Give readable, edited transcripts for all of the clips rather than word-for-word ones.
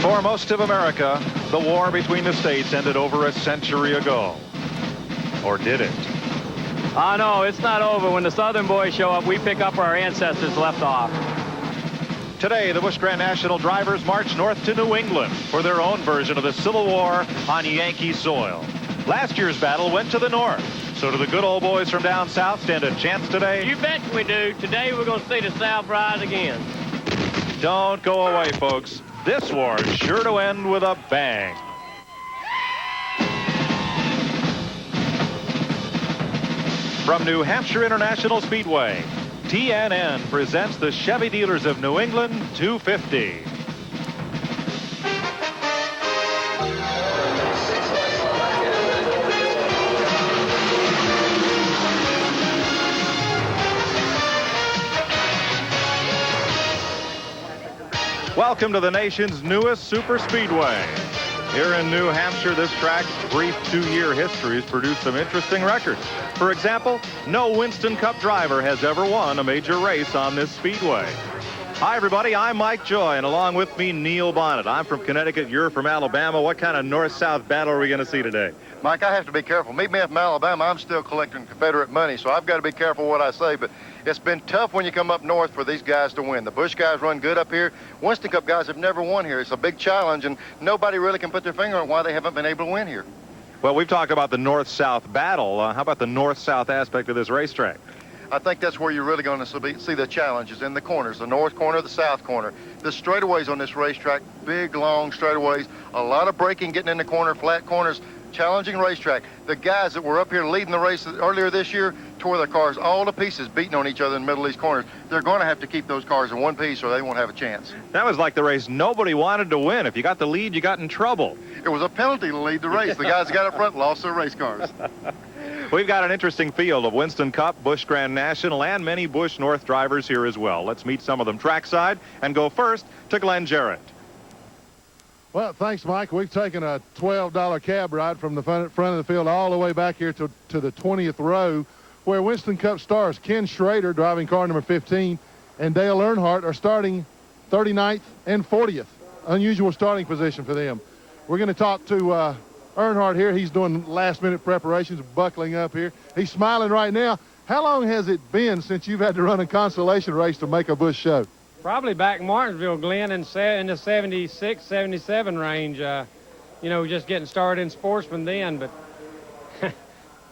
For most of America, the war between the states ended over a century ago. Or did it? No, it's not over. When the Southern boys show up, we pick up where our ancestors left off. Today, the Busch Grand National drivers march north to New England for their own version of the Civil War on Yankee soil. Last year's battle went to the north. So do the good old boys from down south stand a chance today? You bet we do. Today we're going to see the South rise again. Don't go away, folks. This war is sure to end with a bang. From New Hampshire International Speedway, TNN presents the Chevy Dealers of New England 250. Welcome to the nation's newest super speedway. Here in New Hampshire, this track's brief 2-year history has produced some interesting records. For example, no Winston Cup driver has ever won a major race on this speedway. Hi, everybody. I'm Mike Joy, and along with me, Neil Bonnet. I'm from Connecticut. You're from Alabama. What kind of north-south battle are we going to see today? Mike, I have to be careful. Meet me up in Alabama. I'm still collecting Confederate money, so I've got to be careful what I say, but it's been tough when you come up north for these guys to win. The Busch guys run good up here. Winston Cup guys have never won here. It's a big challenge, and nobody really can put their finger on why they haven't been able to win here. Well, we've talked about the north-south battle. How about the north-south aspect of this racetrack? I think that's where you're really going to see the challenges in the corners, the north corner, the south corner. The straightaways on this racetrack, big, long straightaways, a lot of braking getting in the corner, flat corners, challenging racetrack. The guys that were up here leading the race earlier this year tore their cars all to pieces, beating on each other in the middle of these corners. They're going to have to keep those cars in one piece or they won't have a chance. That was like the race nobody wanted to win. If you got the lead, you got in trouble. It was a penalty to lead the race. The guys that got up front lost their race cars. We've got an interesting field of Winston Cup, Busch Grand National, and many Busch North drivers here as well. Let's meet some of them trackside and go first to Glenn Jarrett. Well, thanks, Mike. We've taken a $12 cab ride from the front of the field all the way back here to the 20th row, where Winston Cup stars Ken Schrader driving car number 15 and Dale Earnhardt are starting 39th and 40th. Unusual starting position for them. We're going to talk to Earnhardt here. He's doing last-minute preparations, buckling up here. He's smiling right now. How long has it been since you've had to run a consolation race to make a Busch show? Probably back in Martinsville, Glenn, in the 76, 77 range. You know, just getting started in sportsman then, but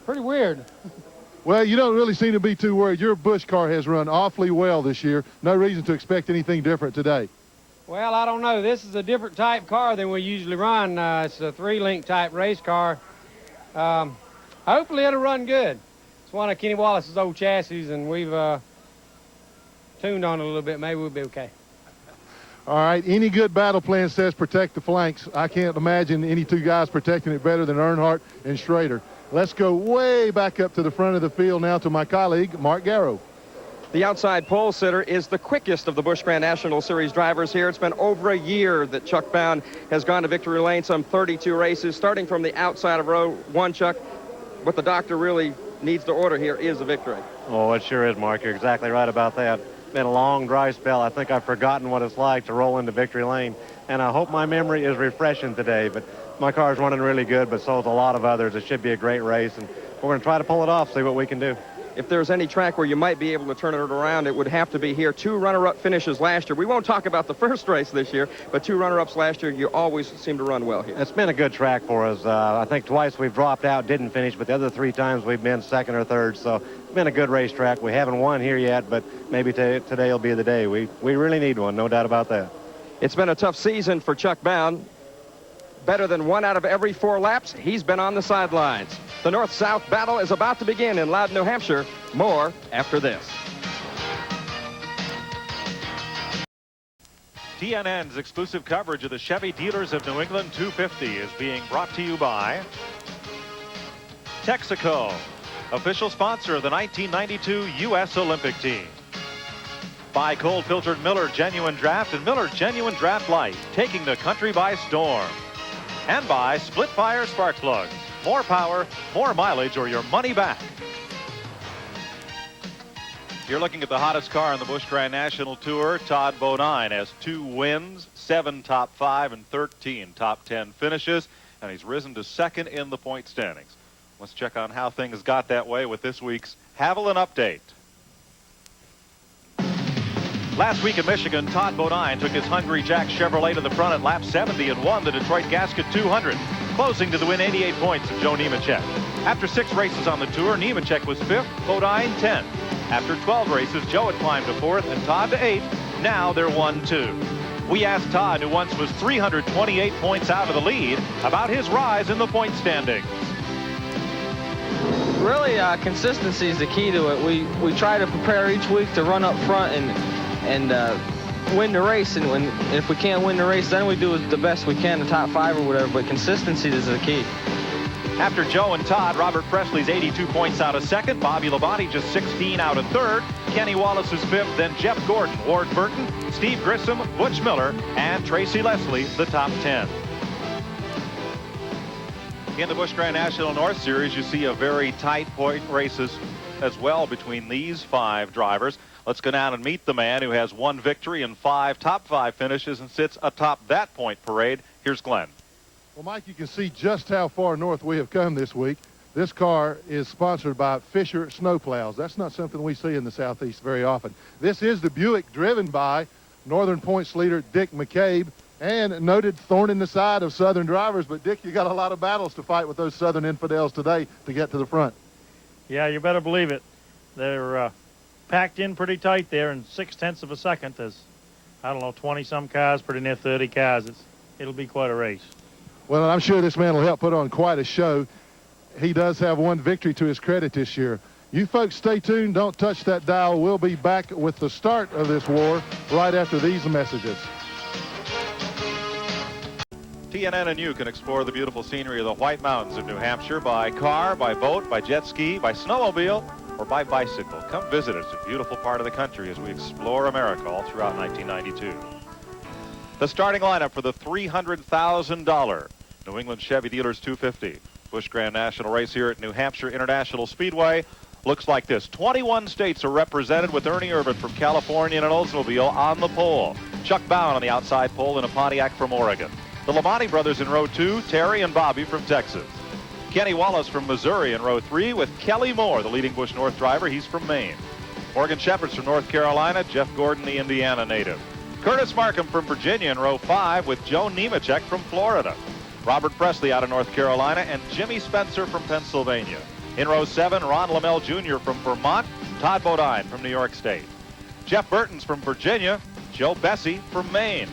pretty weird. Well, you don't really seem to be too worried. Your Busch car has run awfully well this year. No reason to expect anything different today. Well, I don't know. This is a different type car than we usually run. It's a 3-link type race car. Hopefully it'll run good. It's one of Kenny Wallace's old chassis, and we've tuned on it a little bit. Maybe we'll be okay. All right. Any good battle plan says protect the flanks. I can't imagine any two guys protecting it better than Earnhardt and Schrader. Let's go way back up to the front of the field now to my colleague, Mark Garrow. The outside pole sitter is the quickest of the Busch Grand National Series drivers here. It's been over a year that Chuck Bound has gone to victory lane, some 32 races, starting from the outside of row 1, Chuck. What the doctor really needs to order here is a victory. Oh, it sure is, Mark. You're exactly right about that. Been a long, dry spell. I think I've forgotten what it's like to roll into victory lane, and I hope my memory is refreshing today. But my car's running really good, but so is a lot of others. It should be a great race, and we're going to try to pull it off, see what we can do. If there's any track where you might be able to turn it around, it would have to be here. 2 runner-up finishes last year. We won't talk about the first race this year, but 2 runner-ups last year, you always seem to run well here. It's been a good track for us. I think twice we've dropped out, didn't finish, but the other 3 times we've been second or third. So it's been a good racetrack. We haven't won here yet, but maybe today will be the day. We really need one, no doubt about that. It's been a tough season for Chuck Bound. Better than 1 out of every 4 laps, he's been on the sidelines. The north-south battle is about to begin in Loudon, New Hampshire. More after this. TNN's exclusive coverage of the Chevy Dealers of New England 250 is being brought to you by Texaco, official sponsor of the 1992 U.S. Olympic team. By cold-filtered Miller Genuine Draft and Miller Genuine Draft Light, taking the country by storm. And by Split Fire Spark Plugs. More power, more mileage, or your money back. You're looking at the hottest car on the Busch Grand National Tour. Todd Bodine has 2 wins, 7 top 5, and 13 top 10 finishes, and he's risen to second in the point standings. Let's check on how things got that way with this week's Haviland Update. Last week in Michigan, Todd Bodine took his Hungry Jack Chevrolet to the front at lap 70 and won the Detroit Gasket 200, closing to the win 88 points of Joe Nemechek. After 6 races on the tour, Nemechek was 5th, Bodine 10th. After 12 races, Joe had climbed to 4th and Todd to 8th. Now they're 1-2. We asked Todd, who once was 328 points out of the lead, about his rise in the point standings. Really, consistency is the key to it. We try to prepare each week to run up front and win the race. And if we can't win the race, then we do the best we can, the top 5 or whatever. But consistency is the key. After Joe and Todd, Robert Presley's 82 points out of second. Bobby Labonte just 16 out of third. Kenny Wallace is 5th. Then Jeff Gordon, Ward Burton, Steve Grissom, Butch Miller, and Tracy Leslie, the top 10. In the Busch Grand National North Series, you see a very tight point races as well between these 5 drivers. Let's go down and meet the man who has 1 victory and 5 top 5 finishes and sits atop that point parade. Here's Glenn. Well, Mike, you can see just how far north we have come this week. This car is sponsored by Fisher Snowplows. That's not something we see in the Southeast very often. This is the Buick driven by Northern Points leader Dick McCabe and noted thorn in the side of Southern drivers. But, Dick, you got a lot of battles to fight with those Southern infidels today to get to the front. Yeah, you better believe it. They're packed in pretty tight there in 0.6 of a second. There's, I don't know, 20-some cars, pretty near 30 cars. It'll be quite a race. Well, I'm sure this man will help put on quite a show. He does have 1 victory to his credit this year. You folks stay tuned. Don't touch that dial. We'll be back with the start of this war right after these messages. TNN and you can explore the beautiful scenery of the White Mountains of New Hampshire by car, by boat, by jet ski, by snowmobile, or by bicycle. Come visit us. It's a beautiful part of the country as we explore America all throughout 1992. The starting lineup for the $300,000 New England Chevy Dealers 250 Busch Grand National race here at New Hampshire International Speedway looks like this. 21 states are represented with Ernie Irvin from California in an Oldsmobile on the pole. Chuck Bowen on the outside pole in a Pontiac from Oregon. The Labonte brothers in row 2, Terry and Bobby from Texas. Kenny Wallace from Missouri in row 3 with Kelly Moore, the leading Busch North driver. He's from Maine. Morgan Shepherd's from North Carolina. Jeff Gordon, the Indiana native. Curtis Markham from Virginia in row 5 with Joe Nemechek from Florida. Robert Presley out of North Carolina and Jimmy Spencer from Pennsylvania. In row 7, Ron Lamell Jr. from Vermont, Todd Bodine from New York State. Jeff Burton's from Virginia, Joe Bessie from Maine.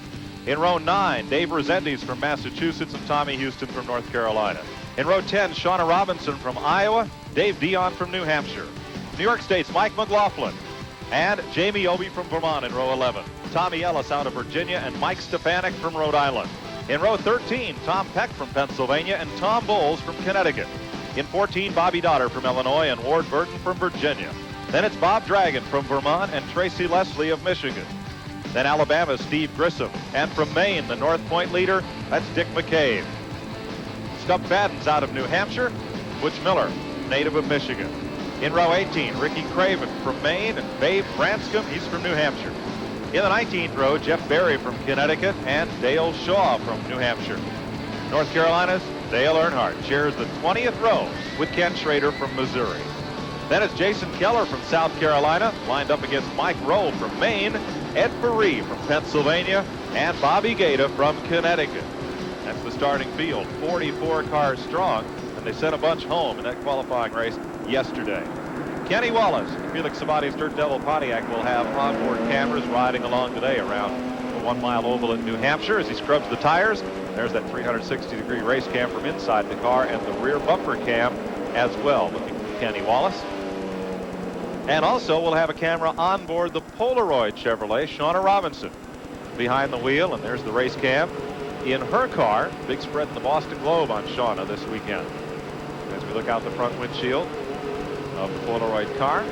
In row 9, Dave Resendiz from Massachusetts and Tommy Houston from North Carolina. In row 10, Shauna Robinson from Iowa, Dave Dion from New Hampshire. New York State's Mike McLaughlin and Jamie Obey from Vermont in row 11. Tommy Ellis out of Virginia and Mike Stepanek from Rhode Island. In row 13, Tom Peck from Pennsylvania and Tom Bowles from Connecticut. In 14, Bobby Dotter from Illinois and Ward Burton from Virginia. Then it's Bob Dragon from Vermont and Tracy Leslie of Michigan. Then Alabama's Steve Grissom. And from Maine, the North Point leader, that's Dick McCabe. Stubb Fadden's out of New Hampshire. Butch Miller, native of Michigan. In row 18, Ricky Craven from Maine and Babe Branscombe, he's from New Hampshire. In the 19th row, Jeff Berry from Connecticut and Dale Shaw from New Hampshire. North Carolina's Dale Earnhardt shares the 20th row with Ken Schrader from Missouri. Then it's Jason Keller from South Carolina, lined up against Mike Rowe from Maine, Ed Ferree from Pennsylvania, and Bobby Gaeta from Connecticut. That's the starting field, 44 cars strong, and they sent a bunch home in that qualifying race yesterday. Kenny Wallace, Felix Sabati's Dirt Devil Pontiac, will have onboard cameras riding along today around the 1 mile oval in New Hampshire as he scrubs the tires. There's that 360-degree race cam from inside the car and the rear bumper cam as well, looking for Kenny Wallace. And also we'll have a camera on board the Polaroid Chevrolet, Shauna Robinson, behind the wheel, and there's the race cam in her car. Big spread in the Boston Globe on Shauna this weekend. As we look out the front windshield of the Polaroid car.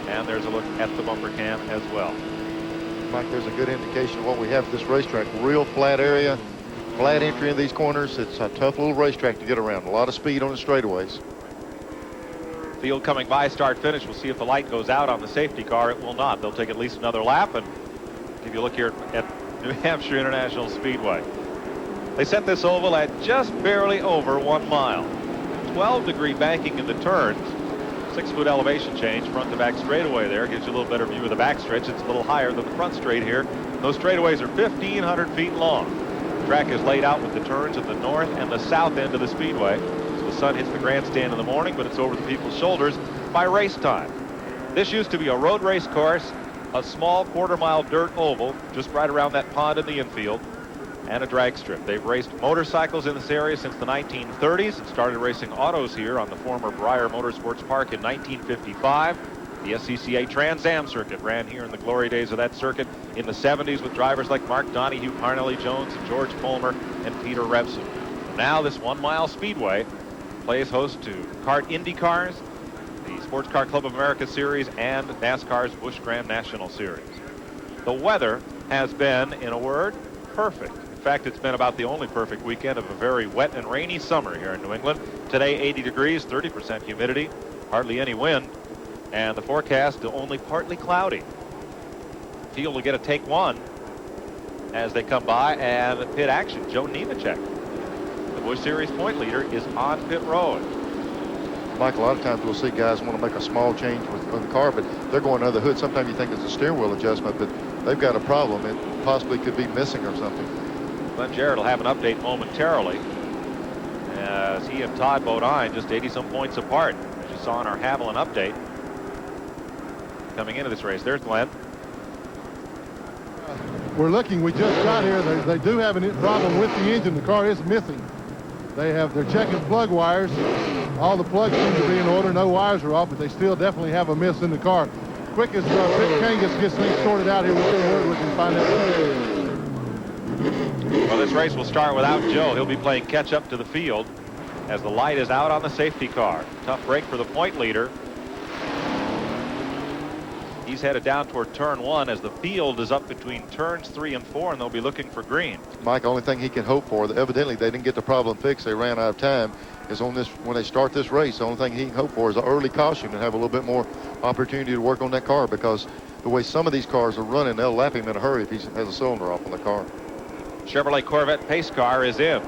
And there's a look at the bumper cam as well. Mike, there's a good indication of what we have at this racetrack. Real flat area, flat entry in these corners. It's a tough little racetrack to get around. A lot of speed on the straightaways. Field coming by, start finish. We'll see if the light goes out on the safety car. It will not. They'll take at least another lap. And give you a look here at New Hampshire International Speedway. They set this oval at just barely over 1 mile. 12-degree banking in the turns. 6-foot elevation change, front to back straightaway there. Gives you a little better view of the backstretch. It's a little higher than the front straight here. Those straightaways are 1,500 feet long. The track is laid out with the turns at the north and the south end of the speedway. So the sun hits the grandstand in the morning, but it's over the people's shoulders by race time. This used to be a road race course, a small quarter-mile dirt oval just right around that pond in the infield, and a drag strip. They've raced motorcycles in this area since the 1930s and started racing autos here on the former Breyer Motorsports Park in 1955. The SCCA Trans Am circuit ran here in the glory days of that circuit in the 70s with drivers like Mark Donahue, Parnelli Jones, George Palmer, and Peter Revson. Now this 1 mile speedway plays host to kart Indy cars, the Sports Car Club of America Series, and NASCAR's Busch Grand National Series. The weather has been, in a word, perfect. In fact, it's been about the only perfect weekend of a very wet and rainy summer here in New England. Today, 80 degrees, 30% humidity, hardly any wind, and the forecast only partly cloudy. Field will get a take one as they come by, and pit action. Joe Nemechek, the Busch Series point leader, is on pit road. Mike, a lot of times we'll see guys want to make a small change with the car, but they're going under the hood. Sometimes you think it's a steering wheel adjustment, but they've got a problem. It possibly could be missing or something. Glenn Jarrett will have an update momentarily as he and Todd Bodine just 80-some points apart, as you saw in our Haviland update coming into this race. There's Glenn. We're looking. We just got here. They do have a problem with the engine. The car is missing. They're checking plug wires. All the plugs seem to be in order. No wires are off, but they still definitely have a miss in the car. Quick as Pit Kangas gets things sorted out here, we can find out. Well, this race will start without Joe. He'll be playing catch up to the field as the light is out on the safety car. Tough break for the point leader. He's headed down toward turn 1 as the field is up between turns 3 and 4, and they'll be looking for green. Mike, only thing he can hope for, evidently they didn't get the problem fixed. They ran out of time. Is on this when they start this race. The only thing he can hope for is an early caution and have a little bit more opportunity to work on that car, because the way some of these cars are running, they'll lap him in a hurry if he has a cylinder off on the car. Chevrolet Corvette pace car is in.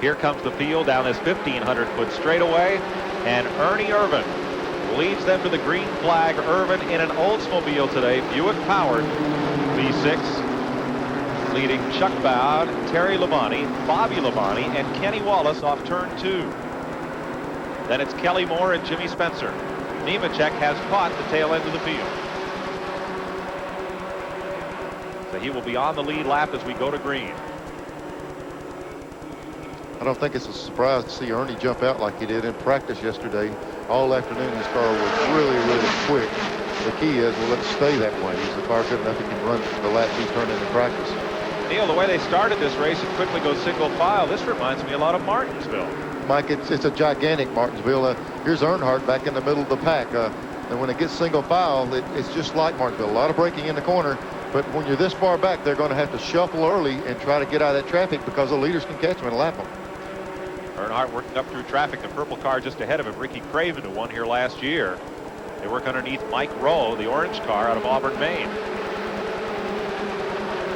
Here comes the field down this 1,500-foot straightaway, and Ernie Irvin leads them to the green flag. Irvin in an Oldsmobile today, Buick-powered V6, leading Chuck Bowd, Terry Labonte, Bobby Labonte, and Kenny Wallace off turn 2. Then it's Kelly Moore and Jimmy Spencer. Nemechek has caught the tail end of the field. So he will be on the lead lap as we go to green. I don't think it's a surprise to see Ernie jump out like he did in practice yesterday. All afternoon, his car was really, really quick. The key is, well, let's stay that way. Is the car good enough he can run the laps he's turning in practice? Neil, the way they started this race, it quickly goes single file. This reminds me a lot of Martinsville. Mike, it's a gigantic Martinsville. Here's Earnhardt back in the middle of the pack. And when it gets single file, it's just like Martinsville. A lot of braking in the corner. But when you're this far back, they're going to have to shuffle early and try to get out of that traffic, because the leaders can catch them and lap them. Earnhardt working up through traffic. The purple car just ahead of him, Ricky Craven, who won here last year. They work underneath Mike Rowe, the orange car out of Auburn, Maine.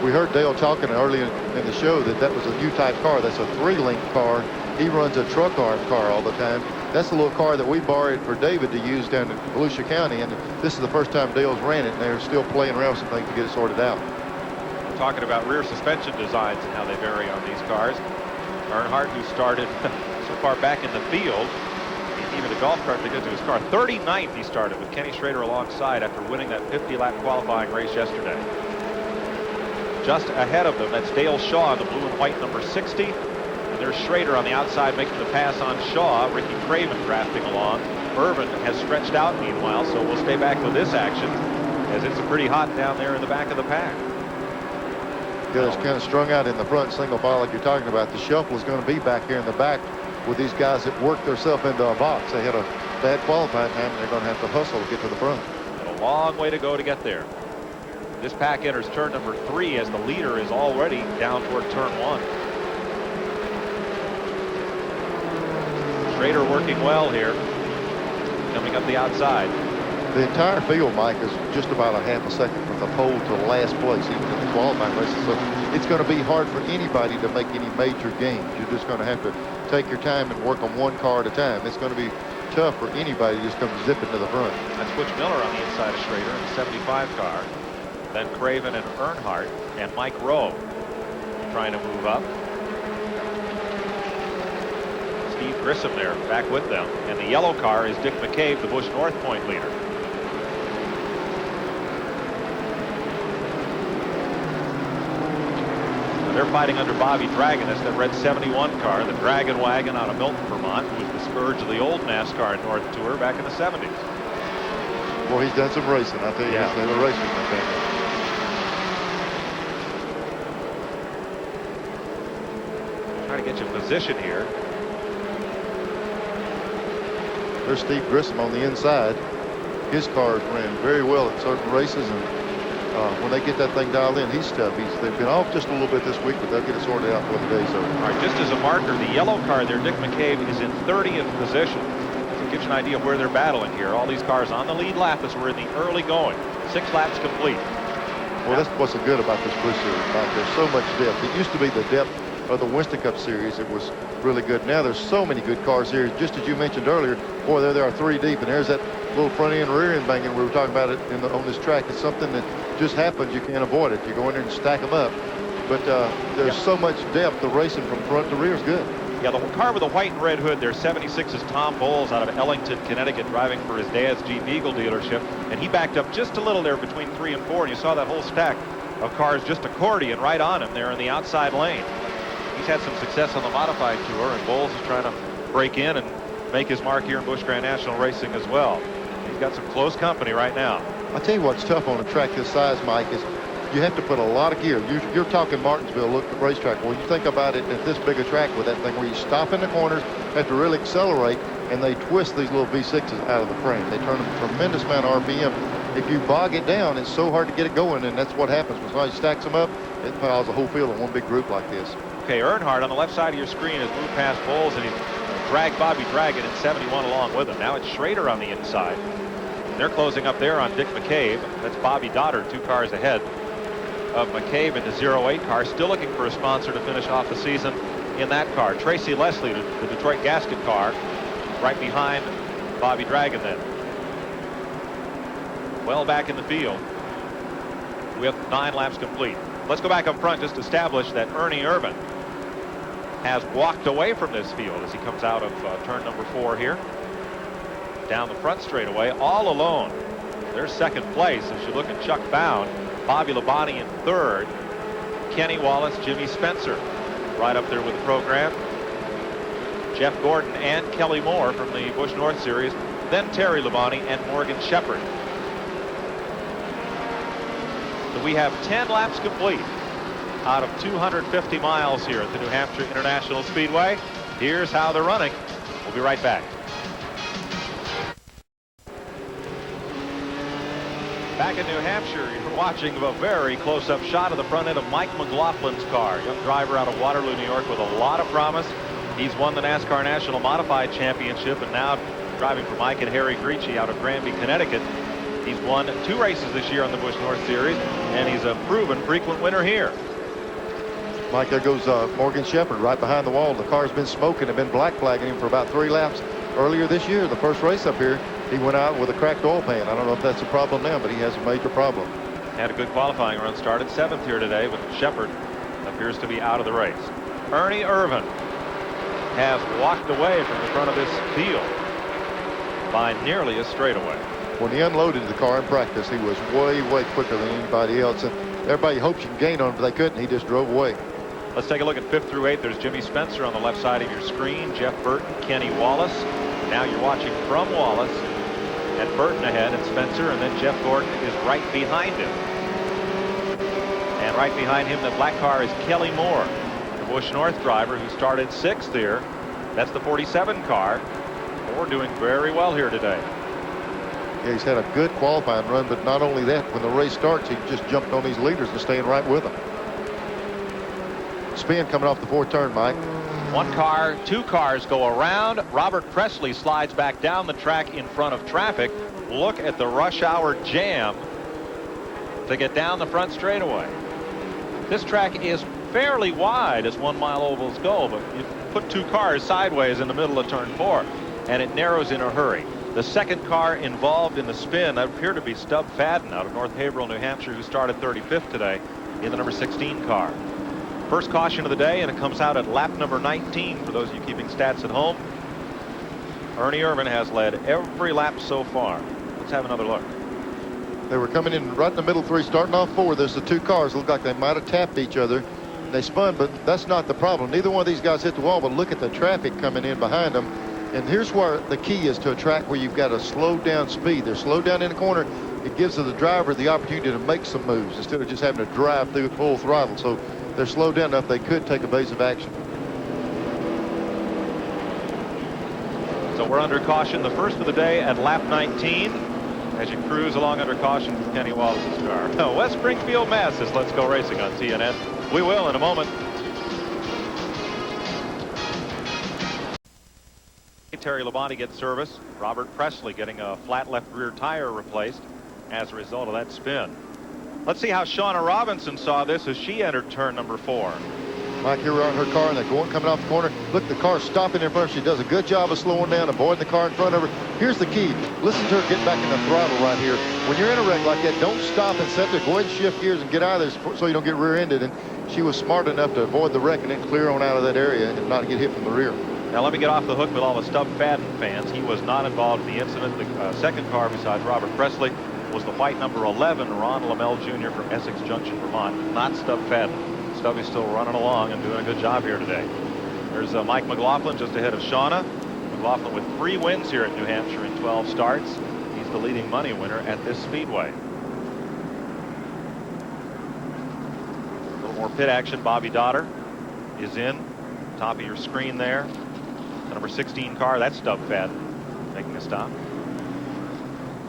We heard Dale talking early in the show that was a new type car. That's a 3-link car. He runs a truck arm car all the time. That's the little car that we borrowed for David to use down in Volusia County, and this is the first time Dale's ran it, and they're still playing around with some things to get it sorted out. We're talking about rear suspension designs and how they vary on these cars. Earnhardt, who started so far back in the field, even the golf cart to get to his car. 39th he started with Kenny Schrader alongside after winning that 50-lap qualifying race yesterday. Just ahead of them, that's Dale Shaw in the blue and white number 60. And there's Schrader on the outside making the pass on Shaw. Ricky Craven drafting along. Irvin has stretched out meanwhile, so we'll stay back with this action as it's pretty hot down there in the back of the pack. Yeah, it's kind of strung out in the front single file like you're talking about. The shuffle is going to be back here in the back with these guys that worked themselves into a box. They had a bad qualifying time, and they're going to have to hustle to get to the front. And a long way to go to get there. This pack enters turn number 3 as the leader is already down toward turn 1. Schrader working well here. coming up the outside. The entire field, Mike, is just about a half a second from the pole to last place, even in the qualifying races. So it's going to be hard for anybody to make any major gains. You're just going to have to take your time and work on one car at a time. It's going to be tough for anybody to just come zipping to the front. That's Butch Miller on the inside of Schrader in the 75 car. Then Craven and Earnhardt and Mike Rowe trying to move up. Steve Grissom there back with them. And the yellow car is Dick McCabe, the Busch North Point leader. They're fighting under Bobby Dragon. That's the red 71 car, the Dragon Wagon out of Milton, Vermont, who was the scourge of the old NASCAR North Tour back in the 70s. Well, he's done some racing. I tell you, Yeah. he's never raced with my family. Trying to get you in position here. There's Steve Grissom on the inside. His cars ran very well at certain races, and when they get that thing dialed in, he's tough. They've been off just a little bit this week, but they'll get it sorted out before the day's over. All right, just as a marker, the yellow car there, Dick McCabe, is in 30th position. To get you an idea of where they're battling here. All these cars on the lead lap as we're in the early going. 6 laps complete. Well, that's what's so good about this Busch Series, Mike. There's so much depth. It used to be the depth of the Winston Cup Series. It was really good. Now there's so many good cars here. Just as you mentioned earlier, boy, there they are 3 deep, and there's that little front end, rear end banging. We were talking about it on this track. It's something that just happens. You can't avoid it. You go in there and stack them up. But there's so much depth. The racing from front to rear is good. Yeah, the car with the white and red hood, there's 76 is Tom Bowles out of Ellington, Connecticut, driving for his dad's Jeep Eagle dealership. And he backed up just a little there between 3 and 4. And you saw that whole stack of cars just accordion right on him there in the outside lane. He's had some success on the modified tour, and Bowles is trying to break in and make his mark here in Busch Grand National Racing as well. He's got some close company right now. I tell you what's tough on a track this size, Mike, is you have to put a lot of gear. You're talking Martinsville, look at the racetrack. Well, you think about it at this big a track with that thing where you stop in the corners, have to really accelerate, and they twist these little V6s out of the frame. They turn them a tremendous amount of RPM. If you bog it down, it's so hard to get it going, and that's what happens. When somebody stacks them up, it piles the whole field in one big group like this. Okay, Earnhardt on the left side of your screen has moved past Bowles, and he's dragged Bobby Dragon in 71 along with him. Now it's Schrader on the inside. They're closing up there on Dick McCabe. That's Bobby Doddard, 2 cars ahead of McCabe in the 08 car. Still looking for a sponsor to finish off the season in that car. Tracy Leslie, the Detroit gasket car, right behind Bobby Dragon then. Well back in the field with 9 laps complete. Let's go back up front, just to establish that Ernie Irvan has walked away from this field as he comes out of turn number 4 here. Down the front straightaway, all alone. There's second place as you look at Chuck Bound, Bobby Labonte in 3rd, Kenny Wallace, Jimmy Spencer right up there with the program. Jeff Gordon and Kelly Moore from the Busch North Series, then Terry Labonte and Morgan Shepherd. So we have 10 laps complete out of 250 miles here at the New Hampshire International Speedway. Here's how they're running. We'll be right back. Back in New Hampshire, you're watching a very close-up shot of the front end of Mike McLaughlin's car. Young driver out of Waterloo, New York with a lot of promise. He's won the NASCAR National Modified Championship and now driving for Mike and Harry Grieche out of Granby, Connecticut. He's won 2 races this year on the Busch North Series, and he's a proven frequent winner here. Mike, there goes Morgan Shepherd right behind the wall. The car's been smoking. They've been black flagging him for about 3 laps. Earlier this year, the first race up here, he went out with a cracked oil pan. I don't know if that's a problem now, but he has a major problem. Had a good qualifying run, started 7th here today, but Shepherd appears to be out of the race. Ernie Irvan has walked away from the front of this field by nearly a straightaway. When he unloaded the car in practice, he was way quicker than anybody else, and everybody hopes you can gain on him, but they couldn't. He just drove away. Let's take a look at 5th through 8th. There's Jimmy Spencer on the left side of your screen, Jeff Burton, Kenny Wallace. Now you're watching from Wallace and Burton ahead and Spencer, and then Jeff Gordon is right behind him. And right behind him, the black car is Kelly Moore, the Busch North driver who started 6th here. That's the 47 car. Moore doing very well here today. Yeah, he's had a good qualifying run, but not only that, when the race starts, he just jumped on these leaders and staying right with them. Spin coming off the 4th turn, Mike. One car, two cars go around. Robert Presley slides back down the track in front of traffic. Look at the rush hour jam to get down the front straightaway. This track is fairly wide as 1 mile ovals go, but you put two cars sideways in the middle of turn 4 and it narrows in a hurry. The second car involved in the spin appeared to be Stub Fadden out of North Haverhill, New Hampshire, who started 35th today in the number 16 car. First caution of the day, and it comes out at lap number 19 for those of you keeping stats at home. Ernie Irvan has led every lap so far. Let's have another look. They were coming in right in the middle 3, starting off 4. There's the two cars. Look like they might have tapped each other. They spun, but that's not the problem. Neither one of these guys hit the wall, but look at the traffic coming in behind them. And here's where the key is to a track where you've got to slow down speed. They're slowed down in the corner. It gives the driver the opportunity to make some moves instead of just having to drive through full throttle. So they're slowed down enough they could take evasive action. So we're under caution, the first of the day at lap 19 as you cruise along under caution with Kenny Wallace's car. West Springfield, Mass. says Let's Go Racing on CNN. We will in a moment. Terry Labonte gets service. Robert Presley getting a flat left rear tire replaced as a result of that spin. Let's see how Shauna Robinson saw this as she entered turn number 4. Mike, here we are in her car, and they're coming off the corner. Look, the car's stopping in front of her. She does a good job of slowing down, avoiding the car in front of her. Here's the key. Listen to her get back in the throttle right here. When you're in a wreck like that, don't stop and sit there. Go ahead and shift gears and get out of there so you don't get rear-ended. And she was smart enough to avoid the wreck and then clear on out of that area and not get hit from the rear. Now let me get off the hook with all the Stub Fadden fans. He was not involved in the incident. The second car besides Robert Presley was the white number 11, Ron Lamell Jr. from Essex Junction, Vermont, not Stub Fadden. Stubby's still running along and doing a good job here today. There's Mike McLaughlin just ahead of Shauna. McLaughlin with 3 wins here at New Hampshire in 12 starts. He's the leading money winner at this speedway. A little more pit action. Bobby Dotter is in. Top of your screen there. The number 16 car, that's Stub Fadden making a stop.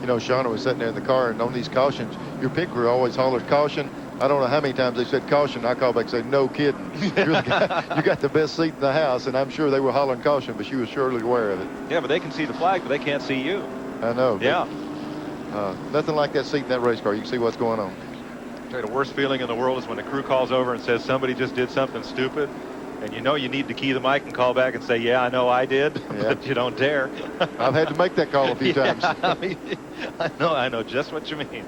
You know, Shauna was sitting there in the car, and on these cautions, your pit crew always hollers caution. I don't know how many times they said caution. I call back and say, no kidding. You're the guy, you got the best seat in the house, and I'm sure they were hollering caution, but she was surely aware of it. Yeah, but they can see the flag, but they can't see you. I know. Yeah. Nothing like that seat in that race car. You can see what's going on. I'll tell you, the worst feeling in the world is when the crew calls over and says somebody just did something stupid, and you know you need to key the mic and call back and say, yeah, I know I did, but you don't dare. I've had to make that call a few times. I know just what you mean.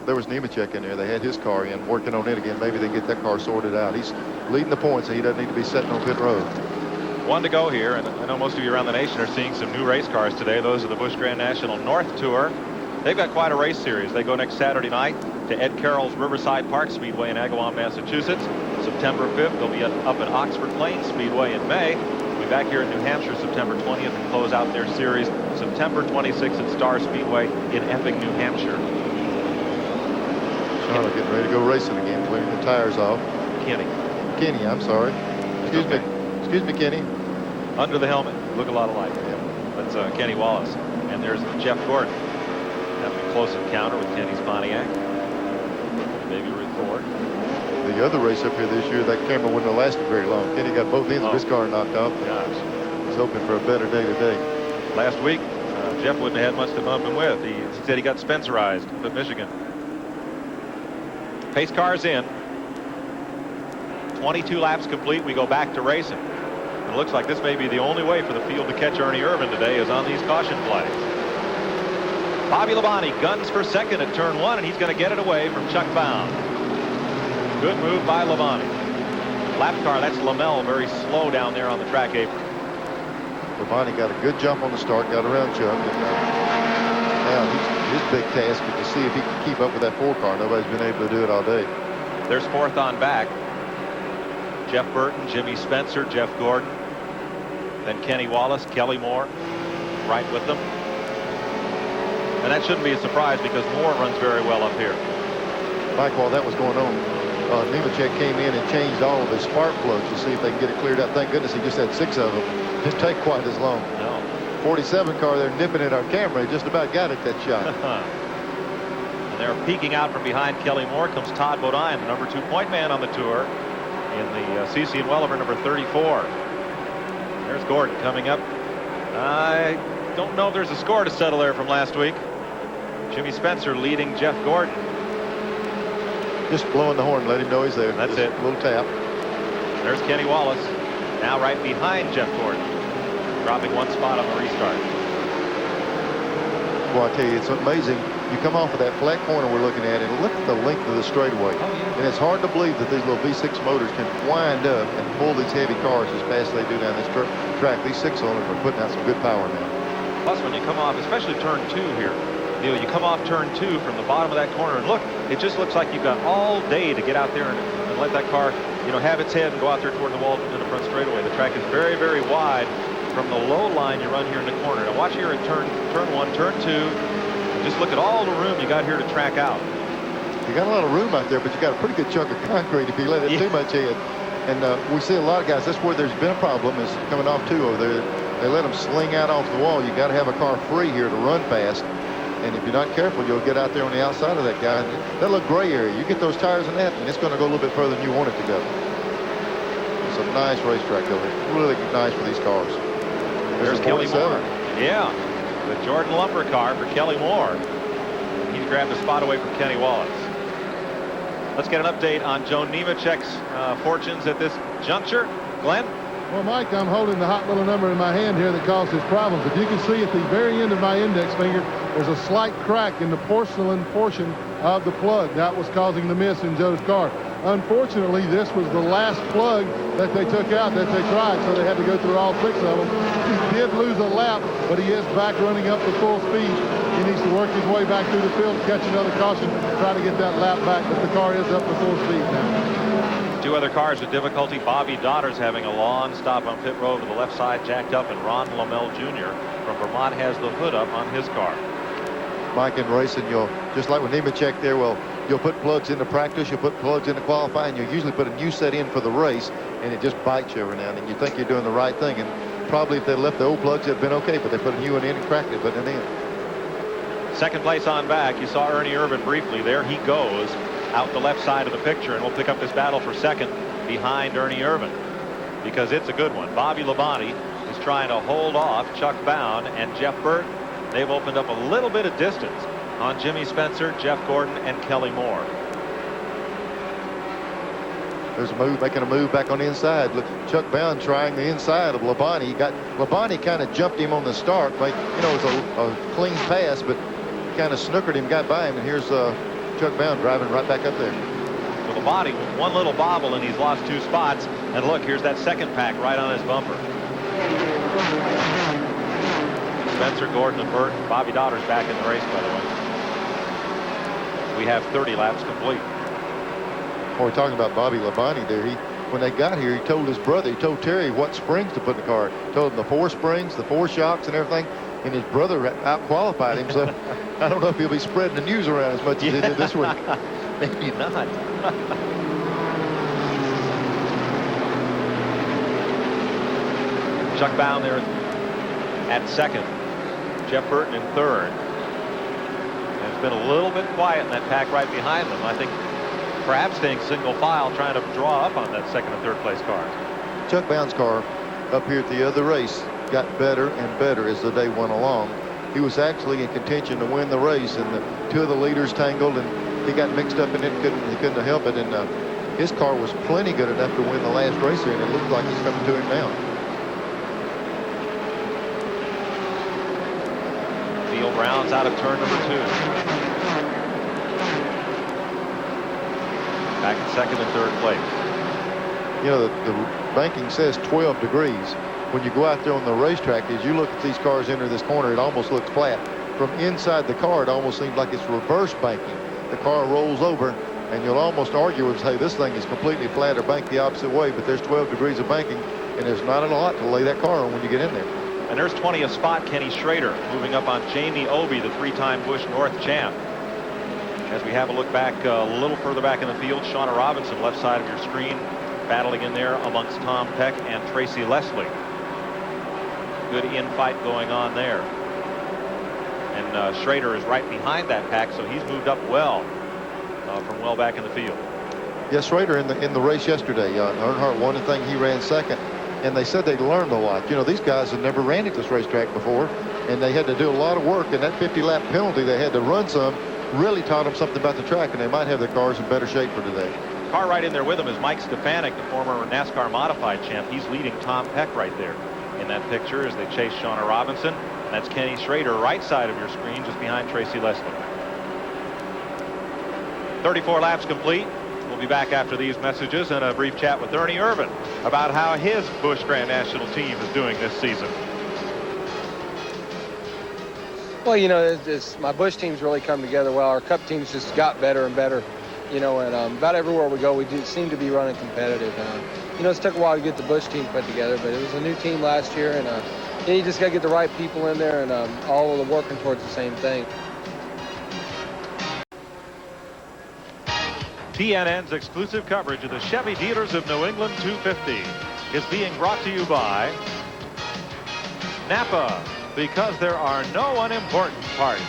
There was Nemechek in there. They had his car in, working on it again. Maybe they get that car sorted out. He's leading the points, and he doesn't need to be sitting on pit road. 1 to go here, and I know most of you around the nation are seeing some new race cars today. Those are the Busch Grand National North Tour. They've got quite a race series. They go next Saturday night to Ed Carroll's Riverside Park Speedway in Agawam, Massachusetts. September 5th, they'll be up at Oxford Plains Speedway in May. We'll be back here in New Hampshire September 20th and close out their series September 26th at Star Speedway in Epping, New Hampshire. Shauna getting ready to go racing again, clearing the tires off. Kenny, I'm sorry. Excuse me, Kenny. Under the helmet, look a lot alike. Yeah. That's Kenny Wallace. And there's Jeff Gordon having a close encounter with Kenny's Pontiac. Maybe Ruth Ford. The other race up here this year, that camera wouldn't have lasted very long. Kenny got both ends of his car knocked off. Gosh. He's hoping for a better day today. Last week, Jeff wouldn't have had much to bump him with. He said he got Spencerized up at Michigan. Pace cars in. 22 laps complete. We go back to racing. It looks like this may be the only way for the field to catch Ernie Irvan today is on these caution flags. Bobby Labonte guns for second at turn 1, and he's going to get it away from Chuck Bound. Good move by Labonte. Lap car, that's Lamell, very slow down there on the track apron. Labonte got a good jump on the start, got around Chuck. And, now his big task is to see if he can keep up with that 4 car. Nobody's been able to do it all day. There's 4th on back. Jeff Burton, Jimmy Spencer, Jeff Gordon. Then Kenny Wallace, Kelly Moore right with them. And that shouldn't be a surprise because Moore runs very well up here. Mike, while that was going on, Nemechek came in and changed all of his spark plugs to see if they can get it cleared out. Thank goodness he just had 6 of them. Didn't take quite as long. No. 47 car there nipping at our camera. He just about got it, that shot. And they're peeking out from behind Kelly Moore comes Todd Bodine, the number 2 point man on the tour. in the CC and Welliver number 34. There's Gordon coming up. I don't know if there's a score to settle there from last week. Jimmy Spencer leading Jeff Gordon. Just blowing the horn, let him know he's there. That's just it. A little tap. There's Kenny Wallace, now right behind Jeff Gordon, dropping one spot on the restart. Well, I tell you, it's amazing. You come off of that flat corner we're looking at, and look at the length of the straightaway. And it's hard to believe that these little V6 motors can wind up and pull these heavy cars as fast as they do down this track. These 6-cylinders are putting out some good power now. Plus, when you come off, especially turn 2 here, Neil, you come off turn 2 from the bottom of that corner, and look, it just looks like you've got all day to get out there and let that car, you know, have its head and go out there toward the wall in the front straightaway. The track is very, very wide from the low line you run here in the corner. Now watch here at turn 1, turn 2. Just look at all the room you got here to track out. You got a lot of room out there, but you got a pretty good chunk of concrete if you let it too much in. And we see a lot of guys, that's where there's been a problem, is coming off 2 over there. They let them sling out off the wall. You got to have a car free here to run fast. And if you're not careful, you'll get out there on the outside of that guy. And that little gray area, you get those tires in that, and it's going to go a little bit further than you want it to go. It's a nice racetrack, though. It's really nice for these cars. There's Kelly Moore. Yeah, the Jordan Lumber car for Kelly Moore. He's grabbed a spot away from Kenny Wallace. Let's get an update on Joe Nemechek's fortunes at this juncture. Glenn? Well, Mike, I'm holding the hot little number in my hand here that causes problems. If you can see at the very end of my index finger, there's a slight crack in the porcelain portion of the plug. That was causing the miss in Joe's car. Unfortunately, this was the last plug that they took out that they tried, so they had to go through all 6 of them. He did lose a lap, but he is back running up to full speed. He needs to work his way back through the field, catch another caution, try to get that lap back, but the car is up to full speed now. 2 other cars with difficulty. Bobby Dotter's having a long stop on pit road with the left side jacked up, and Ron Lamel Jr. from Vermont has the hood up on his car. Mike, in racing, you'll, just like with Nemechek there, well, you'll put plugs into practice, you'll put plugs into qualifying, you'll usually put a new set in for the race, and it just bites you every now and then. You think you're doing the right thing, and probably if they left the old plugs, it'd been okay, but they put a new one in and cracked it, but it in. Second place on back. You saw Ernie Irvan briefly. There he goes out the left side of the picture, and we'll pick up this battle for second behind Ernie Irvan, because it's a good one. Bobby Labonte is trying to hold off Chuck Bound and Jeff Burton. They've opened up a little bit of distance on Jimmy Spencer, Jeff Gordon, and Kelly Moore. There's a move, making a move back on the inside. Look, Chuck Bound trying the inside of Labonte. Labonte kind of jumped him on the start. Like, you know, it was a clean pass, but kind of snookered him, got by him, and here's Chuck Bound driving right back up there. With Labonte, one little bobble, and he's lost 2 spots. And look, here's that second pack right on his bumper. Spencer, Gordon, and Burton. Bobby Dotter's back in the race, by the way. We have 30 laps complete. Well, we're talking about Bobby Labonte there. When they got here, he told his brother, he told Terry what springs to put in the car. Told him the 4 springs, the 4 shocks, and everything. And his brother out-qualified him, so I don't know if he'll be spreading the news around as much as he did this week. Maybe not. Chuck Bound there at second. Jeff Burton in third. And it's been a little bit quiet in that pack right behind them. I think perhaps staying single file, trying to draw up on that second and third place car. Chuck Bound's car up here at the other race got better and better as the day went along. He was actually in contention to win the race, and the 2 of the leaders tangled, and he got mixed up in it. He couldn't help it, and his car was plenty good enough to win the last race here, and it looked like he's coming to him now. Field rounds out of turn number 2. Back in second and third place. You know, the banking says 12 degrees. When you go out there on the racetrack, as you look at these cars enter this corner, it almost looks flat. From inside the car, it almost seems like it's reverse banking. The car rolls over, and you'll almost argue with, hey, this thing is completely flat or banked the opposite way, but there's 12 degrees of banking, and there's not a lot to lay that car on when you get in there. And there's 20th spot, Kenny Schrader, moving up on Jamie Obey, the 3-time Busch North champ. As we have a look back a little further back in the field, Shauna Robinson, left side of your screen, battling in there amongst Tom Peck and Tracy Leslie. Good infight going on there. And Schrader is right behind that pack, so he's moved up well from well back in the field. Yes, Schrader in the race yesterday. Earnhardt won the thing. He ran second. And they said they'd learned a lot. You know, these guys had never ran at this racetrack before, and they had to do a lot of work. And that 50-lap penalty, they had to run some, really taught them something about the track, and they might have their cars in better shape for today. Car right in there with him is Mike Stefanik, the former NASCAR modified champ. He's leading Tom Peck right there in that picture as they chase Shauna Robinson. And that's Kenny Schrader, right side of your screen, just behind Tracy Leslie. 34 laps complete. We'll be back after these messages and a brief chat with Ernie Irvan about how his Busch Grand National team is doing this season. Well, you know, my Busch team's really come together well. Our Cup team's just got better and better, you know, and about everywhere we go, we do seem to be running competitive. You know, it's took a while to get the Busch team put together, but it was a new team last year, and you just got to get the right people in there, and all of them working towards the same thing. TNN's exclusive coverage of the Chevy Dealers of New England 250 is being brought to you by Napa, because there are no unimportant parts.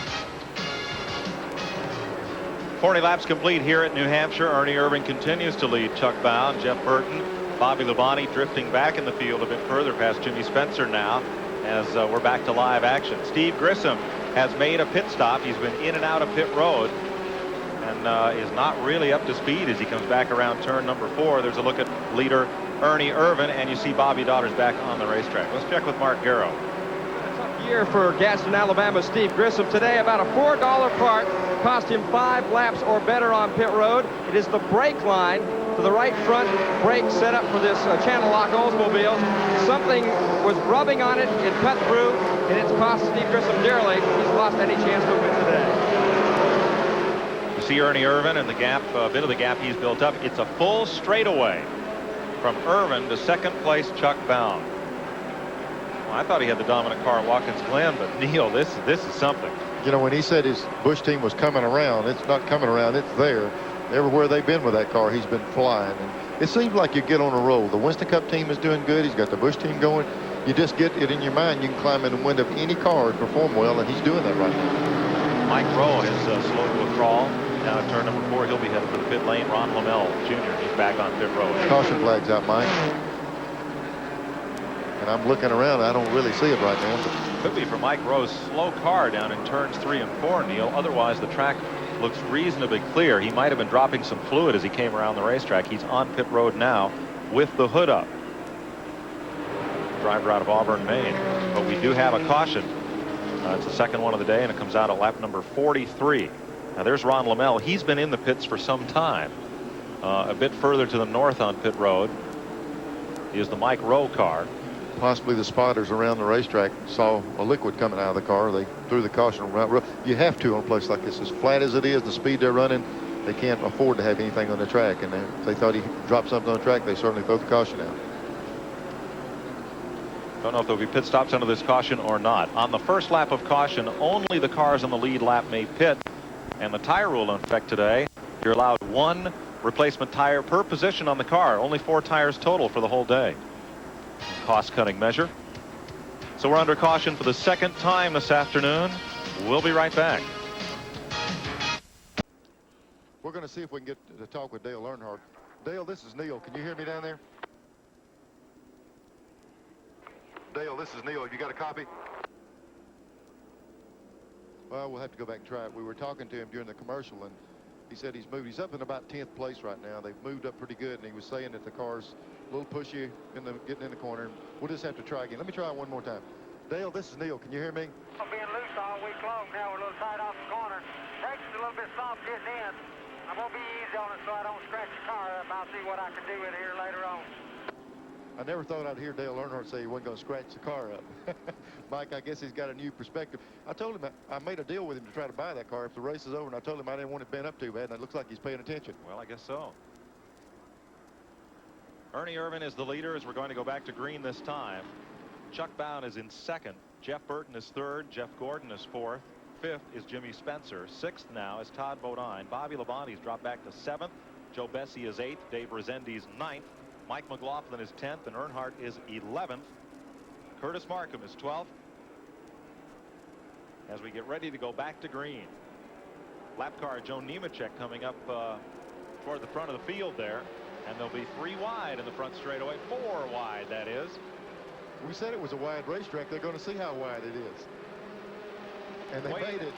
40 laps complete here at New Hampshire. Ernie Irvan continues to lead Chuck Bound, Jeff Burton, Bobby Labonte drifting back in the field a bit further past Jimmy Spencer now as we're back to live action. Steve Grissom has made a pit stop. He's been in and out of pit road and is not really up to speed as he comes back around turn number 4. There's a look at leader Ernie Irvan, and you see Bobby Daughters back on the racetrack. Let's check with Mark Garrow. Tough year for Gadsden, Alabama Steve Grissom today. About a $4 part cost him 5 laps or better on pit road. It is the brake line to the right front brake set up for this channel lock Oldsmobile. Something was rubbing on it. It cut through, and it's cost Steve Grissom dearly. He's lost any chance to win today. You see Ernie Irvan and the gap, a bit of the gap he's built up. It's a full straightaway from Irvan to second place Chuck Bound. Well, I thought he had the dominant car at Watkins Glen, but Neil, this is something. You know, when he said his Busch team was coming around, it's not coming around, it's there. Everywhere they've been with that car, he's been flying. And it seems like you get on a roll. The Winston Cup team is doing good. He's got the Busch team going. You just get it in your mind. You can climb in the wind of any car and perform well, and he's doing that right now. Mike Rowe has slowed to a crawl. Now at turn number 4, he'll be headed for the pit lane. Ron Lamell Jr. He's back on pit road. Caution flag's out, Mike. And I'm looking around. I don't really see it right now. Could be for Mike Rowe's slow car down in turns 3 and 4, Neil. Otherwise, the track looks reasonably clear. He might have been dropping some fluid as he came around the racetrack. He's on pit road now with the hood up. Driver out of Auburn, Maine. But we do have a caution. It's the second one of the day, and it comes out at lap number 43. Now there's Ron Lamell. He's been in the pits for some time. A bit further to the north on pit road is the Mike Rowe car. Possibly the spotters around the racetrack saw a liquid coming out of the car. They threw the caution around. You have to on a place like this. As flat as it is, the speed they're running, they can't afford to have anything on the track. And if they thought he dropped something on the track, they certainly throw the caution out. Don't know if there'll be pit stops under this caution or not. On the first lap of caution, only the cars on the lead lap may pit. And the tire rule in effect today, you're allowed 1 replacement tire per position on the car. Only 4 tires total for the whole day. Cost-cutting measure. So we're under caution for the second time this afternoon. We'll be right back. We're going to see if we can get to talk with Dale Earnhardt. Dale, this is Neil. Can you hear me down there? Dale, this is Neil. Have you got a copy? Well, we'll have to go back and try it. We were talking to him during the commercial, and he said he's moved. He's up in about 10th place right now. They've moved up pretty good, and he was saying that the car's a little pushy getting in the corner. We'll just have to try again. Let me try it one more time. Dale, this is Neil. Can you hear me? I'm being loose all week long. Now we're a little tight off the corner. Brakes is a little bit soft getting in. I'm going to be easy on it so I don't scratch the car up. I'll see what I can do with it here later on. I never thought I'd hear Dale Earnhardt say he wasn't going to scratch the car up. Mike, I guess he's got a new perspective. I told him I made a deal with him to try to buy that car if the race is over, and I told him I didn't want it bent up too bad, and it looks like he's paying attention. Well, I guess so. Ernie Irvan is the leader as we're going to go back to green this time. Chuck Bound is in second. Jeff Burton is third. Jeff Gordon is fourth. Fifth is Jimmy Spencer. Sixth now is Todd Bodine. Bobby Labonte's dropped back to seventh. Joe Bessie is eighth. Dave Rezendes ninth. Mike McLaughlin is 10th, and Earnhardt is 11th. Curtis Markham is 12th. As we get ready to go back to green. Lap car Joe Nemechek coming up toward the front of the field there. And there'll be 3 wide in the front straightaway. 4 wide, that is. We said it was a wide racetrack. They're going to see how wide it is. And they made it.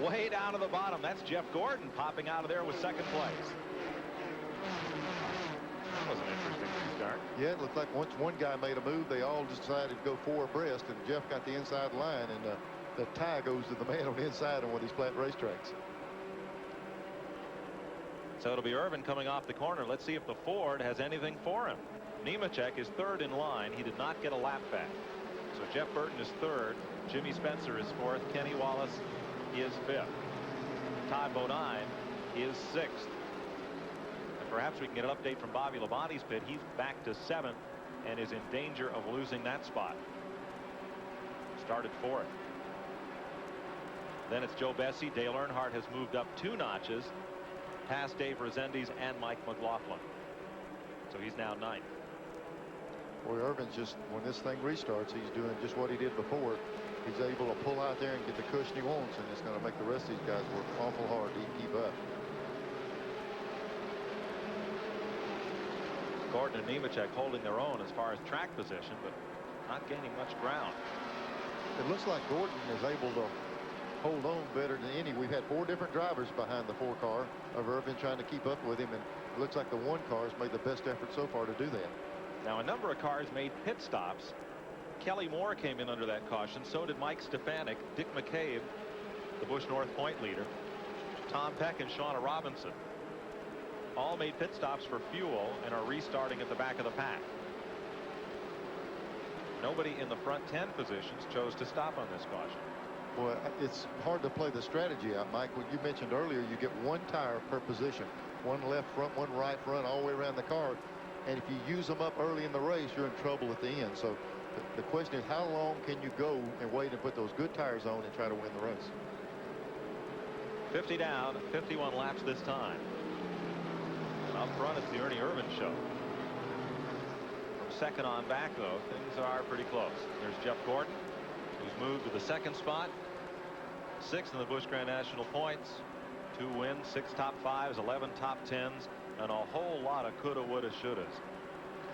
Way down to the bottom. That's Jeff Gordon popping out of there with second place. That was an interesting restart. Yeah, it looked like once one guy made a move, they all decided to go 4 abreast, and Jeff got the inside line, and the tie goes to the man on the inside on one of these flat racetracks. So it'll be Irvin coming off the corner. Let's see if the Ford has anything for him. Nemechek is 3rd in line. He did not get a lap back. So Jeff Burton is 3rd. Jimmy Spencer is 4th. Kenny Wallace is 5th. Todd Bodine is 6th. And perhaps we can get an update from Bobby Labonte's pit. He's back to 7th and is in danger of losing that spot. Started 4th. Then it's Joe Bessie. Dale Earnhardt has moved up 2 notches past Dave Rezendes and Mike McLaughlin. So he's now 9th. Boy, Irvin's just, when this thing restarts, he's doing just what he did before. He's able to pull out there and get the cushion he wants, and it's going to make the rest of these guys work awful hard to keep up. Gordon and Nemechek holding their own as far as track position, but not gaining much ground. It looks like Gordon is able to hold on better than any. We've had 4 different drivers behind the 4 car of Irvin trying to keep up with him, and it looks like the 1 car has made the best effort so far to do that. Now, a number of cars made pit stops. Kelly Moore came in under that caution. So did Mike Stefanik, Dick McCabe, the Busch North Point leader, Tom Peck, and Shauna Robinson. All made pit stops for fuel and are restarting at the back of the pack. Nobody in the front 10 positions chose to stop on this caution. Boy, it's hard to play the strategy out, Mike. When you mentioned earlier, you get 1 tire per position. 1 left front, 1 right front, all the way around the car. And if you use them up early in the race, you're in trouble at the end. So the question is, how long can you go and wait and put those good tires on and try to win the race? 50 down, 51 laps this time. And up front, it's the Ernie Irvin show. From 2nd on back, though, things are pretty close. There's Jeff Gordon, who's moved to the 2nd spot. 6th in the Busch Grand National points. 2 wins, 6 top 5s, 11 top 10s, and a whole lot of coulda, woulda, shouldas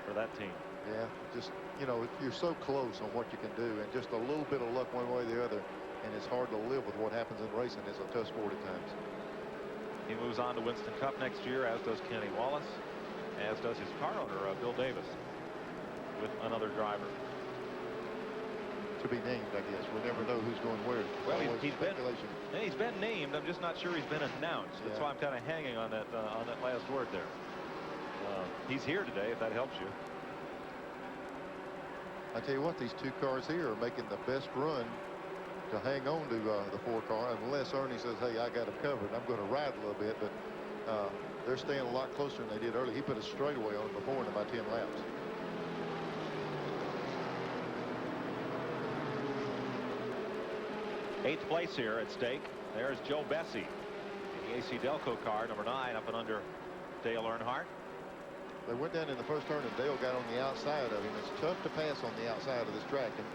for that team. Yeah, just, you know, you're so close on what you can do, and just a little bit of luck one way or the other, and it's hard to live with what happens in racing. It's a tough sport at times. He moves on to Winston Cup next year, as does Kenny Wallace, as does his car owner, Bill Davis, with another driver. To be named, I guess. We'll never know who's going where. Well, he's been named. I'm just not sure he's been announced. That's why I'm kind of hanging on that last word there. He's here today, if that helps you. I tell you what, these 2 cars here are making the best run to hang on to the 4 car, unless Ernie says, hey, I got them covered. I'm going to ride a little bit, but they're staying a lot closer than they did earlier. He put a straightaway on before in about 10 laps. Eighth place here at stake. There's Joe Bessie in the AC Delco car, number 9, up and under Dale Earnhardt. They went down in the first turn, and Dale got on the outside of him. It's tough to pass on the outside of this track, and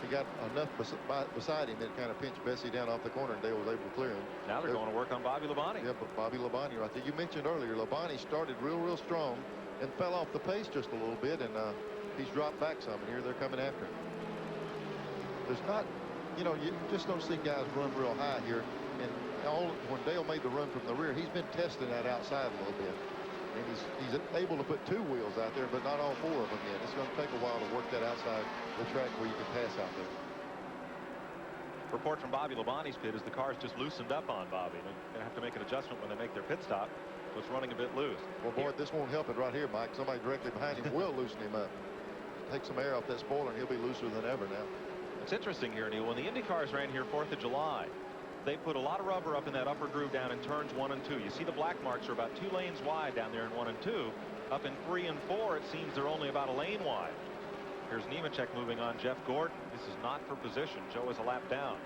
he got enough beside him that kind of pinched Bessie down off the corner, and Dale was able to clear him. Now they're going to work on Bobby Labonte. Yeah, but Bobby Labonte right there. You mentioned earlier, Labonte started real strong and fell off the pace just a little bit, and he's dropped back some, and here they're coming after him. There's not, you know, you just don't see guys run real high here. And when Dale made the run from the rear, he's been testing that outside a little bit. And he's able to put 2 wheels out there, but not all 4 of them yet. It's going to take a while to work that outside the track where you can pass out there. Report from Bobby Labonte's pit is the car's just loosened up on Bobby. They're going to have to make an adjustment when they make their pit stop. So it's running a bit loose. Well, boy, this won't help it right here, Mike. Somebody directly behind him will loosen him up. Take some air off that spoiler, and he'll be looser than ever now. It's interesting here, Neil. When the Indy cars ran here 4th of July, they put a lot of rubber up in that upper groove down in turns 1 and 2. You see the black marks are about 2 lanes wide down there in 1 and 2. Up in 3 and 4, it seems they're only about a lane wide. Here's Nemechek moving on Jeff Gordon. This is not for position. Joe is a lap down.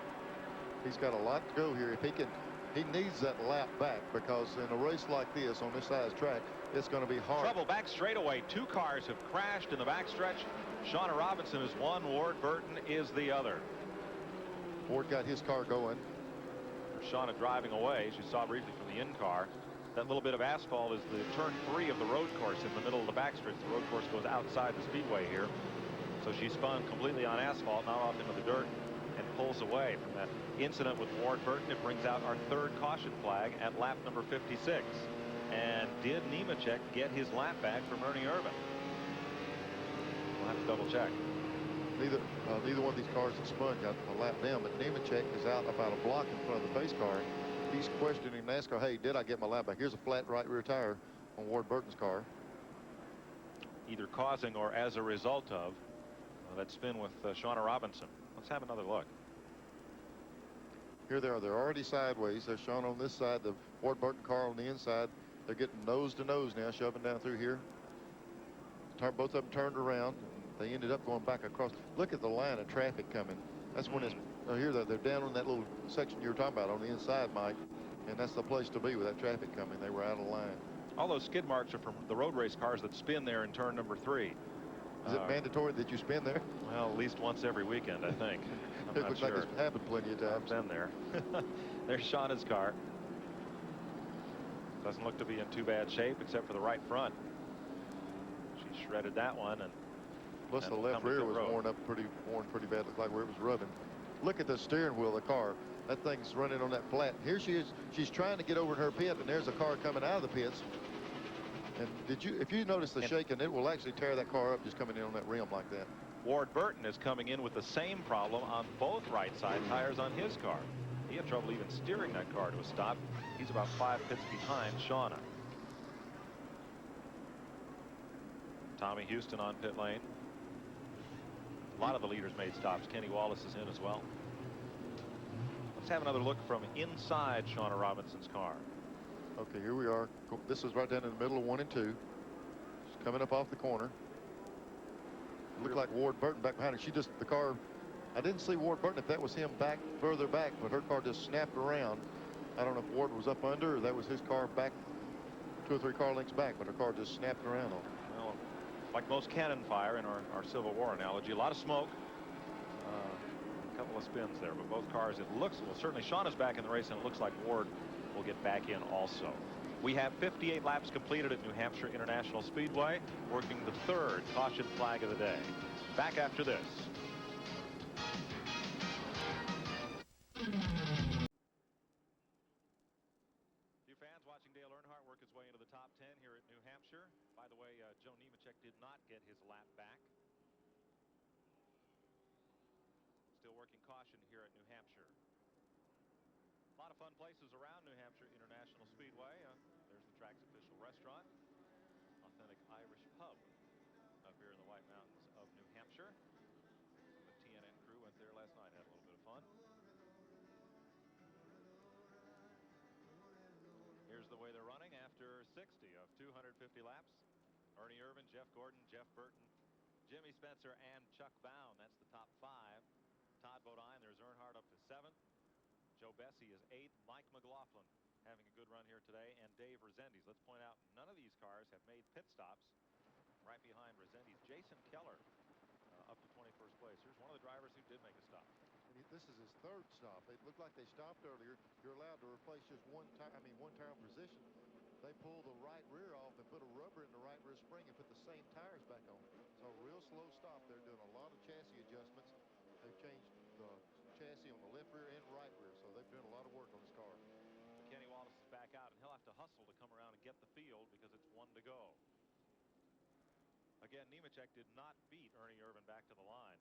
He's got a lot to go here. If he needs that lap back, because in a race like this on this size track, it's going to be hard. Trouble back straightaway. 2 cars have crashed in the backstretch. Shauna Robinson is one. Ward Burton is the other. Ward got his car going. Shauna driving away, as you saw briefly from the in car. That little bit of asphalt is the turn 3 of the road course in the middle of the backstretch. The road course goes outside the speedway here. So she spun completely on asphalt, not off into the dirt, and pulls away from that incident with Ward Burton. It brings out our 3rd caution flag at lap number 56. And did Nemechek get his lap back from Ernie Irvan? We'll have to double check. Neither one of these cars that spun got a lap down, but Nemechek is out about a block in front of the pace car. He's questioning NASCAR, hey, did I get my lap back? Here's a flat right rear tire on Ward Burton's car. Either causing or as a result of that spin with Shauna Robinson. Let's have another look. Here they are. They're already sideways. They're shown on this side. The Ward Burton car on the inside. They're getting nose to nose now, shoving down through here. Both of them turned around. They ended up going back across. Look at the line of traffic coming. That's when it's here. They're down on that little section you were talking about on the inside, Mike, and that's the place to be with that traffic coming. They were out of line. All those skid marks are from the road race cars that spin there in turn number 3. Is it mandatory that you spin there? Well, at least once every weekend, I think. I'm It not looks sure. like it's happened plenty of times. I've been there. There's Shauna's car. Doesn't look to be in too bad shape except for the right front. She shredded that one, and plus the left rear was worn pretty bad. Looked like where it was rubbing. Look at the steering wheel of the car. That thing's running on that flat. Here she is. She's trying to get over in her pit, and there's a car coming out of the pits. And if you notice the shaking, it will actually tear that car up just coming in on that rim like that. Ward Burton is coming in with the same problem on both right side tires on his car. He had trouble even steering that car to a stop. He's about 5 pits behind Shauna. Tommy Houston on pit lane. A lot of the leaders made stops. Kenny Wallace is in as well. Let's have another look from inside Shauna Robinson's car. Okay, here we are. This is right down in the middle of 1 and 2. She's coming up off the corner. Looked like Ward Burton back behind her. The car, I didn't see Ward Burton if that was him further back, but her car just snapped around. I don't know if Ward was up under or that was his car back 2 or 3 car lengths back, but her car just snapped around on her. Well, like most cannon fire in our Civil War analogy, a lot of smoke. A couple of spins there, but both cars, it looks, well, certainly Shauna's back in the race, and it looks like Ward will get back in also. We have 58 laps completed at New Hampshire International Speedway, working the 3rd caution flag of the day. Back after this. Few fans watching Dale Earnhardt work his way into the top 10 here at New Hampshire. By the way, Joe Nemechek did not get his lap back. Still working caution here at New Hampshire. A lot of fun places around New Hampshire International Speedway. There's the track's official restaurant, authentic Irish pub up here in the White Mountains of New Hampshire. The TNN crew went there last night, had a little bit of fun. Here's the way they're running after 60 of 250 laps. Ernie Irvan, Jeff Gordon, Jeff Burton, Jimmy Spencer, and Chuck Bound. That's the top 5. Todd Bodine, there's Earnhardt up to 7th. Joe Bessie is 8th. Mike McLaughlin having a good run here today, and Dave Rezendes. Let's point out none of these cars have made pit stops. Right behind Rezendes, Jason Keller up to 21st place. Here's one of the drivers who did make a stop. And this is his 3rd stop. It looked like they stopped earlier. You're allowed to replace just one tire in position. They pull the right rear off and put a rubber in the right rear spring and put the same tires back on. So a real slow stop. They're doing a lot of chassis adjustments. They've changed the chassis on the left rear and right rear, so they've done a lot of work on this car. Kenny Wallace is back out, and he'll have to hustle to come around and get the field because it's 1 to go. Again, Nemechek did not beat Ernie Irvan back to the line.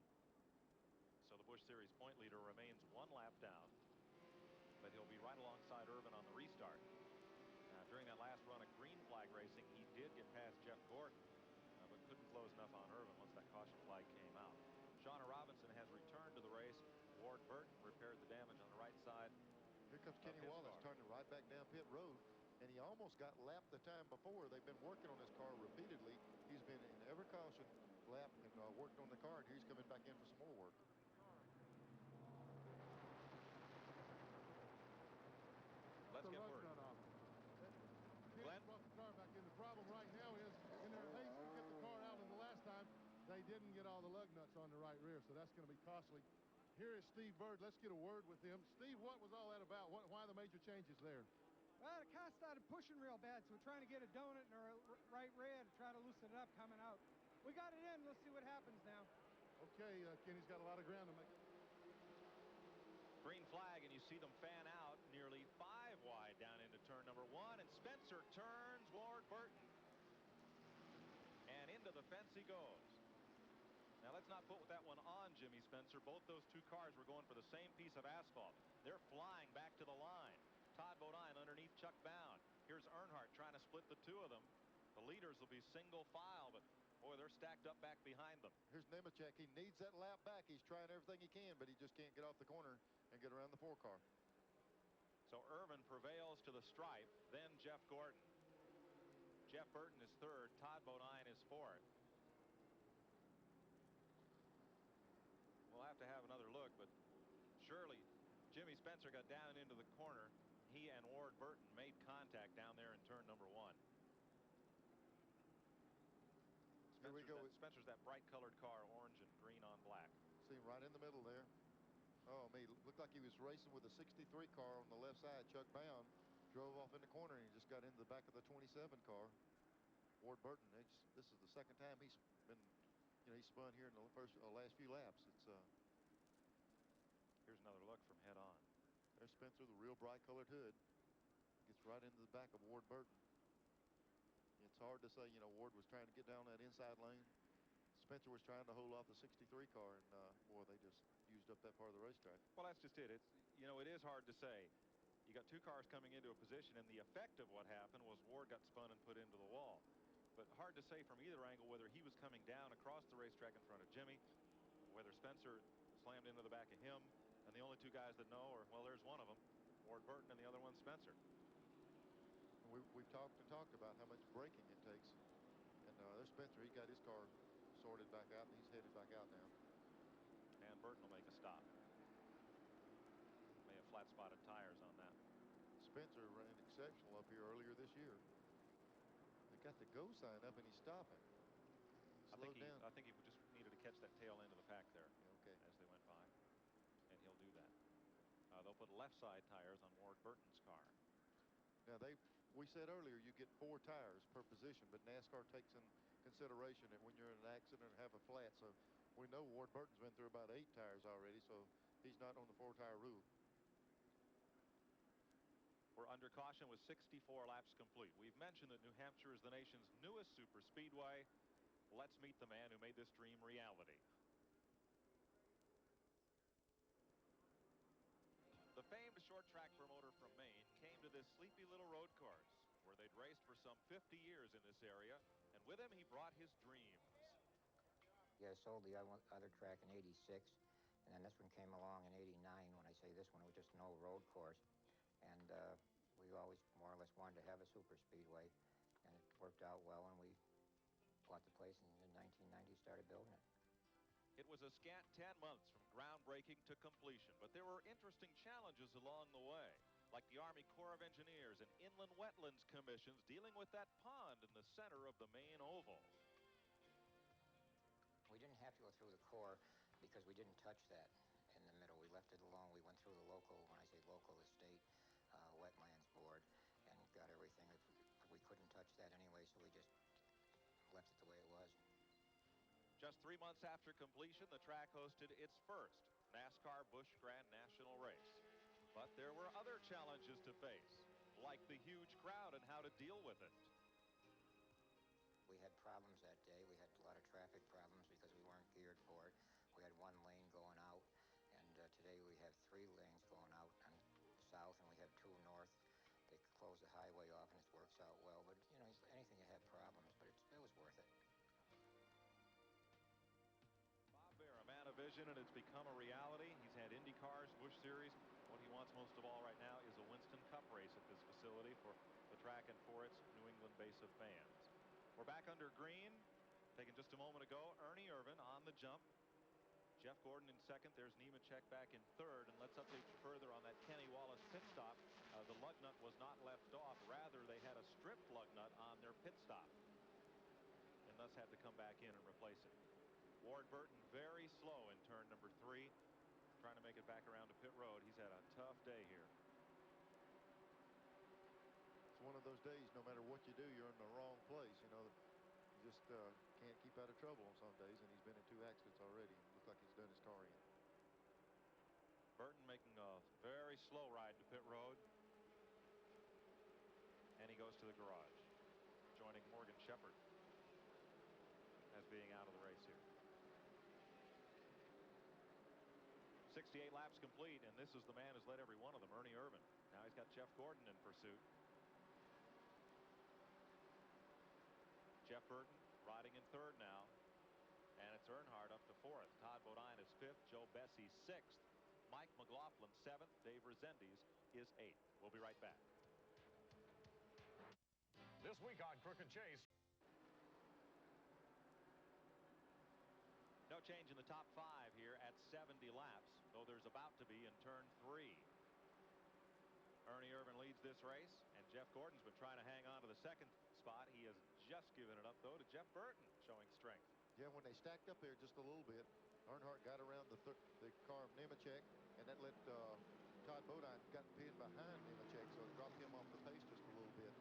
So the Busch Series point leader remains 1 lap down, but he'll be right alongside Irvan on the restart. Now, during that last run of green flag racing, he did get past Jeff Gordon, but couldn't close enough on Irvan once that caution flag came out. Shauna Robinson has returned to the race. Ward Burton repaired the damage on the right side. Here comes Kenny Wallace turning right back down pit road, and he almost got lapped the time before. They've been working on this car repeatedly. He's been in every caution lap and worked on the car, and he's coming back in for some more work. Let's get word. Glenn brought the car back in. The problem right now is in their haste to get the car out in the last time, they didn't get all the lug nuts on the right rear, so that's going to be costly. Here is Steve Bird. Let's get a word with him. Steve, what was all that about? Why the major changes there? Well, the car started pushing real bad, so we're trying to get a donut in our right rear to try to loosen it up coming out. We got it in. Let's see what happens now. Okay, Kenny's got a lot of ground to make. Green flag, and you see them fan out nearly 5 wide down into turn number 1, and Spencer turns Ward Burton. And into the fence he goes. Now let's not put that one on Jimmy Spencer. Both those two cars were going for the same piece of asphalt. They're flying back to the line. Todd Bodine underneath Chuck Bound. Here's Earnhardt trying to split the two of them. The leaders will be single file, but boy, they're stacked up back behind them. Here's Nemechek. He needs that lap back. He's trying everything he can, but he just can't get off the corner and get around the 4 car. So Irvin prevails to the stripe, then Jeff Gordon. Jeff Burton is 3rd. Todd Bodine is 4th. We'll have to have another look, but surely Jimmy Spencer got down into the corner. He and Ward Burton made contact down there in turn number 1. Here we go. Spencer's that bright colored car, orange and green on black. See him right in the middle there. Oh, me, looked like he was racing with a 63 car on the left side. Chuck Bound drove off in the corner and he just got into the back of the 27 car. Ward Burton, this is the second time he's been, he spun here in the last few laps. Here's another look from head on. There's Spencer, the real bright colored hood. Gets right into the back of Ward Burton. It's hard to say, Ward was trying to get down that inside lane. Spencer was trying to hold off the 63 car, and boy, they just used up that part of the racetrack. Well, that's just it. It is hard to say. You got 2 cars coming into a position, and the effect of what happened was Ward got spun and put into the wall. But hard to say from either angle whether he was coming down across the racetrack in front of Jimmy, whether Spencer slammed into the back of him, and the only 2 guys that know are, well, there's one of them, Ward Burton, and the other one's Spencer. We've talked about how much braking it takes, and there's Spencer. He got his car sorted back out, and he's headed back out now. And Burton will make a stop. May have flat spotted tires on that. Spencer ran exceptional up here earlier this year. They got the go sign up, and he's stopping. Slowed down. I think he just needed to catch that tail end of the pack there. Okay. As they went by, and he'll do that. They'll put left side tires on Ward Burton's car. Now we said earlier you get 4 tires per position, but NASCAR takes in consideration that when you're in an accident or have a flat, so we know Ward Burton's been through about 8 tires already, so he's not on the 4-tire rule. We're under caution with 64 laps complete. We've mentioned that New Hampshire is the nation's newest super speedway. Let's meet the man who made this dream reality. The famed short track promoter from Maine came to this sleepy little road course where they'd raced for some 50 years in this area, and with him he brought his dreams. Yeah, I sold the other track in '86, and then this one came along in '89. When I say this one, it was just an old road course, and we always more or less wanted to have a super speedway, and it worked out well, and we bought the place and in 1990 started building it. It was a scant 10 months from groundbreaking to completion, but there were interesting challenges along the way, like the Army Corps of Engineers and Inland Wetlands Commissions dealing with that pond in the center of the main oval. We didn't have to go through the Corps because we didn't touch that in the middle. We left it alone. We went through the local, when I say local, the state wetlands board, and got everything. We couldn't touch that anyway, so we just left it the way it was. Just 3 months after completion, the track hosted its first NASCAR Busch Grand National race. But there were other challenges to face, like the huge crowd and how to deal with it. We had problems that day. We had a lot of traffic problems because we weren't geared for it. We had 1 lane going out, and today we have 3 lanes going out on south, and we have 2 north. They close the highway off, and it works out well. But, anything you have problems, but it was worth it. Bob Bear, a man of vision, and it's become a reality. He's had Indy cars, Busch Series. What he wants most of all right now is a Winston Cup race at this facility for the track and for its New England base of fans. We're back under green. Taken just a moment ago, Ernie Irvin on the jump. Jeff Gordon in second. There's Nemechek back in third. And let's update you further on that Kenny Wallace pit stop. The lug nut was not left off. Rather, they had a stripped lug nut on their pit stop, and thus had to come back in and replace it. Ward Burton very slow in turn number 3, trying to make it back around to pit road. He's had a tough day here. one of those days, no matter what you do, you're in the wrong place. You know, you just can't keep out of trouble on some days, and he's been in 2 accidents already. Looks like he's done his car in. Burton making a very slow ride to pit road. And he goes to the garage, joining Morgan Shepherd as being out of the race here. 68 laps complete, and this is the man who's led every one of them, Ernie Irvan. Now he's got Jeff Gordon in pursuit. Jeff Burton riding in 3rd now, and it's Earnhardt up to 4th. Todd Bodine is 5th. Joe Bessie 6th. Mike McLaughlin 7th. Dave Rezendes is 8th. We'll be right back. This week on Crooked Chase. No change in the top 5 here at 70 laps, though there's about to be in turn 3. Ernie Irvan leads this race, and Jeff Gordon's been trying to hang on to the 2nd spot. He has just given it up, though, to Jeff Burton, showing strength. Yeah, when they stacked up there just a little bit, Earnhardt got around the car of Nemechek, and that let Todd Bodine got pinned behind Nemechek, so it dropped him off the pace just a little bit.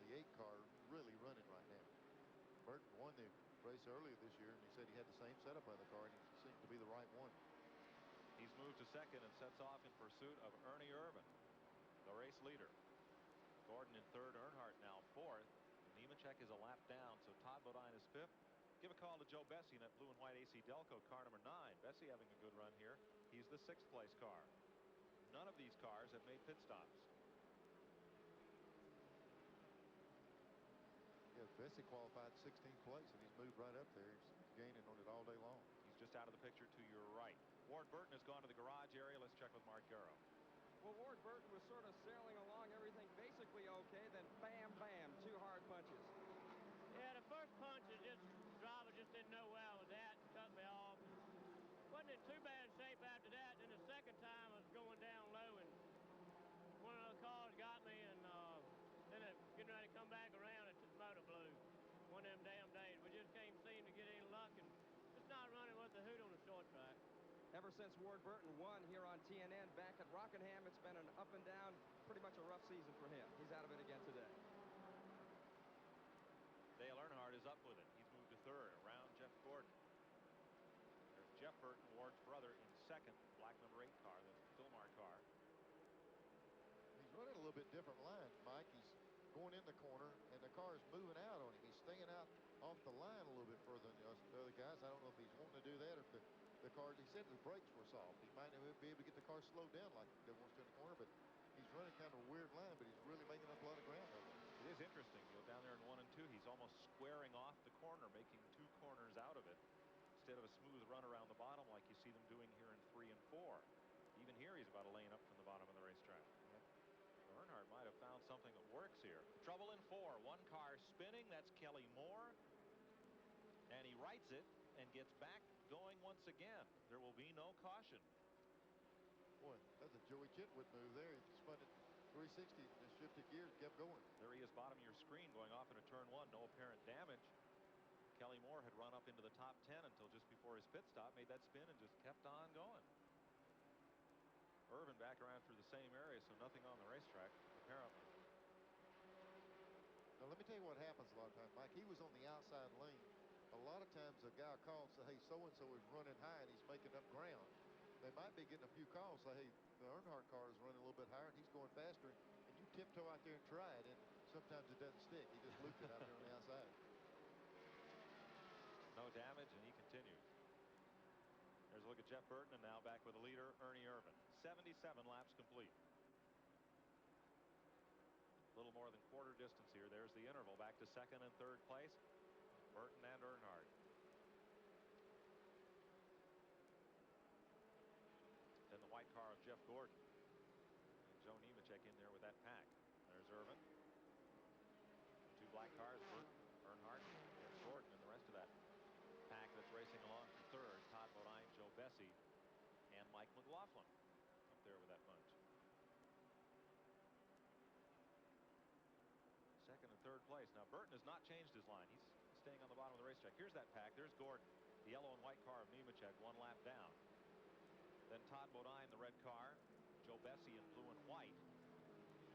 The 8 car really running right now. Burton won the race earlier this year, and he said he had the same setup on the car, and he seemed to be the right one. He's moved to 2nd and sets off in pursuit of Ernie Irvan, the race leader. Gordon in 3rd, Earnhardt now 4th. Nemechek is a lap down, so Todd Bodine is 5th. Give a call to Joe Bessie in that blue and white AC Delco car number 9. Bessie having a good run here. He's the 6th place car. None of these cars have made pit stops. Yeah, Bessie qualified 16th place, and he's moved right up there. He's gaining on it all day long. He's just out of the picture to your right. Ward Burton has gone to the garage area. Let's check with Mark Garrow. Well, Ward Burton was sort of sailing along, everything basically okay, then bam, bam, 2 hard punches. Yeah, the first punch is just, driver just didn't know where I was at and cut me off. Wasn't in too bad shape after that. Then the second time I was going down low, and one of the cars got me, and then it getting ready to come back around, and the motor blew. One of them damn days. We just can't seem to get any luck, and it's not running with the hoot on the short track. Ever since Ward Burton won here on TNN back at Rockingham, it's been an up and down, pretty much a rough season for him. He's out of it again today. Dale Earnhardt is up with it. He's moved to 3rd around Jeff Gordon. There's Jeff Burton, Ward's brother, in 2nd. Black number 8 car, the Philmar car. He's running a little bit different line, Mike. He's going in the corner, and the car is moving out on him. He's staying out off the line a little bit further than the other guys. I don't know if he's wanting to do that or if the car, he said the brakes were soft. He might not be able to get the car slowed down like he wants to in the corner, but he's running kind of a weird line, but he's really making up a lot of ground over there. It is interesting. You know, down there in 1 and 2, he's almost squaring off the corner, making 2 corners out of it instead of a smooth run around the bottom like you see them doing here in 3 and 4. Even here, he's about a lane up from the bottom of the racetrack. Yep. Earnhardt might have found something that works here. Trouble in 4. 1 car spinning. That's Kelly Moore. And he rights it and gets back going once again. There will be no caution. Boy, that's a Joey Chitwood move there. He spun it 360 and shifted gears, kept going. There he is, bottom of your screen, going off into turn 1. No apparent damage. Kelly Moore had run up into the top 10 until just before his pit stop, made that spin and just kept on going. Irvan back around through the same area, so nothing on the racetrack, apparently. Now, let me tell you what happens a lot of times, Mike. He was on the outside lane. A lot of times a guy calls, say, hey, so-and-so is running high and he's making up ground. They might be getting a few calls, say, hey, the Earnhardt car is running a little bit higher and he's going faster, and you tiptoe out there and try it, and sometimes it doesn't stick. He just looped it out there on the outside. No damage, and he continues. There's a look at Jeff Burton, and now back with the leader, Ernie Irvan. 77 laps complete. A little more than quarter distance here. There's the interval back to 2nd and 3rd place. Burton and Earnhardt. Then the white car of Jeff Gordon. And Joe Nemechek in there with that pack. There's Irvan. 2 black cars, Burton, Earnhardt, there's Gordon, and the rest of that pack that's racing along for 3rd. Todd Bodine, Joe Bessie, and Mike McLaughlin up there with that bunch. 2nd and 3rd place. Now Burton has not changed his line. He's staying on the bottom of the racetrack. Here's that pack. There's Gordon, the yellow and white car of Nemechek, 1 lap down. Then Todd Bodine, the red car. Joe Bessie in blue and white.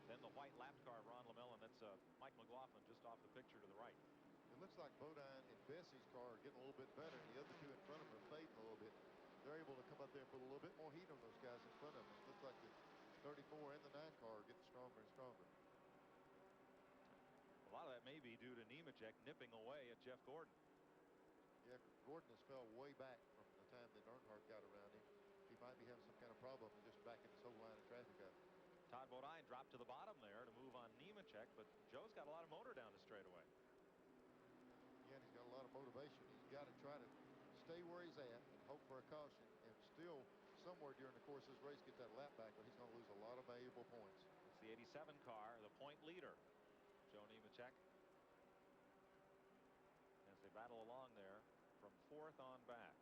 Then then the white lapped car of Ron Lamell, and that's Mike McLaughlin just off the picture to the right. It looks like Bodine and Bessie's car are getting a little bit better, and the other two in front of them are fading a little bit. They're able to come up there and put a little bit more heat on those guys in front of them. It looks like the 34 and the 9 car are getting stronger and stronger. A lot of that may be due to Nemechek nipping away at Jeff Gordon. Yeah, Gordon has fell way back from the time that Earnhardt got around him. He might be having some kind of problem just backing this whole line of traffic up. Todd Bodine dropped to the bottom there to move on Nemechek, but Joe's got a lot of motor down the straightaway. Yeah, and he's got a lot of motivation. He's got to try to stay where he's at and hope for a caution, and still somewhere during the course of this race get that lap back, but he's going to lose a lot of valuable points. It's the 87 car, the point leader, Joe Nemechek, as they battle along there from 4th on back.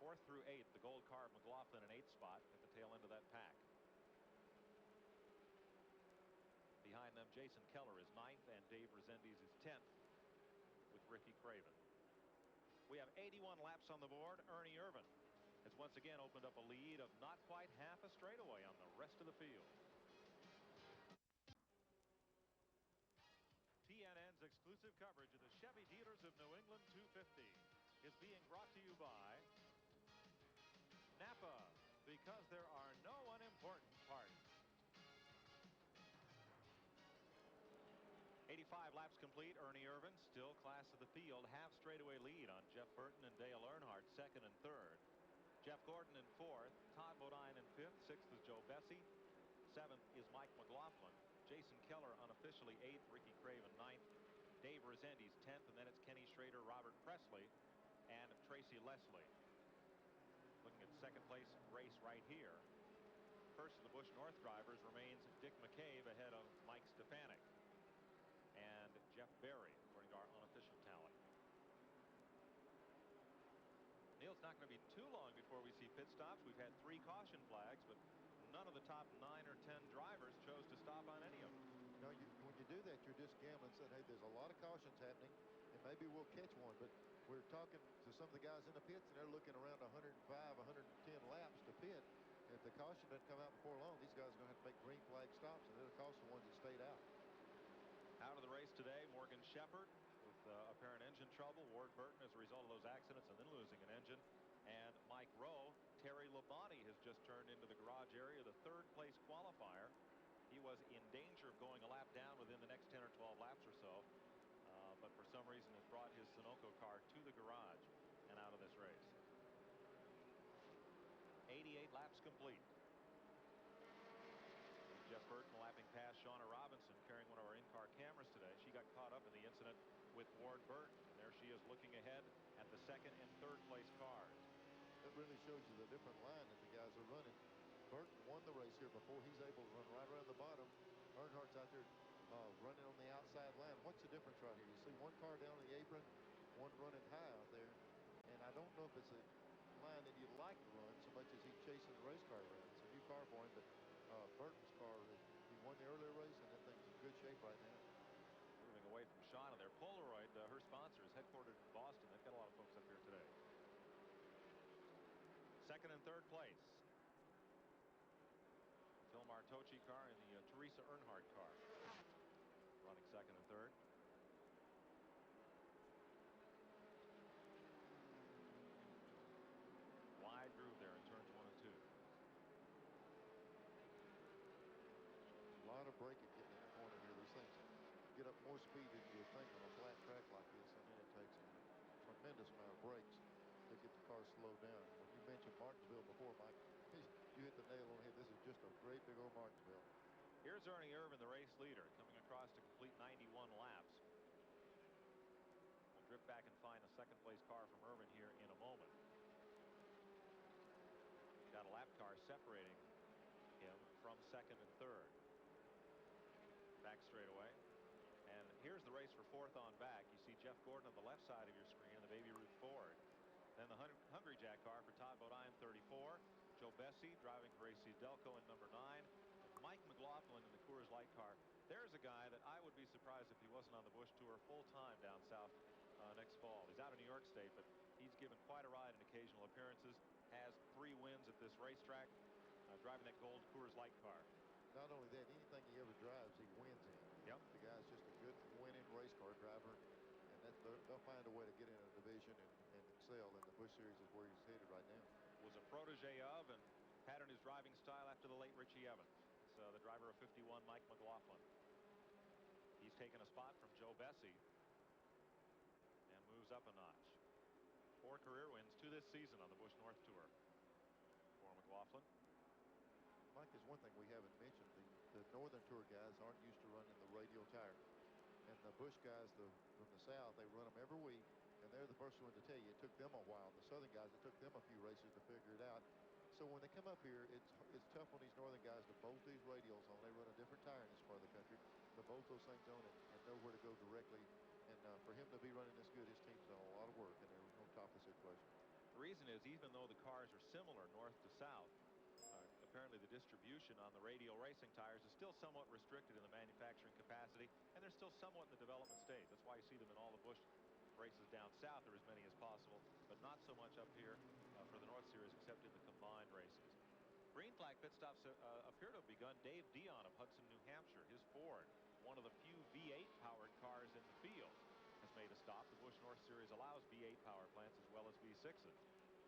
4th through 8th, the gold car of McLaughlin in 8th spot at the tail end of that pack. Behind them, Jason Keller is 9th, and Dave Rezendes is 10th with Ricky Craven. We have 81 laps on the board. Ernie Irvan has once again opened up a lead of not quite half a straightaway on the rest of the field. TNN's exclusive coverage of the Chevy dealers of New England 250 is being brought to you by Napa, because there are no unimportant parts. 85 laps complete. Ernie Irvan still class of the field, half straightaway lead on Jeff Burton and Dale Earnhardt 2nd and 3rd. Jeff Gordon in 4th, Todd Bodine in 5th, 6th is Joe Bessie, 7th is Mike McLaughlin, Jason Keller unofficially 8th, Ricky Craven 9th, Dave Rezendes 10th, and then it's Kenny Schrader, Robert Presley, and Tracy Leslie. Looking at the 2nd place race right here. First of the Busch North drivers remains Dick McCabe ahead of Mike Stefanik and Jeff Berry, according to our unofficial tally. Neil, it's not going to be too long before we see pit stops. We've had 3 caution flags, but none of the top 9 or 10 drivers chose to stop on any of them. You know, when you do that, you're just gambling, saying, hey, there's a lot of cautions happening, and maybe we'll catch one. But we're talking to some of the guys in the pits, and they're looking around 105, 110 laps to pit. And if the caution doesn't come out before long, these guys are going to have to make green flag stops, and it'll cost the ones that stayed out. Out of the race today, Morgan Shepherd with apparent engine trouble. Ward Burton as a result of those accidents and then losing an engine. And Mike Rowe. Terry Labonte has just turned into the garage area, the 3rd place qualifier. He was in danger of going a lap down within the next 10 or 12 laps or so, but for some reason has brought his Sunoco car to the garage and out of this race. 88 laps complete. Jeff Burton lapping past Shauna Robinson, carrying one of our in-car cameras today. She got caught up in the incident with Ward Burton, and there she is looking ahead at the 2nd and 3rd place cars. That really shows you the different line that the guys are running. Burton won the race here before. He's able to run right around the bottom. Earnhardt's out there running on the outside line. What's the difference right here? You see one car down the apron, one running high out there, and I don't know if it's a line that you'd like to run so much as he's chasing the race car around. It's a new car for him, but Burton's car, he won the earlier race, and that thing's in good shape right now. Moving away from Shauna there. Polaroid, her sponsor, is headquartered in Boston. They've got a lot of folks up here today. 2nd and 3rd place. Phil Martocci car and the Teresa Earnhardt car running 2nd and 3rd. Wide groove there in turns 1 and 2. A lot of braking getting in the corner here. These things get up more speed than you would think on a flat track like this. I mean, it takes a tremendous amount of brakes to get the car slowed down. When you mentioned Martinsville before, Mike, you hit the nail on the head. This is just a great big old Martinsville. Here's Ernie Irvan, the race leader, coming across to complete 91 laps. We'll drift back and find a 2nd place car from Irvan here in a moment. Got a lap car separating him from 2nd and 3rd. Back straightaway. And here's the race for 4th on back. You see Jeff Gordon on the left side of your screen in the Baby Ruth Ford. Then the Hungry Jack car for Todd Bodine, 34. Joe Bessie driving for AC Delco in number 9. And Mike McLaughlin in the Coors Light car. There's a guy that I would be surprised if he wasn't on the Busch Tour full-time down south next fall. He's out of New York State, but he's given quite a ride in occasional appearances. Has 3 wins at this racetrack, driving that gold Coors Light car. not only that, anything he ever drives, he wins in. Yep. The guy's just a good winning race car driver, and they'll find a way to get in a division and excel. And the Busch Series is where he's headed right now. Was a protege of and patterned his driving style after the late Richie Evans. So the driver of 51, Mike McLaughlin. He's taken a spot from Joe Bessie and moves up a notch. 4 career wins, 2 this season on the Busch North Tour for McLaughlin. Mike, is one thing we haven't mentioned. The Northern Tour guys aren't used to running the radial tire. And the Busch guys from the South, they run them every week. And they're the first one to tell you it took them a while. The Southern guys, it took them a few races to figure it out. So when they come up here, it's tough on these Northern guys to bolt these radials on. They run a different tire in this part of the country. To bolt those things on and know where to go directly. And for him to be running this good, his team's done a lot of work, and they're on top of the situation. The reason is, even though the cars are similar north to south, apparently the distribution on the radial racing tires is still somewhat restricted in the manufacturing capacity, and they're still somewhat in the development stage. That's why you see them in all the Busch races down south, or as many as possible, but not so much up here for the North Series, except in the combined races. Green flag pit stops appear to have begun. Dave Dion of Hudson, New Hampshire, his Ford, one of the few V8 powered cars in the field, has made a stop. The Busch North Series allows V8 power plants as well as V6s.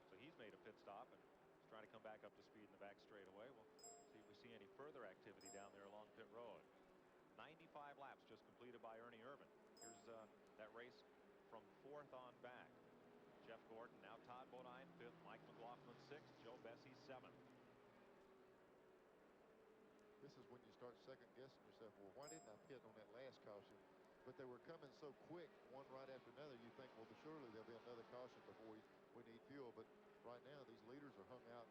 So he's made a pit stop and is trying to come back up to speed in the back straightaway. We'll see if we see any further activity down there along pit road. 95 laps just completed by Ernie Irvan. Here's that race from 4th on back. Jeff Gordon, now Todd Bodine 5th, Mike McLaughlin 6th, Joe Bessie 7th. This is when you start second guessing yourself. Well, why didn't I pit on that last caution? But they were coming so quick, one right after another. You think, well, surely there'll be another caution before we need fuel. But right now, these leaders are hung out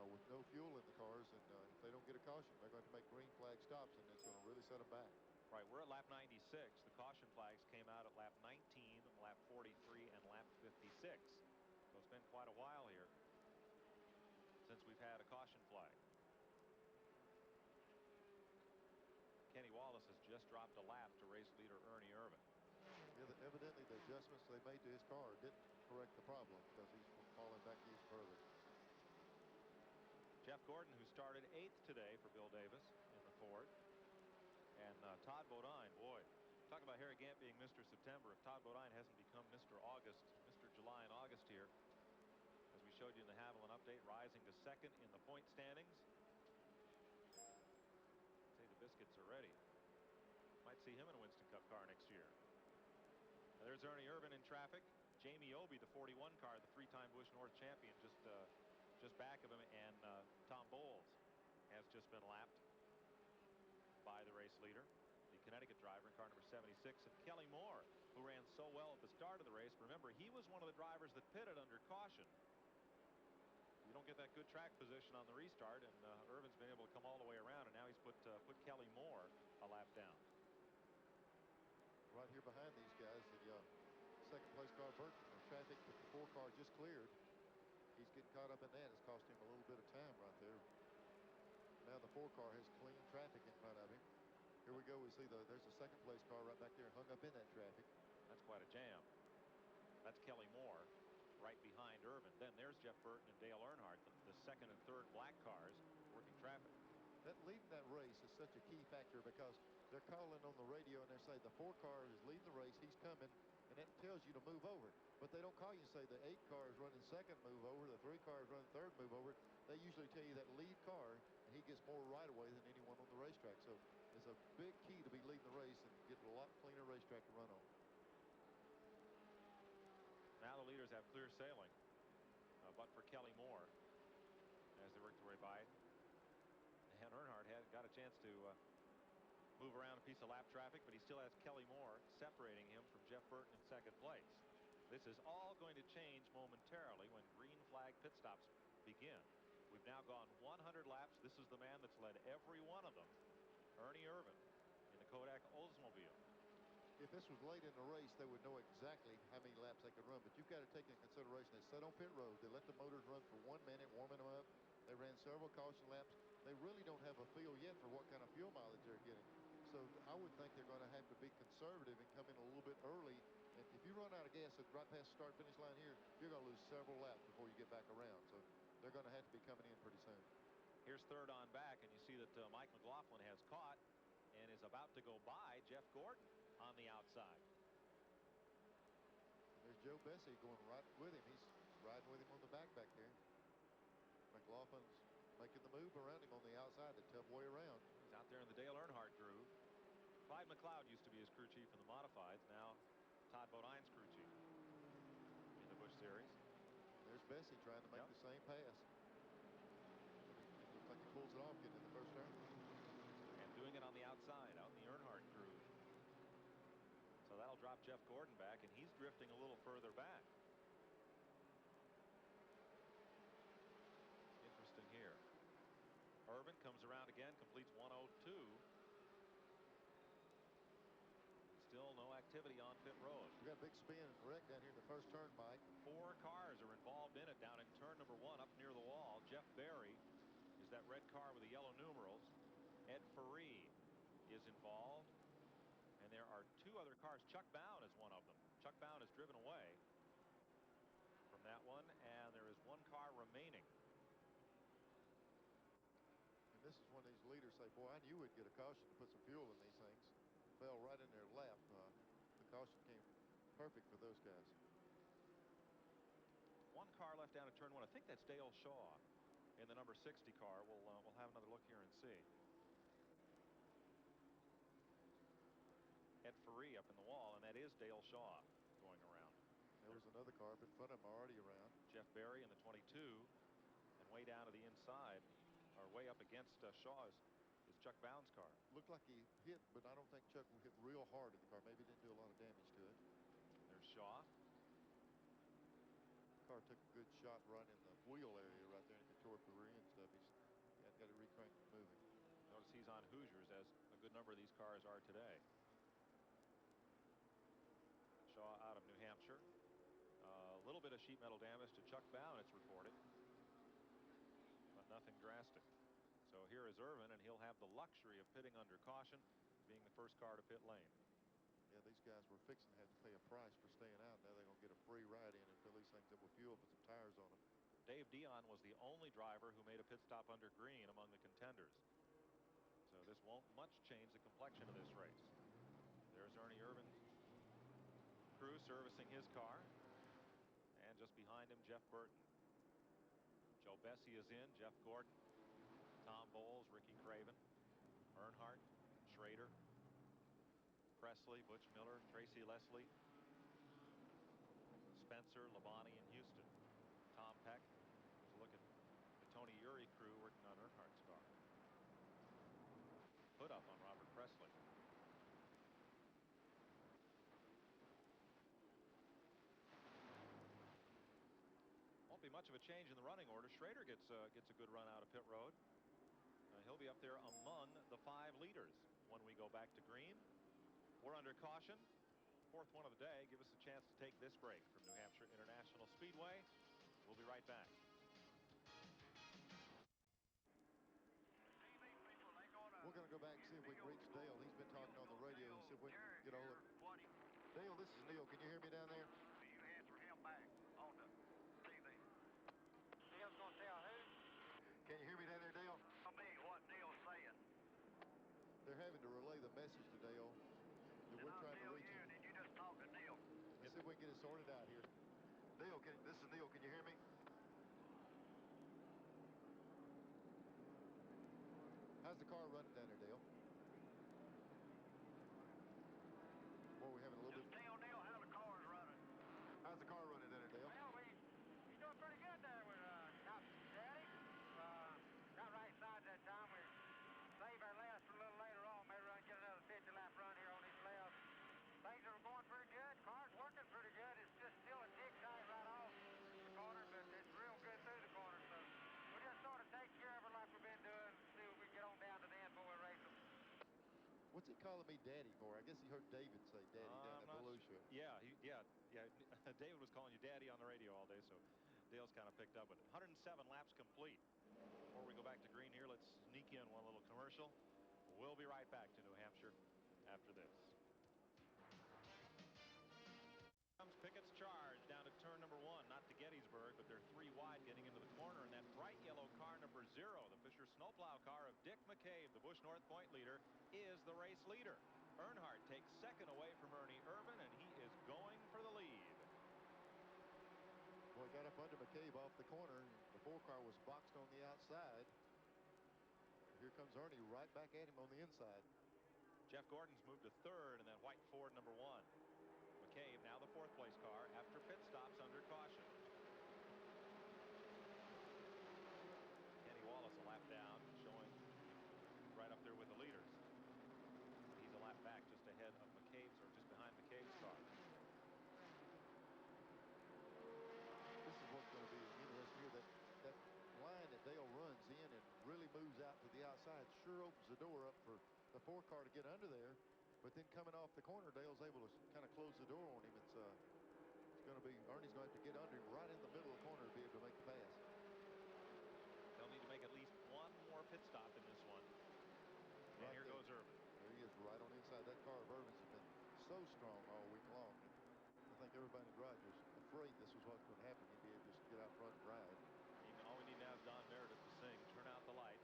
with no fuel in the cars, and if they don't get a caution, they're going to make green flag stops, and it's going to really set them back. Right, we're at lap 96. The caution flags came out at lap 19, lap 43, and lap 56. So it's been quite a while here since we've had a caution flag. Kenny Wallace has just dropped a lap to race leader Ernie Irvan. Yeah, evidently the adjustments they made to his car didn't correct the problem, because he's falling back even further. Jeff Gordon, who started 8th today for Bill Davis in the Ford. And Todd Bodine, boy, talk about Harry Gant being Mr. September. If Todd Bodine hasn't become Mr. August, Mr. July and August here, as we showed you in the Haviland update, rising to 2nd in the point standings. Say the biscuits are ready. Might see him in a Winston Cup car next year. Now there's Ernie Irvan in traffic. Jamie Obey, the 41 car, the 3-time Busch North champion, just back of him, and Tom Bowles has just been lapped by the race leader, the Connecticut driver in car number 76, and Kelly Moore, who ran so well at the start of the race. Remember, he was one of the drivers that pitted under caution. You don't get that good track position on the restart, and Irvan's been able to come all the way around, and now he's put Kelly Moore a lap down. Right here behind these guys, the second place car, Burton, the traffic that the 4 car just cleared. He's getting caught up in that. It's cost him a little bit of time right there. Now the 4 car has clean traffic in front of him. Here we go. We see there's a second place car right back there hung up in that traffic. That's quite a jam. That's Kelly Moore right behind Irvan. Then there's Jeff Burton and Dale Earnhardt, the 2nd and 3rd black cars working traffic. That leading that race is such a key factor, because they're calling on the radio and they say the 4 car is leading the race, he's coming, and that tells you to move over. But they don't call you and say the 8 car is running 2nd, move over, the 3 car is running 3rd, move over. They usually tell you that lead car, and he gets more right away than anyone on the racetrack. So it's a big key to be leading the race and getting a lot cleaner racetrack to run on. Now the leaders have clear sailing, but for Kelly Moore as they work their way by. And Earnhardt got a chance to move around a piece of lap traffic, but he still has Kelly Moore separating him from Jeff Burton in 2nd place. This is all going to change momentarily when green flag pit stops begin. We've now gone 100 laps. This is the man that's led every one of them, Ernie Irvan, in the Kodak Oldsmobile. If this was late in the race, they would know exactly how many laps they could run. But you've got to take into consideration they set on pit road. They let the motors run for 1 minute, warming them up. They ran several caution laps. They really don't have a feel yet for what kind of fuel mileage they're getting. So I would think they're going to have to be conservative and come in a little bit early. And if you run out of gas right past the start-finish line here, you're going to lose several laps before you get back around. So they're going to have to be coming in pretty soon. Here's third on back, and you see that Mike McLaughlin has caught and is about to go by Jeff Gordon on the outside. There's Joe Bessie going right with him. He's riding with him on the back there. McLaughlin's making the move around him on the outside, the tough way around. He's out there in the Dale Earnhardt groove. Clyde McLeod used to be his crew chief in the modifieds. Now Todd Bodine's crew chief in the Busch Series. There's Bessie trying to make the same pass. Looks like he pulls it off getting in the first turn. And doing it on the outside, out in the Earnhardt groove. So that'll drop Jeff Gordon back, and he's drifting a little further back. Interesting here. Irvin comes around again, completes 102. Still no activity on pit road. We got a big spin and wreck down here in the first turn, Mike. 4 cars are involved in it down in turn number 1 up near the wall. Jeff Berry is that red car with the yellow numerals. Ed Ferree is involved. And there are 2 other cars. Chuck Bown is one of them. Chuck Bown is driven away from that one, and there is 1 car remaining. And this is when these leaders say, boy, I knew we'd get a caution to put some fuel in these things. Fell right in their lap. The caution came perfect for those guys. 1 car left down at turn 1. I think that's Dale Shaw in the number 60 car. We'll have another look here and see. Ed Ferree up in the wall, and that is Dale Shaw going around. There was another car up in front of him already around. Jeff Berry in the 22, and way down to the inside, or way up against Shaw is Chuck Bown's car. Looked like he hit, but I don't think Chuck hit real hard at the car. Maybe didn't do a lot of damage to it. There's Shaw. The car took a good shot right in the wheel area right there, and if it tore up the rear end stuff, he's got to recrank it moving. Notice he's on Hoosiers, as a good number of these cars are today. Shaw out of New Hampshire. A little bit of sheet metal damage to Chuck Bown, it's reported, but nothing drastic. So here is Irvin, and he'll have the luxury of pitting under caution, being the first car to pit lane. Yeah, these guys were fixing to have to pay a price for staying out. Now they're going to get a free ride in and fill these things up with fuel, put some tires on them. Dave Dion was the only driver who made a pit stop under green among the contenders. So this won't much change the complexion of this race. There's Ernie Irvin's crew servicing his car, and just behind him Jeff Burton. Joe Bessie is in, Jeff Gordon, Tom Bowles, Ricky Craven, Earnhardt, Schrader, Presley, Butch Miller, Tracy Leslie, Spencer, Labonte, and Houston. Tom Peck. Here's a look at the Tony Uri crew working on Earnhardt's car. Put up on Robert Presley. Won't be much of a change in the running order. Schrader gets a good run out of pit road. He'll be up there among the 5 leaders when we go back to green. We're under caution. 4th one of the day. Give us a chance to take this break from New Hampshire International Speedway. We'll be right back. We're going to go back and see if we can reach Dale. He's been talking on the radio and see if we can get a hold of him. Dale, this is Neil. Can you hear me down there? You answer him back on the TV. Neil's going to tell who? Can you hear me down there, Dale? Tell me what Neil's saying. They're having to relay the message to Dale that we're trying to reach him. And you just talk to Neil. Let's see if we can get it sorted out here. Dale, this is Neil. Can you hear me? How's the car running down there, Dale? Boy, we're having a little bit. Tell Neil how the car's running. How's the car running down there, Dale? Well, he's doing pretty good there with Daddy. Got right side that time. We saved our last for a little later on. Maybe run get another 50 lap run here on these left. Things are going pretty good. Car's working pretty good. It's just still a dig tight right off the corner, but it's real good through the corner. So we'll just sort of take care of it like we've been doing. See if we can get on down to the end before we race them. What's he calling me Daddy for? I guess he heard David say Daddy down at Volusia. Yeah, David was calling you Daddy on the radio all day, so Dale's kind of picked up with it. 107 laps complete. Before we go back to green here, let's sneak in one little commercial. We'll be right back to New Hampshire after this. Comes Pickett's charge down to turn number 1, not to Gettysburg, but they're 3 wide getting into the corner, and that bright yellow car number 0, the Fisher snowplow car of Dick McCabe, the Busch North Point leader, is the race leader. Earnhardt takes second away from Ernie Irvan, and he is going for the lead. Boy, got up under McCabe off the corner. The 4-car was boxed on the outside. Here comes Ernie right back at him on the inside. Jeff Gordon's moved to third in that white Ford number 1. McCabe now the 4th place car after pit stops under caution. Kenny Wallace a lap down, showing right up there with the leaders. He's a lap back just ahead of McCabe's, or just behind McCabe's car. This is what's going to be interesting here. That line that Dale runs in and really moves out to the outside sure opens the door up for the 4-car to get under there. But then coming off the corner, Dale's able to kind of close the door on him. It's going to be Ernie's going to have to get under him right in the middle of the corner to be able to make the pass. They'll need to make at least one more pit stop in this one. And Right here there. goes Irvan. There he is, right on the inside. That car of Irvan's has been so strong all week long. I think everybody in the garage was afraid this was what's going to happen. He'd be able to just get out front and ride. All we need now is Don Meredith to sing "Turn Out the Lights."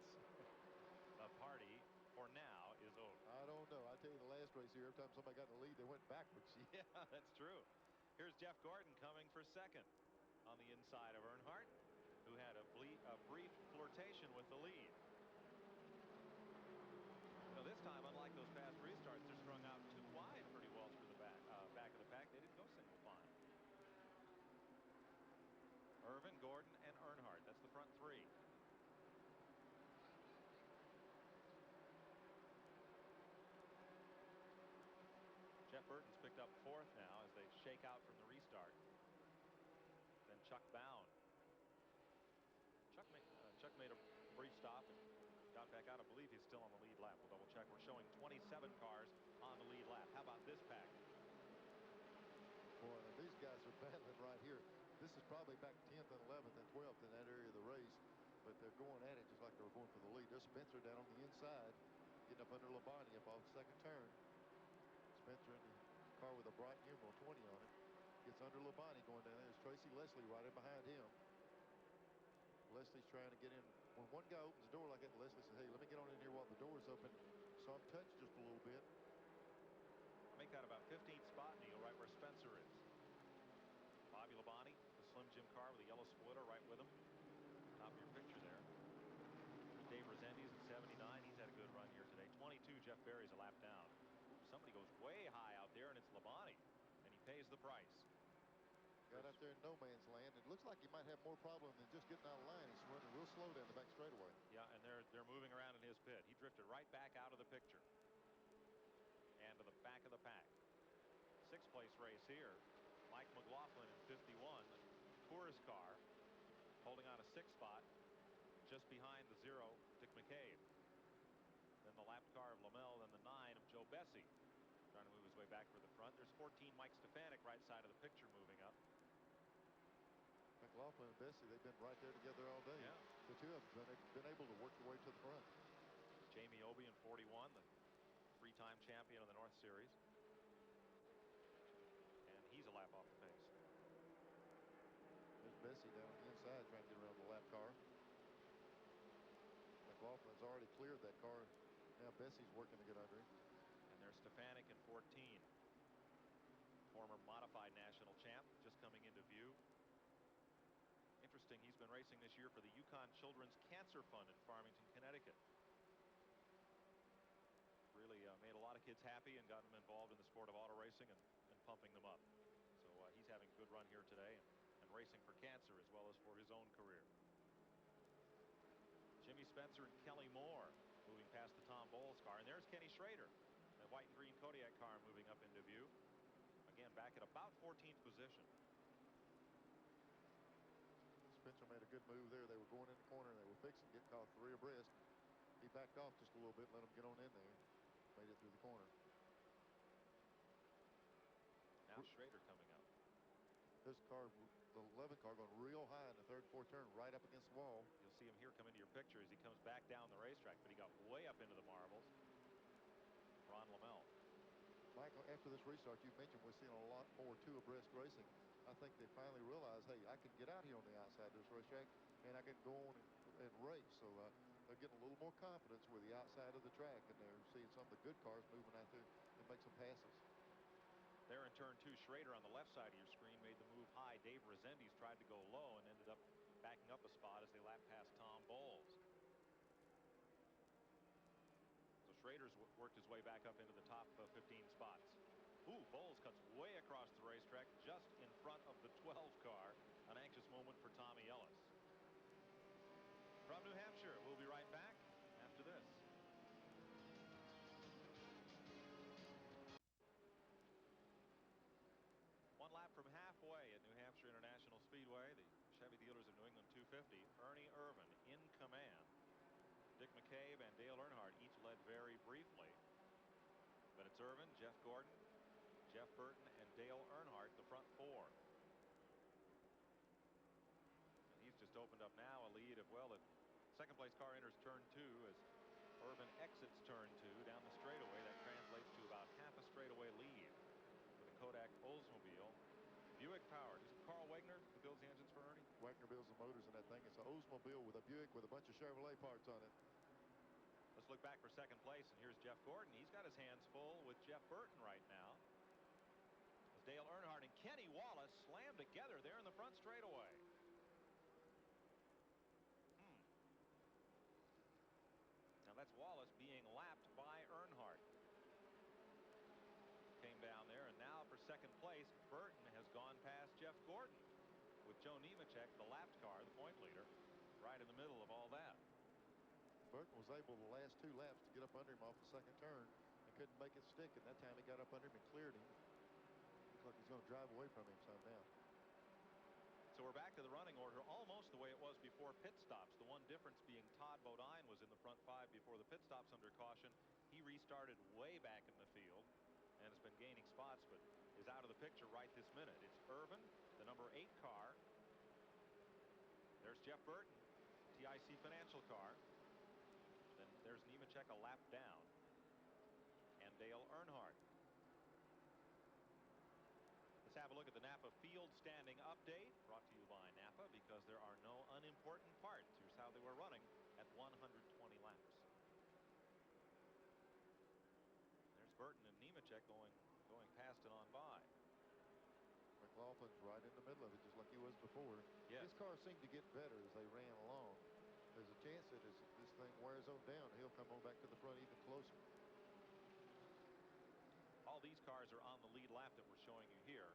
The party for now is over. I don't know. I tell you, the last race here, every time somebody got in the lead, they went backwards. Yeah, that's true. Here's Jeff Gordon coming for second on the inside of Earnhardt, who had a brief flirtation with the lead. Now this time, unlike those past restarts, they're strung out too wide pretty well through the back of the pack. They didn't go single file. Irvan, Gordon, and Earnhardt. That's the front 3. Jeff Burton's picked up 4th now as they shake out from the restart. Then Chuck Bound. Chuck made a brief stop and got back out. I believe he's still on the lead lap. We'll double check. We're showing 27 cars on the lead lap. How about this pack? Boy, these guys are battling right here. This is probably back 10th and 11th and 12th in that area of the race, but they're going at it just like they were going for the lead. There's Spencer down on the inside, getting up under Labonte up off the second turn. Spencer in the car with a bright numeral 20 on it. Gets under Labonte going down there. There's Tracy Leslie right in behind him. Leslie's trying to get in. When one guy opens the door like that, Leslie says, hey, let me get on in here while the door's open. So I'm touched just a little bit. Make that about 15th spot, Neil, right where Spencer is. Bobby Labonte, the Slim Jim car with a yellow splitter right with him. Top of your picture there. There's Dave Rezendes at 79. He's had a good run here today. 22, Jeff Berry's a lap down. Somebody goes way high out there, and it's Labonte, and he pays the price. Got out there in no man's land. It looks like he might have more problem than just getting out of line. He's running real slow down the back straightaway. Yeah, and they're moving around in his pit. He drifted right back out of the picture and to the back of the pack. 6th place race here. Mike McLaughlin in 51, Coors car, holding on a 6th spot just behind the 0 Dick McCabe. Then the lapped car of Lamell, then the 9 of Joe Bessie, trying to move his way back for the front. There's 14 Mike Stefanik right side of the picture moving up. McLaughlin and Bessie, they've been right there together all day. Yeah. The two of them have been able to work their way to the front. Jamie Obey in 41, the 3-time champion of the North Series. And he's a lap off the pace. There's Bessie down on the inside trying to get around the lap car. McLaughlin's already cleared that car. Now Bessie's working to get under him. And there's Stefanik in 14. Former modified national champ just coming into view. Interesting, he's been racing this year for the Yukon Children's Cancer Fund in Farmington, Connecticut. Really made a lot of kids happy and got them involved in the sport of auto racing and pumping them up. So he's having a good run here today and racing for cancer as well as for his own career. Jimmy Spencer and Kelly Moore moving past the Tom Bowles car. And there's Kenny Schrader, that white and green Kodiak car moving up into view. Again, back at about 14th position. Spencer made a good move there. They were going in the corner and they were fixing to get caught 3 abreast. He backed off just a little bit, let them get on in there. Made it through the corner. Now Schrader coming up. This car, the 11 car, going real high in the 3rd and 4th turn, right up against the wall. You'll see him here come into your picture as he comes back down the racetrack, but he got way up into the marbles. Ron Lamell. Michael, after this restart, you mentioned we're seeing a lot more 2 abreast racing. I think they finally realized, hey, I can get out here on the outside of this racetrack and I can go on and race. So they're getting a little more confidence with the outside of the track, and they're seeing some of the good cars moving out there and make some passes. There in turn 2, Schrader on the left side of your screen made the move high. Dave Rezendes tried to go low and ended up backing up a spot as they lapped past Tom Bowles. So Schrader's worked his way back up into the top 15 spots. Ooh, Bowles cuts way across the racetrack just in front of the 12 car. An anxious moment for Tommy Ellis. From New Hampshire, we'll be right back after this. One lap from halfway at New Hampshire International Speedway. The Chevy dealers of New England 250. Ernie Irvan in command. Dick McCabe and Dale Earnhardt each led very briefly. But it's Irvan, Jeff Gordon, Jeff Burton, and Dale Earnhardt, the front 4. And he's just opened up now a lead of, well, the second place car enters turn 2 as Irvan exits turn 2 down the straightaway. That translates to about half a straightaway lead for the Kodak Oldsmobile. Buick powered. Is it Carl Wagner who builds the engines for Ernie? Wagner builds the motors in that thing. It's an Oldsmobile with a Buick with a bunch of Chevrolet parts on it. Let's look back for second place, and here's Jeff Gordon. He's got his hands full with Jeff Burton right now, as Dale Earnhardt and Kenny Wallace slam together there in the front straightaway. Now that's Wallace being lapped by Earnhardt. Came down there, and now for second place, Burton has gone past Jeff Gordon with Joe Nemechek, the lapped car, the point leader, right in the middle of all that. Burton was able the last 2 laps to get up under him off the second turn and couldn't make it stick, and that time he got up under him and cleared him. Looks like he's going to drive away from him some now. So we're back to the running order almost the way it was before pit stops. The one difference being Todd Bodine was in the front 5 before the pit stops under caution. He restarted way back in the field and has been gaining spots, but is out of the picture right this minute. It's Irvan, the number 8 car. There's Jeff Burton, TIC Financial car. Then there's Nemechek a lap down, and Dale Earnhardt. Let's have a look at the Napa field standing update, brought to you by Napa, because there are no unimportant parts. Here's how they were running at 120 laps. There's Burton and Nemechek going past and on by. McLaughlin's right in the middle of it, just like he was before. Yes. His car seemed to get better as they ran along. There's a chance that as this thing wears on down, he'll come on back to the front even closer. All these cars are on the lead lap that we're showing you here.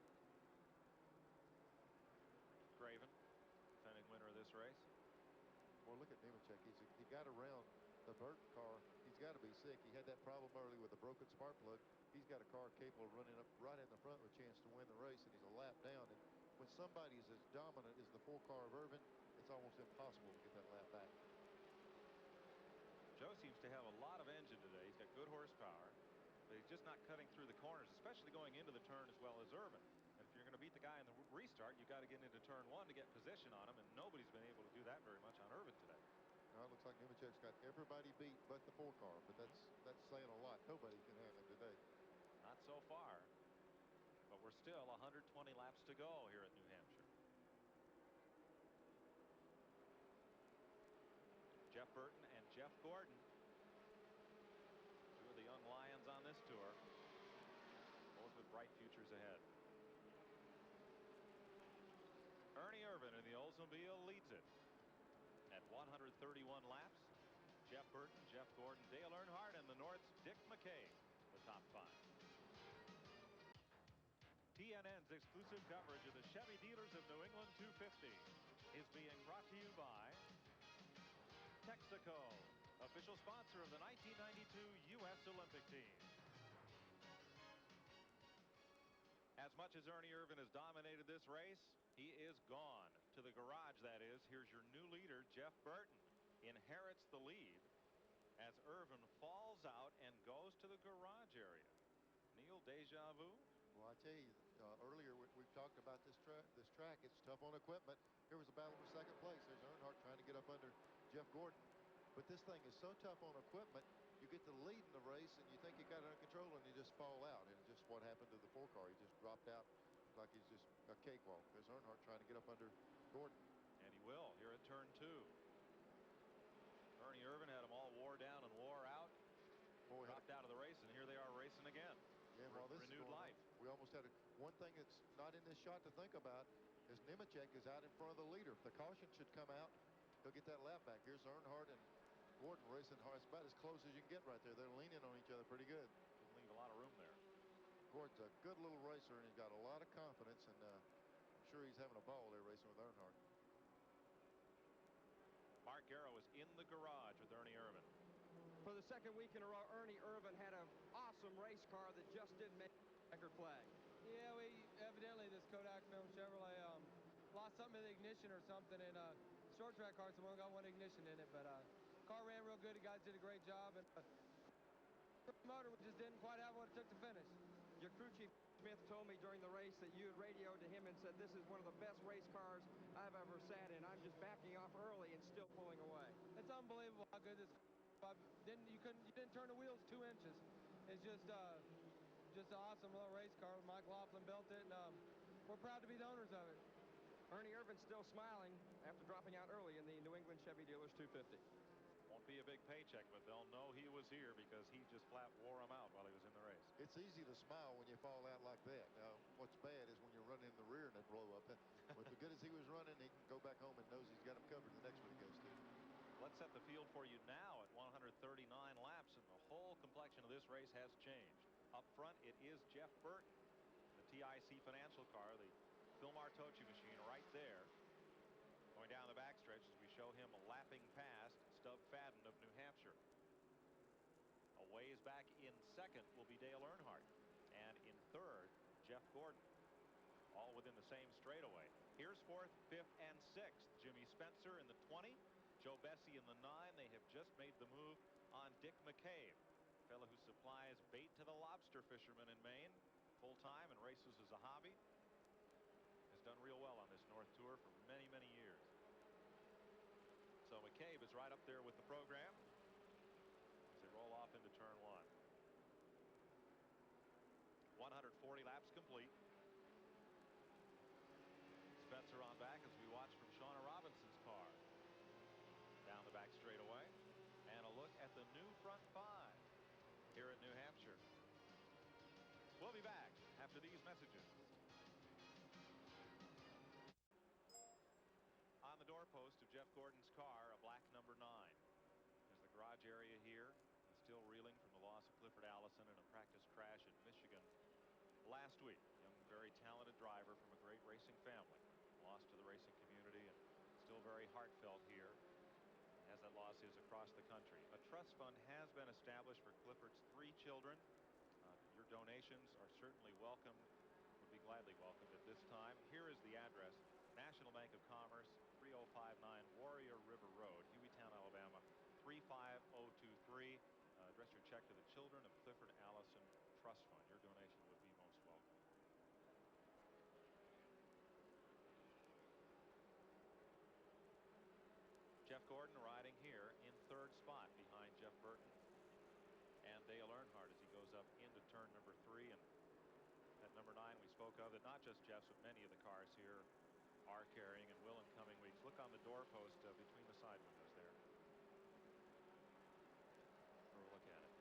Craven, defending winner of this race. Well, look at Nemechek. He got around the Burton car. He's got to be sick. He had that problem early with a broken spark plug. He's got a car capable of running up right in the front with a chance to win the race, and he's a lap down. And when somebody is as dominant as the 4 car of Irvan, it's almost impossible to get that lap back. Joe seems to have a lot of engine today. He's got good horsepower, but he's just not cutting through the corners, especially going into the turn as well as Irvan. And if you're going to beat the guy in the restart, you got to get into turn 1 to get position on him, and nobody's been able to do that very much on Irvan today. Now it looks like Nemechek's got everybody beat but the 4 car, but that's saying a lot. Nobody can handle him today. Not so far, but we're still 120 laps to go here at New Hampshire. Jeff Burton and Jeff Gordon, 2 of the young lions on this tour, both with bright futures ahead. Ernie Irvan in the Oldsmobile leads it at 131 laps. Jeff Burton, Jeff Gordon, Dale Earnhardt, and the North's Dick McCabe, the top 5. TNN's exclusive coverage of the Chevy dealers of New England 250 is being brought to you by Texaco, official sponsor of the 1992 U.S. Olympic team. As much as Ernie Irvan has dominated this race, he is gone. To the garage, that is. Here's your new leader, Jeff Burton, inherits the lead as Irvan falls out and goes to the garage area. Neil, deja vu? Well, I tell you, earlier we've talked about this track. It's tough on equipment. Here was a battle for second place. There's Earnhardt trying to get up under Jeff Gordon. But this thing is so tough on equipment, you get to the lead in the race and you think you got it under control and you just fall out. And it's just what happened to the 4 car. He just dropped out like he's just a cakewalk. There's Earnhardt trying to get up under Gordon. And he will here at turn 2. Ernie Irvan had them all wore down and wore out. Boy, dropped out of the race, and here they are racing again. Yeah, well, this renewed is life. We almost had one thing that's not in this shot to think about is Nemechek is out in front of the leader. If the caution should come out, he'll get that lap back. Here's Earnhardt and Gordon racing hard. It's about as close as you can get right there. They're leaning on each other pretty good. Didn't leave a lot of room there. Gordon's a good little racer, and he's got a lot of confidence, and I'm sure he's having a ball there racing with Earnhardt. Mark Garrow is in the garage with Ernie Irvan. For the second week in a row, Ernie Irvan had an awesome race car that just didn't make the checkered flag. Yeah, we evidently this Kodak film Chevrolet lost something in the ignition or something, and short track car, so we only got one ignition in it, but car ran real good. The guys did a great job, and motor just didn't quite have what it took to finish. Your crew chief Smith told me during the race that you had radioed to him and said, this is one of the best race cars I've ever sat in. I'm just backing off early and still pulling away. It's unbelievable how good this. You didn't turn the wheels 2 inches. It's just an awesome little race car. Mike Laughlin built it, and we're proud to be the owners of it. Ernie Irvan's still smiling after dropping out early in the New England Chevy Dealers 250. Won't be a big paycheck, but they'll know he was here because he just flat wore them out while he was in the race. It's easy to smile when you fall out like that. Now, what's bad is when you're running in the rear and they blow up. But as good as he was running, he can go back home and knows he's got them covered the next one he goes to. Let's set the field for you now at 139 laps, and the whole complexion of this race has changed. Up front, it is Jeff Burton, the TIC financial car, the Phil Martocci machine right there. Going down the backstretch as we show him lapping past Stub Fadden of New Hampshire. A ways back in second will be Dale Earnhardt, and in third, Jeff Gordon. All within the same straightaway. Here's fourth, fifth, and sixth. Jimmy Spencer in the 20. Joe Bessie in the 9. They have just made the move on Dick McCabe, fellow who supplies bait to the lobster fishermen in Maine full-time and races as a hobby. Has done real well on this North Tour for many, many years. So McCabe is right up there with the program as they roll off into turn 1. 140 laps complete. Spencer on back as we watch from Shauna Robinson's car. Down the back straightaway. And a look at the new front 5 here at New Hampshire. We'll be back after these messages. On the doorpost of Jeff Gordon's car, a black number 9. There's the garage area here. He's still reeling from the loss of Clifford Allison in a practice crash in Michigan last week. Young, very talented driver from a great racing family. Lost to the racing community and still very heartfelt here. As that loss is across the country. A trust fund has been established for Clifford's 3 children. Your donations are certainly welcome. Would be gladly welcomed at this time. Here is the address. National Bank of Commerce, 3059 Warrior River Road, Hueytown, Alabama, 35023. Address your check to the Children of Clifford Allison Trust Fund. Your donation would be most welcome. Jeff Gordon riding here in third spot behind Jeff Burton and Dale Earnhardt as he goes up into turn number 3. And at number 9 we spoke of that not just Jeff's but many of the cars here are carrying and will in coming weeks. Look on the doorpost between the side windows there for a look at it.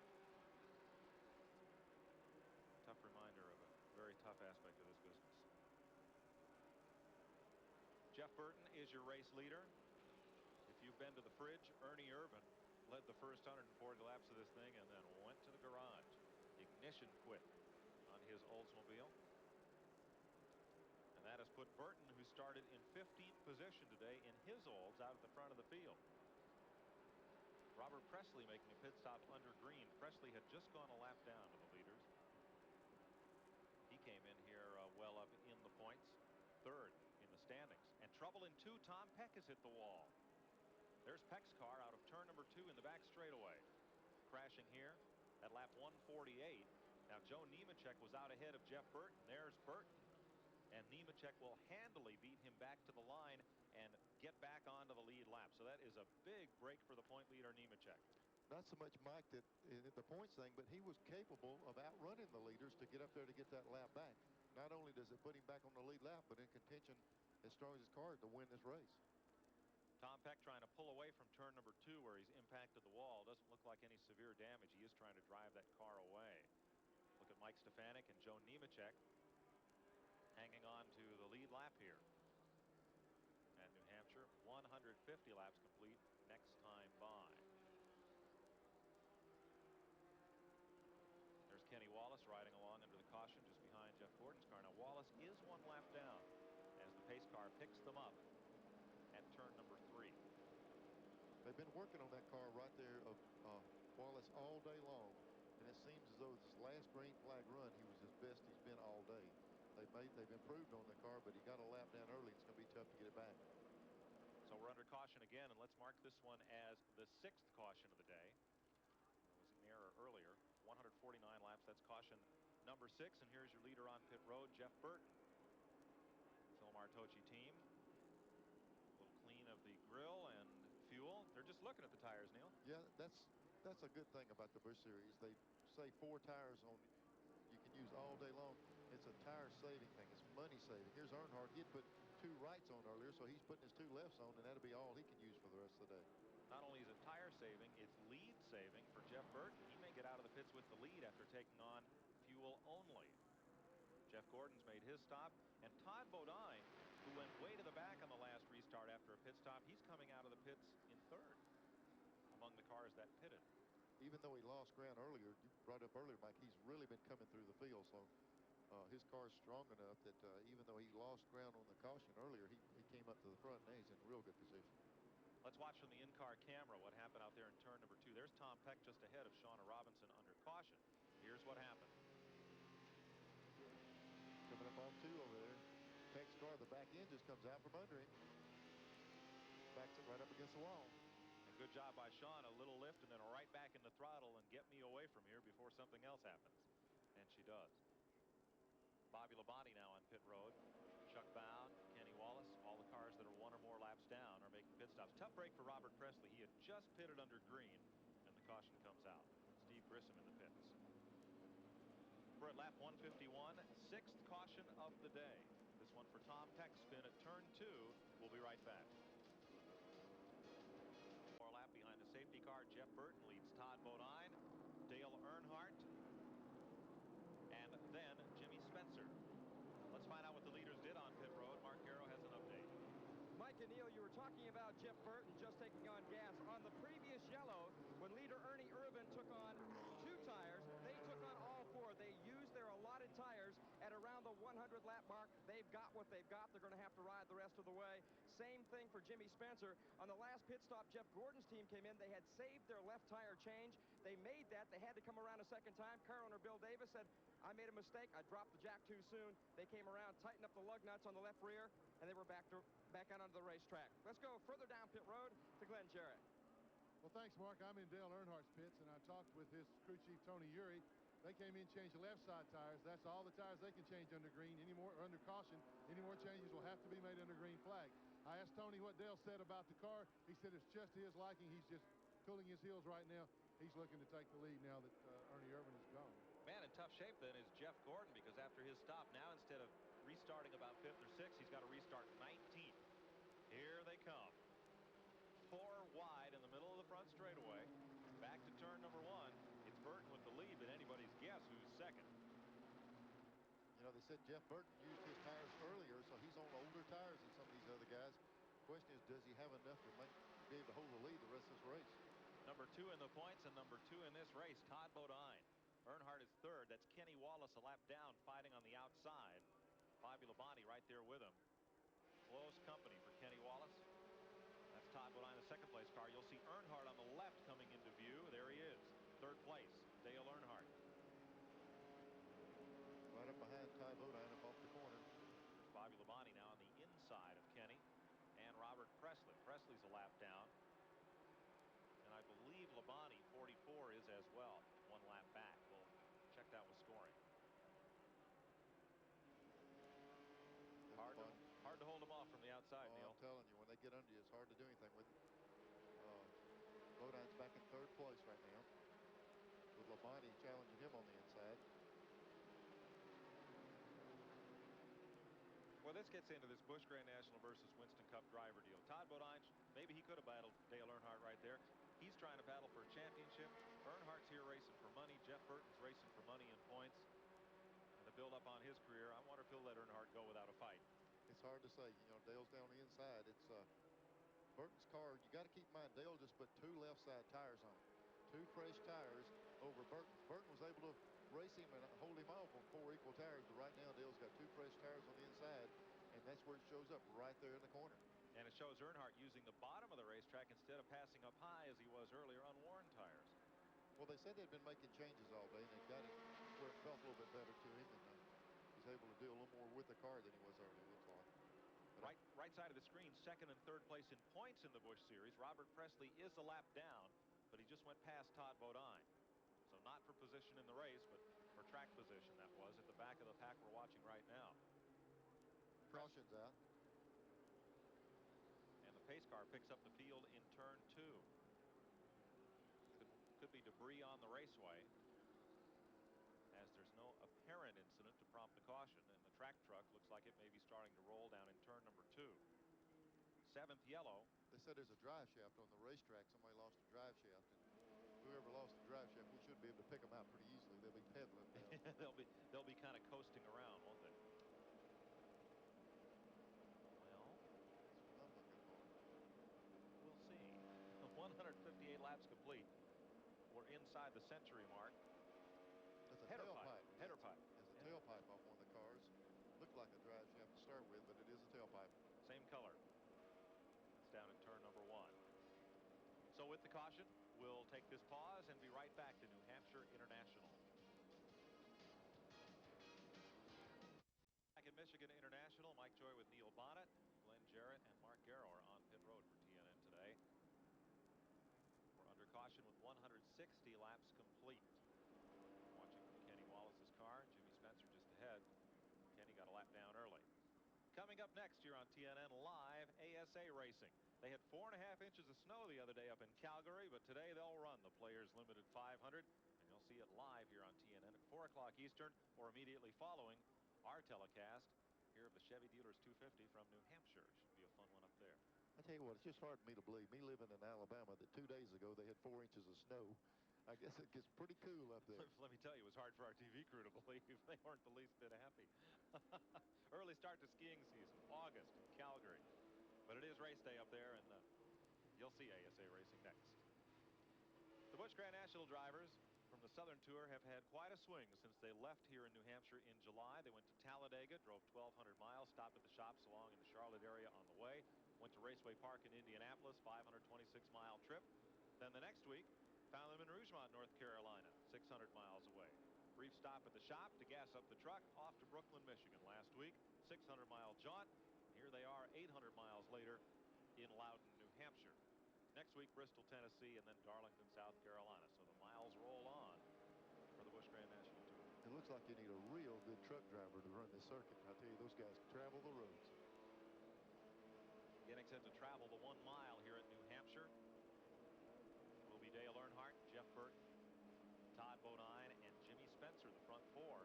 Tough reminder of a very tough aspect of this business. Jeff Burton is your race leader. If you've been to the fridge, Ernie Irvan led the first 140 laps of this thing and then went to the garage. Ignition quit on his Oldsmobile. And that has put Burton, who started in 15th position today in his Olds, out at the front of the field. Robert Presley making a pit stop under green. Presley had just gone a lap down to the leaders. He came in here well up in the points. Third in the standings. And trouble in 2. Tom Peck has hit the wall. There's Peck's car out of turn number 2 in the back straightaway. Crashing here at lap 148. Now Joe Nemechek was out ahead of Jeff Burton. There's Burton. And Nemechek will handily beat him back to the line and get back onto the lead lap. So that is a big break for the point leader Nemechek. Not so much Mike that in the points thing, but he was capable of outrunning the leaders to get up there to get that lap back. Not only does it put him back on the lead lap, but in contention as strong as his car to win this race. Tom Peck trying to pull away from turn number 2 where he's impacted the wall. Doesn't look like any severe damage. He is trying to drive that car away. Look at Mike Stefanik and Joe Nemechek hanging on to the lead lap here at New Hampshire. 150 laps complete next time by. There's Kenny Wallace riding along under the caution just behind Jeff Gordon's car. Now Wallace is 1 lap down as the pace car picks them up at turn number 3. They've been working on that car right there of Wallace all day long, and it seems as though this last green flag run he was his best he's been all day. They've improved on the car, but he got a lap down early. It's going to be tough to get it back. So we're under caution again, and let's mark this one as the 6th caution of the day. There was an error earlier. 149 laps. That's caution number 6. And here's your leader on pit road, Jeff Burton. Phil Martocci team. A little clean of the grill and fuel. They're just looking at the tires, Neil. Yeah, that's a good thing about the Busch series. They say 4 tires on you can use all day long. It's a tire saving thing. It's money saving. Here's Earnhardt. He had put 2 rights on earlier, so he's putting his 2 lefts on, and that'll be all he can use for the rest of the day. Not only is it tire saving, it's lead saving for Jeff Burton. He may get out of the pits with the lead after taking on fuel only. Jeff Gordon's made his stop, and Todd Bodine, who went way to the back on the last restart after a pit stop, he's coming out of the pits in 3rd among the cars that pitted. Even though he lost ground earlier, you brought up earlier, Mike, he's really been coming through the field. So his car's strong enough that even though he lost ground on the caution earlier, he came up to the front, and he's in real good position. Let's watch from the in-car camera what happened out there in turn number 2. There's Tom Peck just ahead of Shauna Robinson under caution. Here's what happened. Coming up on 2 over there. Peck's car, the back end just comes out from under him. Backs it right up against the wall. And good job by Sean. A little lift and then right back in the throttle and get me away from here before something else happens. And she does. Bobby Labonte now on pit road. Chuck Bound, Kenny Wallace, all the cars that are 1 or more laps down are making pit stops. Tough break for Robert Presley. He had just pitted under green, and the caution comes out. Steve Grissom in the pits. We're at lap 151, 6th caution of the day. This one for Tom Peck. Spin at turn 2. We'll be right back. More lap behind the safety car. Jeff Burton leads Todd Bodine, Dale Earnhardt, and then Jimmy Spencer. Let's find out what the leaders did on pit road. Mark Garrow has an update. Mike and Neil, you were talking about Jeff Burton just taking on gas. On the previous yellow, when leader Ernie Irvin took on 2 tires, they took on all 4. They used their allotted tires at around the 100 lap mark. They've got what they've got. They're going to have to ride the rest of the way. Same thing for Jimmy Spencer. On the last pit stop, Jeff Gordon's team came in. They had saved their left tire change. They made that. They had to come around a second time. Car owner Bill Davis said, I made a mistake. I dropped the jack too soon. They came around, tightened up the lug nuts on the left rear, and they were back out onto the racetrack. Let's go further down pit road to Glenn Jarrett. Well, thanks, Mark. I'm in Dale Earnhardt's pits, and I talked with his crew chief, Tony Urey. They came in, changed the left side tires. That's all the tires they can change under green. Or under caution. Any more changes will have to be made under green flag. I asked Tony what Dale said about the car. He said it's just to his liking. He's just cooling his heels right now. He's looking to take the lead now that Ernie Irvin is gone. Man, in tough shape then is Jeff Gordon, because after his stop, now instead of restarting about 5th or 6th, he's got to restart 19th. Here they come. 4 wide in the middle of the front straightaway. Back to turn number 1. It's Burton with the lead, but anybody's guess who's second. You know, they said Jeff Burton used his tires earlier, so he's on older tires than some of these other guys. Question is, does he have enough to be able to hold the lead the rest of this race? Number 2 in the points and number 2 in this race, Todd Bodine. Earnhardt is 3rd. That's Kenny Wallace a lap down, fighting on the outside. Bobby Labonte right there with him. Close company for Kenny Wallace. That's Todd Bodine, the 2nd place car. You'll see Earnhardt on the left coming into view. There he is, 3rd place, Dale Earnhardt. Right up behind Todd Bodine up off the corner. There's Bobby Labonte now on the inside of Kenny and Robert Presley. Presley's a lap down. And I believe Labonte, 44, is as well. 1 lap back. We'll check that with scoring. Hard to hold them off from the outside, Neil. I'm telling you, when they get under you, it's hard to do anything with them. Bodine's back in 3rd place right now, with Labonte challenging him on the inside. Well, this gets into this Busch Grand National versus Winston Cup driver deal. Todd Bodine, maybe he could have battled Dale Earnhardt right there. He's trying to battle for a championship. Earnhardt's here racing for money. Jeff Burton's racing for money and points. And to build up on his career, I wonder if he'll let Earnhardt go without a fight. It's hard to say. You know, Dale's down the inside. It's Burton's car. You got to keep in mind, Dale just put 2 left side tires on it. 2 fresh tires over Burton. Burton was able to race him and hold him off on 4 equal tires, but right now Dale's got 2 fresh tires on the inside, and that's where it shows up, right there in the corner. And it shows Earnhardt using the bottom of the racetrack instead of passing up high as he was earlier on worn tires. Well, they said they'd been making changes all day, and they got it where it felt a little bit better to him, and he's able to do a little more with the car than he was earlier, it looks like. But right side of the screen, second and third place in points in the Busch Series. Robert Presley is a lap down, but he just went past Todd Bodine. So not for position in the race, but for track position. That was at the back of the pack we're watching right now. Caution's out. And the pace car picks up the field in turn 2. Could be debris on the raceway, as there's no apparent incident to prompt a caution, and the track truck looks like it may be starting to roll down in turn number 2. 7th yellow. They said there's a drive shaft on the racetrack. Somebody lost a drive shaft, and whoever lost the drive shaft, we should be able to pick them out pretty easily. They'll be pedaling down. they'll be kind of coasting around, won't they? Well, that's what I'm looking for. We'll see. 158 laps complete. We're inside the century mark. That's a header tailpipe. pipe. Header pipe. There's a tailpipe off one of the cars. Looked like a drive shaft to start with, but it is a tailpipe. Same color. It's down at turn number 1. So with the caution, we'll take this pause and be right back to New Hampshire International. Back at Michigan International, Mike Joy with Neil Bonnet, Glenn Jarrett, and Mark Garrow are on pit road for TNN today. We're under caution with 160 laps complete. Watching from Kenny Wallace's car. Jimmy Spencer just ahead. Kenny got a lap down early. Coming up next here on TNN Live, ASA Racing. They had 4.5 inches of snow the other day up in Calgary, but today they'll run the Players Limited 500, and you'll see it live here on TNN at 4 o'clock Eastern, or immediately following our telecast here of the Chevy Dealers 250 from New Hampshire. Should be a fun one up there. I tell you what, it's just hard for me to believe, me living in Alabama, that 2 days ago they had 4 inches of snow. I guess it gets pretty cool up there. Let me tell you, it was hard for our TV crew to believe. They weren't the least bit happy. Early start to skiing season, August in Calgary. But it is race day up there, and you'll see ASA Racing next. The Busch Grand National drivers from the Southern Tour have had quite a swing since they left here in New Hampshire in July. They went to Talladega, drove 1,200 miles, stopped at the shops along in the Charlotte area on the way, went to Raceway Park in Indianapolis, 526-mile trip. Then the next week, found them in Rougemont, North Carolina, 600 miles away. Brief stop at the shop to gas up the truck, off to Brooklyn, Michigan last week, 600-mile jaunt. Here they are 800 miles later in Loudon, New Hampshire. Next week, Bristol, Tennessee, and then Darlington, South Carolina. So the miles roll on for the Busch Grand National Tour. It looks like you need a real good truck driver to run this circuit. I tell you, those guys travel the roads. Getting set to travel the 1 mile here at New Hampshire will be Dale Earnhardt, Jeff Burton, Todd Bodine, and Jimmy Spencer, the front 4.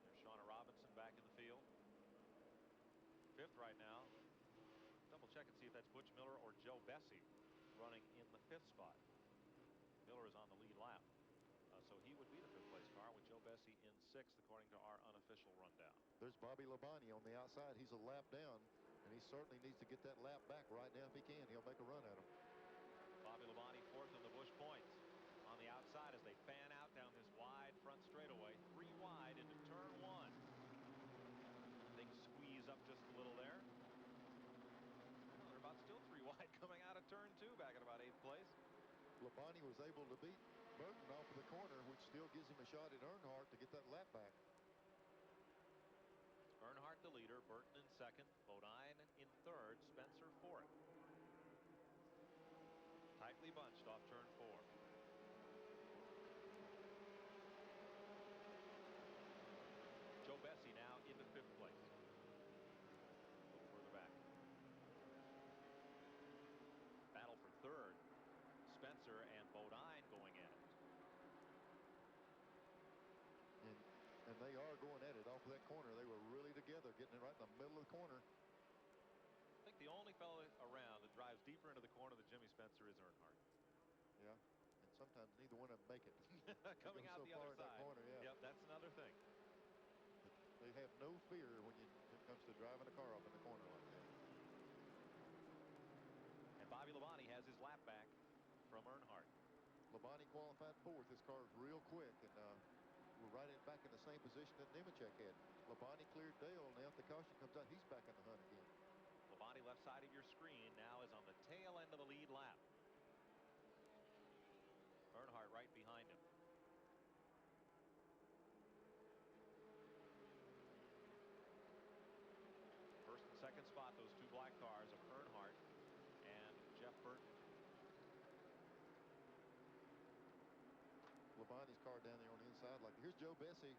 There's Shauna Robinson back in the field. 5th right now. Double check and see if that's Butch Miller or Joe Bessie running in the 5th spot. Miller is on the lead lap. So he would be the 5th place car with Joe Bessie in 6th, according to our unofficial rundown. There's Bobby Labonte on the outside. He's a lap down, and he certainly needs to get that lap back right now if he can. He'll make a run at him. Bobby Labonte 4th in the Busch points. On the outside as they fan out down this wide front straightaway, 3 wide into turn 1. Big squeeze up just a little there. Well, they're about still 3 wide coming out of turn 2 back at about 8th place. Labonte was able to beat Burton off of the corner, which still gives him a shot at Earnhardt to get that lap back. Earnhardt the leader, Burton in 2nd, Bodine in 3rd, Spencer 4th. Tightly bunched off turn 4. Joe Bessie now into 5th place. A little further back. Battle for 3rd. Spencer and Bodine going at it. And they are going at it off of that corner. They were really together, getting it right in the middle of the corner. I think the only fellow around that drives deeper into the corner than Jimmy Spencer is Earnhardt. Yeah, and sometimes neither one of them make it. Coming out so the far other in that side. corner, yeah. Yep, that's another thing. But they have no fear when it comes to driving a car up in the corner like that. And Bobby Labonte has his lap back from Earnhardt. Labonte qualified fourth. His car is real quick, and we're right back in the same position that Nemechek had. Labonte cleared Dale. Now if the caution comes out, he's back in the hunt again. Labonte, left side of your screen, now is on the tail end of the lead lap. Earnhardt right behind him. First and second spot, those two black cars of Earnhardt and Jeff Burton. Labonte's car down there on the inside. Like, here's Joe Bessie,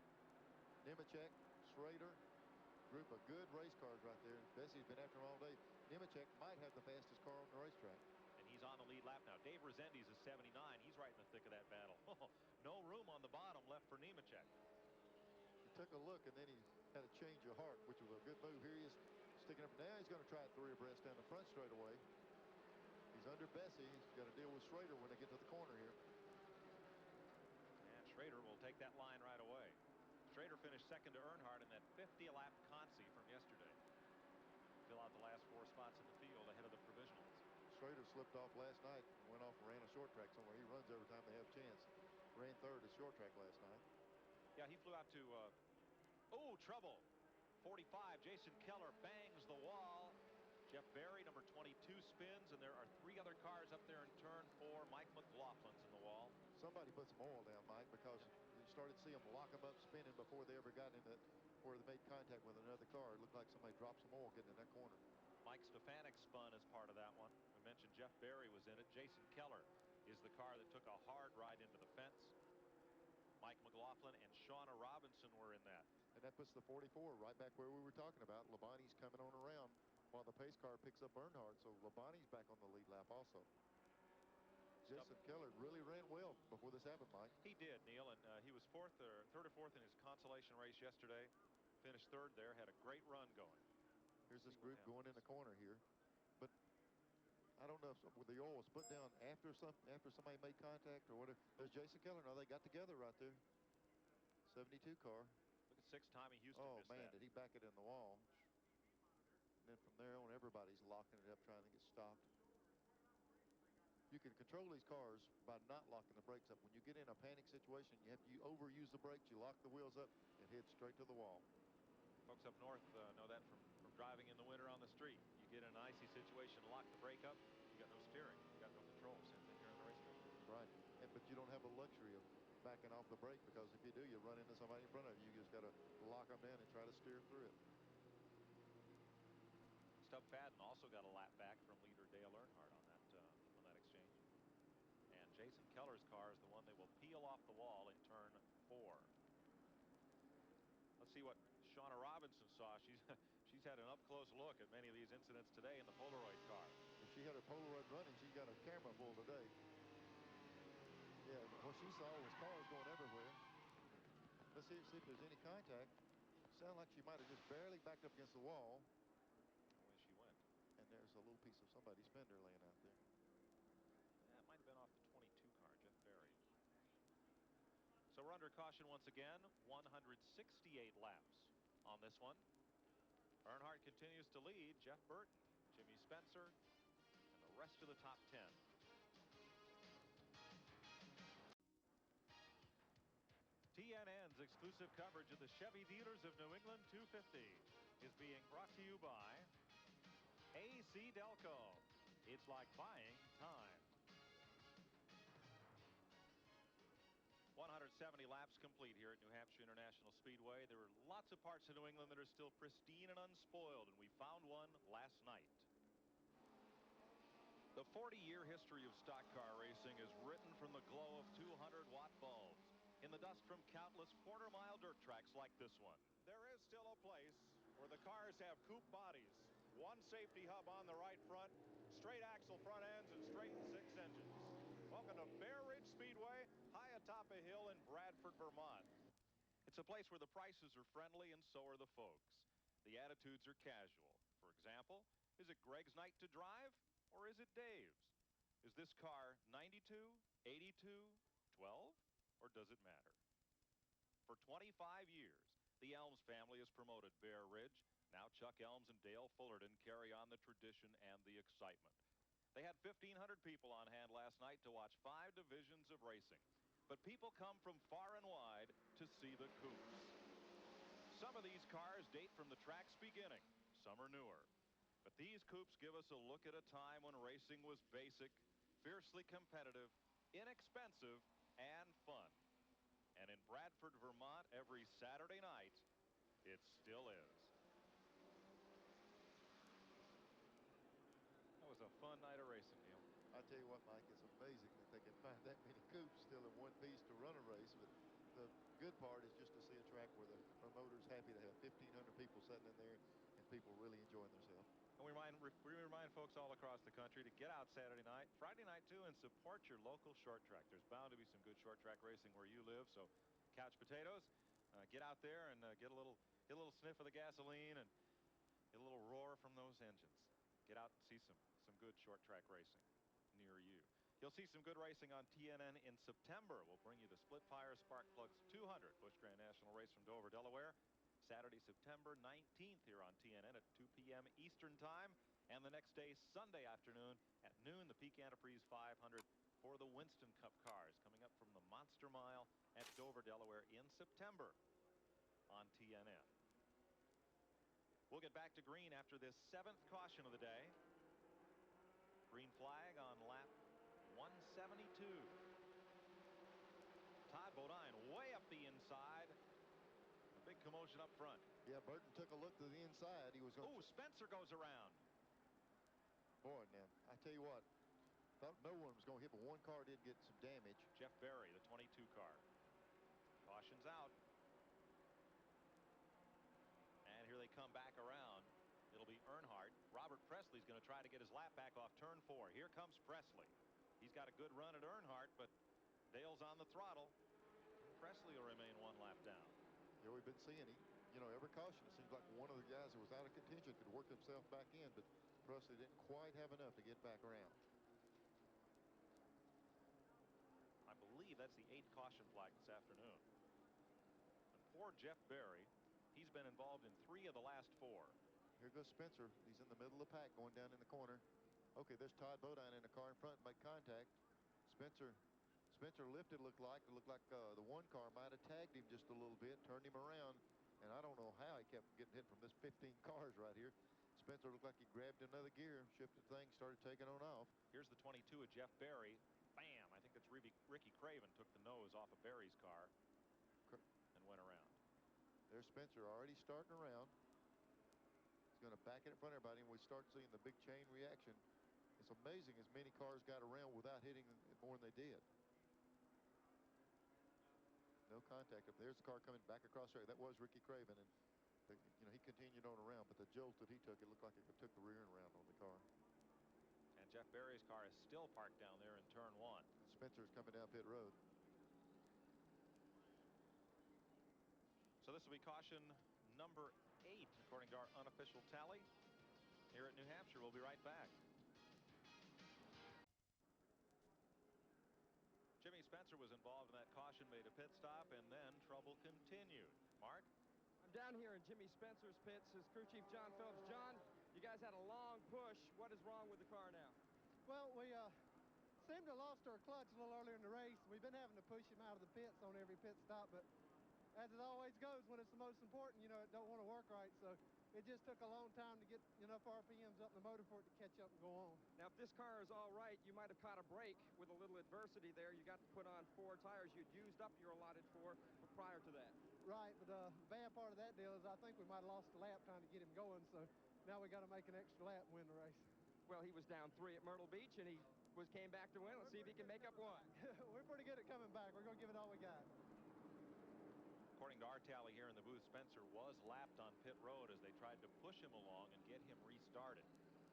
Nemechek, Schrader. Group of good race cars right there. Bessie's been after him all day. Nemechek might have the fastest car on the racetrack. And he's on the lead lap now. Dave Rezendes is 79. He's right in the thick of that battle. No room on the bottom left for Nemechek. He took a look, and then he had a change of heart, which was a good move. Here he is sticking up. Now he's going to try it three abreast down the front straightaway. He's under Bessie. He's got to deal with Schrader when they get to the corner here. And Schrader will take that line right away. Schrader finished second to Earnhardt in that 50-lap Consi from yesterday. Fill out the last four spots in the field ahead of the provisionals. Schrader slipped off last night and went off and ran a short track somewhere. He runs every time they have a chance. Ran third at short track last night. Yeah, he flew out to trouble. 45. Jason Keller bangs the wall. Jeff Berry, number 22, spins, and there are three other cars up there in turn 4. Mike McLaughlin's in the wall. Somebody put some oil down, Mike, because you started to see them lock them up spinning before they ever got in where they made contact with another car. It looked like somebody dropped some oil getting in that corner. Mike Stefanik spun as part of that one. We mentioned Jeff Berry was in it. Jason Keller is the car that took a hard ride into the fence. Mike McLaughlin and Shauna Robinson were in that. And that puts the 44 right back where we were talking about. Labonte's coming on around while the pace car picks up Earnhardt. So Labonte's back on the lead lap also. Jason Keller really ran well before this happened, Mike. He did, Neil, and he was third or fourth in his consolation race yesterday. Finished third there, had a great run going. Here's this group going in the corner here, but I don't know if the oil was put down after somebody made contact or whatever. There's Jason Keller. No, they got together right there. 72 car. Look at 6 Tommy Houston. Oh missed man, that. did he back it in the wall? And then from there on, everybody's locking it up, trying to get stopped. You can control these cars by not locking the brakes up. When you get in a panic situation, you overuse the brakes, you lock the wheels up, it heads straight to the wall. Folks up north know that from driving in the winter on the street. You get in an icy situation, lock the brake up, you got no steering, you got no control. Same thing here on the racetrack. Right, but you don't have the luxury of backing off the brake, because if you do, you run into somebody in front of you. You just got to lock them down and try to steer through it. Stub Fadden also got a lap back from leader Dale Earnhardt on that exchange. And Jason Keller's car is the one they will peel off the wall in turn 4. Let's see what Shauna Robinson saw. She's had an up-close look at many of these incidents today in the Polaroid car. If she had her Polaroid running, she got a camera full today. Yeah, what she saw was cars going everywhere. Let's see if there's any contact. Sounded like she might have just barely backed up against the wall. Away she went. And there's a little piece of somebody's fender laying out there. That might have been off the 22 car, Jeff Berry. So we're under caution once again. 168 laps on this one. Earnhardt continues to lead. Jeff Burton, Jimmy Spencer, and the rest of the top 10. TNN's exclusive coverage of the Chevy dealers of New England 250 is being brought to you by AC Delco. It's like buying time. 170 laps complete here at New Hampshire International Speedway. There are lots of parts of New England that are still pristine and unspoiled, and we found one last night. The 40-year history of stock car racing is written from the glow of 200-watt bulbs in the dust from countless quarter-mile dirt tracks like this one. There is still a place where the cars have coupe bodies, one safety hub on the right front, straight axle front ends, and straight 6 engines. Welcome to Bear Ridge Speedway, high atop a hill in Bradford, Vermont. It's a place where the prices are friendly and so are the folks. The attitudes are casual. For example, is it Greg's night to drive or is it Dave's? Is this car 92, 82, 12, or does it matter? For 25 years, the Elms family has promoted Bear Ridge. Now Chuck Elms and Dale Fullerton carry on the tradition and the excitement. They had 1,500 people on hand last night to watch 5 divisions of racing. But people come from far and wide to see the coupes. Some of these cars date from the track's beginning. Some are newer. But these coupes give us a look at a time when racing was basic, fiercely competitive, inexpensive, and fun. And in Bradford, Vermont, every Saturday night, it still is. That was a fun night of racing, Neil. I tell you what, Mike, it's amazing that they can find that many coupes still in one piece to run a race. But the good part is just to see a track where the promoter's happy to have 1,500 people sitting in there and people really enjoying themselves. And we remind folks all across the country to get out Saturday night, Friday night too, and support your local short track. There's bound to be some good short track racing where you live. So, couch potatoes, get out there and get a little sniff of the gasoline and get a little roar from those engines. Get out and see some good short track racing near you. You'll see some good racing on TNN in September. We'll bring you the Split Fire Spark Plugs 200 Busch Grand National Race from Dover, Delaware. Saturday, September 19th here on TNN at 2 p.m. Eastern Time. And the next day, Sunday afternoon at noon, the Peak Antifreeze 500 for the Winston Cup cars coming up from the Monster Mile at Dover, Delaware in September on TNN. We'll get back to green after this 7th caution of the day. Green flag on lap 172. Todd Bodine way up the inside. A big commotion up front. Yeah, Burton took a look to the inside. He was going. Oh, Spencer goes around. Boy, now I tell you what, thought no one was going to hit, but one car did get some damage. Jeff Berry, the 22 car. Caution's out. And here they come back around. It'll be Earnhardt. Robert Presley's going to try to get his lap back off turn 4. Here comes Presley. He's got a good run at Earnhardt, but Dale's on the throttle. Presley will remain 1 lap down. Yeah, we've been seeing him. You know, every caution, it seems like one of the guys that was out of contention could work himself back in, but Presley didn't quite have enough to get back around. I believe that's the 8th caution flag this afternoon. And poor Jeff Berry, he's been involved in 3 of the last 4. Here goes Spencer. He's in the middle of the pack going down in the corner. Okay, there's Todd Bodine in the car in front, make contact. Spencer lifted, looked like the one car might have tagged him just a little bit, turned him around, and I don't know how he kept getting hit from this 15 cars right here. Spencer looked like he grabbed another gear, shifted things, started taking on off. Here's the 22 of Jeff Berry. Bam! I think that's Ricky Craven took the nose off of Berry's car and went around. There's Spencer already starting around. He's going to back it in front of everybody, and we start seeing the big chain reaction. It's amazing as many cars got around without hitting it more than they did. No contact up. There's the car coming back across there. That was Ricky Craven, and you know, he continued on around, but the jolt that he took, it looked like it took the rear end around on the car. And Jeff Berry's car is still parked down there in turn 1. Spencer's coming down pit road. So this will be caution number 8 according to our unofficial tally here at New Hampshire. We'll be right back. Jimmy Spencer was involved in that caution, made a pit stop, and then trouble continued. Mark? I'm down here in Jimmy Spencer's pits. His crew chief, John Phillips. John, you guys had a long push. What is wrong with the car now? Well, we seemed to have lost our clutch a little earlier in the race. We've been having to push him out of the pits on every pit stop, but as it always goes, when it's the most important, you know, it don't want to work right. So it just took a long time to get enough RPMs up in the motor for it to catch up and go on. Now, if this car is all right, you might have caught a break with a little adversity there. You got to put on 4 tires. You'd used up your allotted 4 prior to that. Right, but the bad part of that deal is I think we might have lost a lap trying to get him going, so now we got to make an extra lap and win the race. Well, he was down 3 at Myrtle Beach, and he came back to win. Let's see if he can make up 1. We're pretty good at coming back. We're going to give it all we got. According to our tally here in the booth, Spencer was lapped on pit road as they tried to push him along and get him restarted.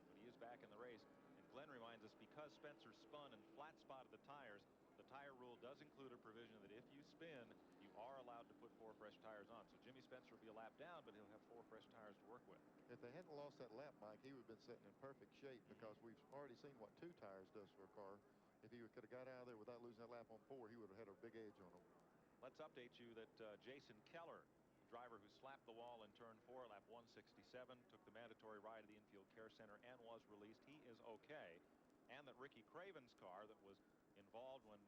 But he is back in the race. And Glenn reminds us, because Spencer spun and flat spotted the tires, the tire rule does include a provision that if you spin, you are allowed to put 4 fresh tires on. So Jimmy Spencer will be a lap down, but he'll have 4 fresh tires to work with. If they hadn't lost that lap, Mike, he would have been sitting in perfect shape because we've already seen what 2 tires does for a car. If he could have got out of there without losing that lap on 4, he would have had a big edge on him. Let's update you that Jason Keller, the driver who slapped the wall in turn 4, lap 167, took the mandatory ride to the infield care center and was released. He is okay. And that Ricky Craven's car that was involved when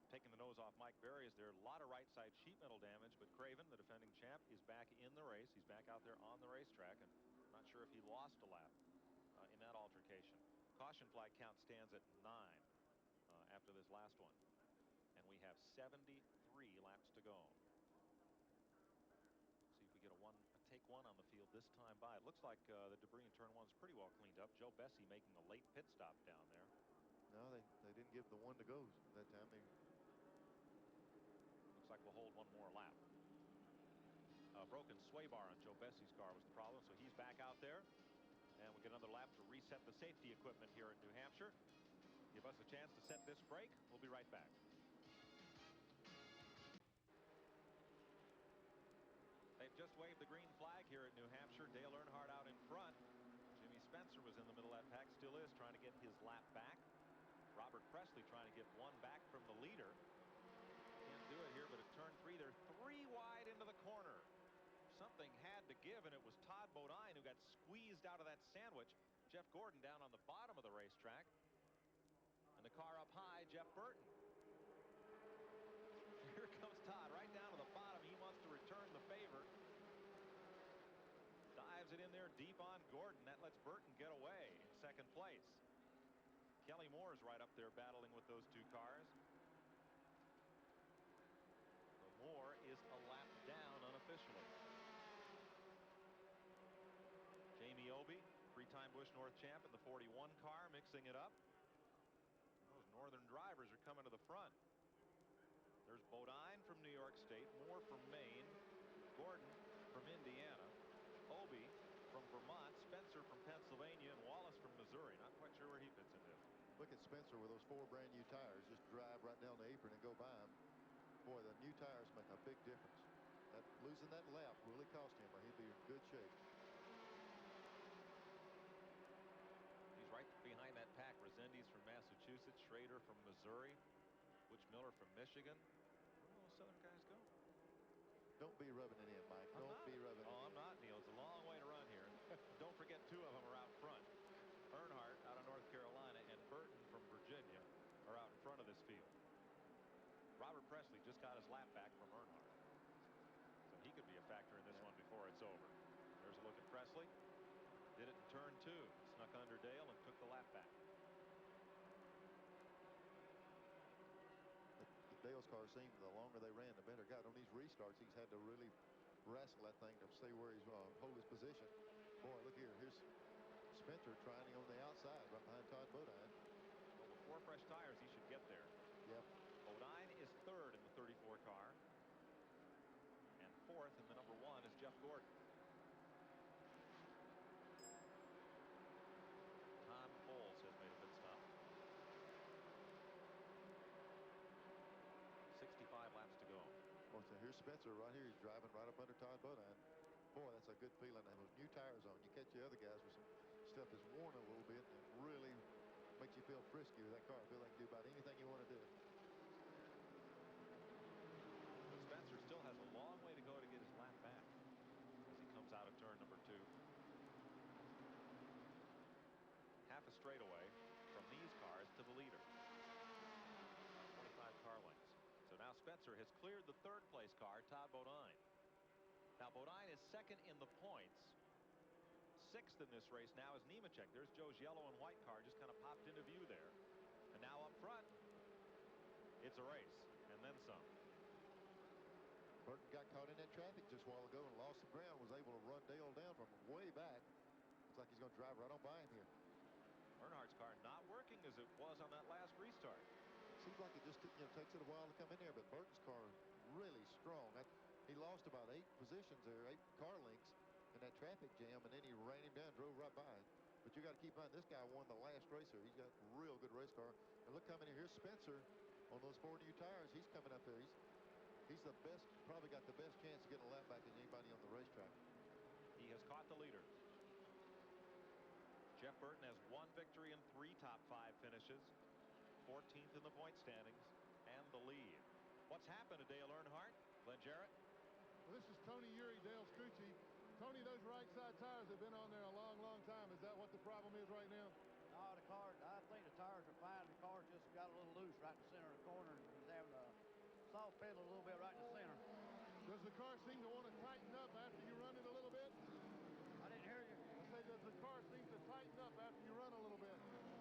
taking the nose off Mike Berry is there. A lot of right side sheet metal damage, but Craven, the defending champ, is back in the race. He's back out there on the racetrack, and I'm not sure if he lost a lap in that altercation. Caution flag count stands at 9 after this last one, and we have 73 laps to go. See if we get a take one on the field this time by. It looks like the debris in turn 1 is pretty well cleaned up. Joe Bessie making a late pit stop down there. No, they didn't give the one to go that time. Looks like we'll hold one more lap. A broken sway bar on Joe Bessie's car was the problem, so he's back out there. And we get another lap to reset the safety equipment here in New Hampshire. Give us a chance to set this brake. We'll be right back. They've just waved the green flag here at New Hampshire. Dale Earnhardt out in front. Jimmy Spencer was in the middle of that pack, still is, trying to get his lap back. Robert Presley trying to get one back from the leader. Can't do it here, but at turn 3, they're 3 wide into the corner. Something had to give, and it was Todd Bodine who got squeezed out of that sandwich. Jeff Gordon down on the bottom of the racetrack. And the car up high, Jeff Burton. Here comes Todd right down to the bottom. He wants to return the favor. Dives it in there deep on Gordon. That lets Burton get away in second place. Kelly Moore's right up there battling with those 2 cars. The Moore is a lap down unofficially. Jamie Obey, 3-time Busch North champ in the 41 car, mixing it up. Those northern drivers are coming to the front. There's Bodine from New York State, Moore from Maine, Gordon from Indiana, Obey from Vermont, Spencer from Pennsylvania, and Wallace from Missouri. Not quite sure where he fits in this. Look at Spencer with those 4 brand new tires. Just drive right down the apron and go by him. Boy, the new tires make a big difference. Losing that lap really cost him, or he'd be in good shape. He's right behind that pack. Resendiz from Massachusetts, Schrader from Missouri, Butch Miller from Michigan. Where do those southern guys go? Don't be rubbing it in, Mike. Don't be rubbing it in. Oh, I'm not, Neil. It's a long way to run here. Don't forget 2 of them are out front. Earnhardt out of North Carolina and Burton from Virginia are out in front of this field. Robert Presley just got his lap back from Earnhardt, so he could be a factor in this one before it's over. There's a look at Presley. Did it in turn 2. Snuck under Dale and took the lap back. Dale's car seemed the longer they ran, the better. God, on these restarts, he's had to really wrestle that thing to see where he's hold his position. Boy, look here. Here's Spencer trying on the outside right behind Todd Bodine. Well, with 4 fresh tires, he should get there. Yep. Bodine is 3rd in the 34 car. And 4th in the number 1 is Jeff Gordon. Tom Coles has made a pit stop. 65 laps to go. Well, so here's Spencer right here. He's driving right up under Todd Bodine. Boy, that's a good feeling to have those new tires on. You catch the other guys with some stuff that's worn a little bit, and it really makes you feel frisky with that car. Feel like you can do about anything you want to do. But Spencer still has a long way to go to get his lap back as he comes out of turn number 2. Half a straightaway from these cars to the leader. 25 car lengths. So now Spencer has cleared the 3rd place car, Todd Bodine. Now Bodine is 2nd in the points. 6th in this race now is Nemechek. There's Joe's yellow and white car just kind of popped into view there. And now up front, it's a race and then some. Burton got caught in that traffic just a while ago and lost some ground. Was able to run Dale down from way back. Looks like he's going to drive right on by him here. Earnhardt's car not working as it was on that last restart. Seems like it just takes it a while to come in there, but Burton's car is really strong. He lost about 8 positions there, 8 car lengths in that traffic jam, and then he ran him down, drove right by him. But you got to keep in mind, this guy won the last race here. He's got a real good race car. And look coming in here, Spencer on those 4 new tires. He's coming up there. He's the best, probably got the best chance of getting a lap back than anybody on the racetrack. He has caught the leader. Jeff Burton has 1 victory and 3 top 5 finishes, 14th in the point standings, and the lead. What's happened to Dale Earnhardt? Glenn Jarrett? Well, this is Tony Uri, Dale Scucci. Tony, those right side tires have been on there a long, long time. Is that what the problem is right now? No, the car, I think the tires are fine. The car just got a little loose right in the center of the corner, and he's having a soft pedal a little bit right in the center. Does the car seem to want to tighten up after you run it a little bit? I didn't hear you. I said, does the car seem to tighten up after you run a little bit?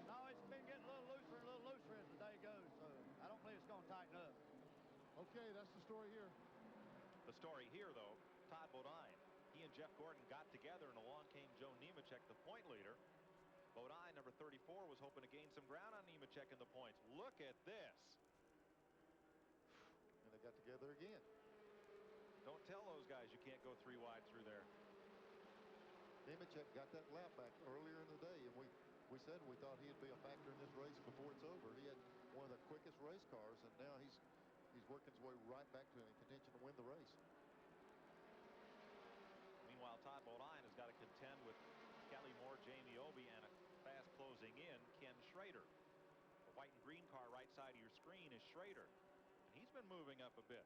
No, it's been getting a little looser as the day goes, so I don't believe it's going to tighten up. Okay, that's the story here. The story here, though, Todd Bodine. He and Jeff Gordon got together, and along came Joe Nemechek, the point leader. Bodine, number 34, was hoping to gain some ground on Nemechek in the points. Look at this. And they got together again. Don't tell those guys you can't go 3 wide through there. Nemechek got that lap back earlier in the day, and we said we thought he'd be a factor in this race before it's over. He had one of the quickest race cars, and now he's working his way right back to in contention to win the race. Meanwhile, Todd Bodine has got to contend with Kelly Moore, Jamie Obey, and a fast closing in Ken Schrader. The white and green car right side of your screen is Schrader, and he's been moving up a bit.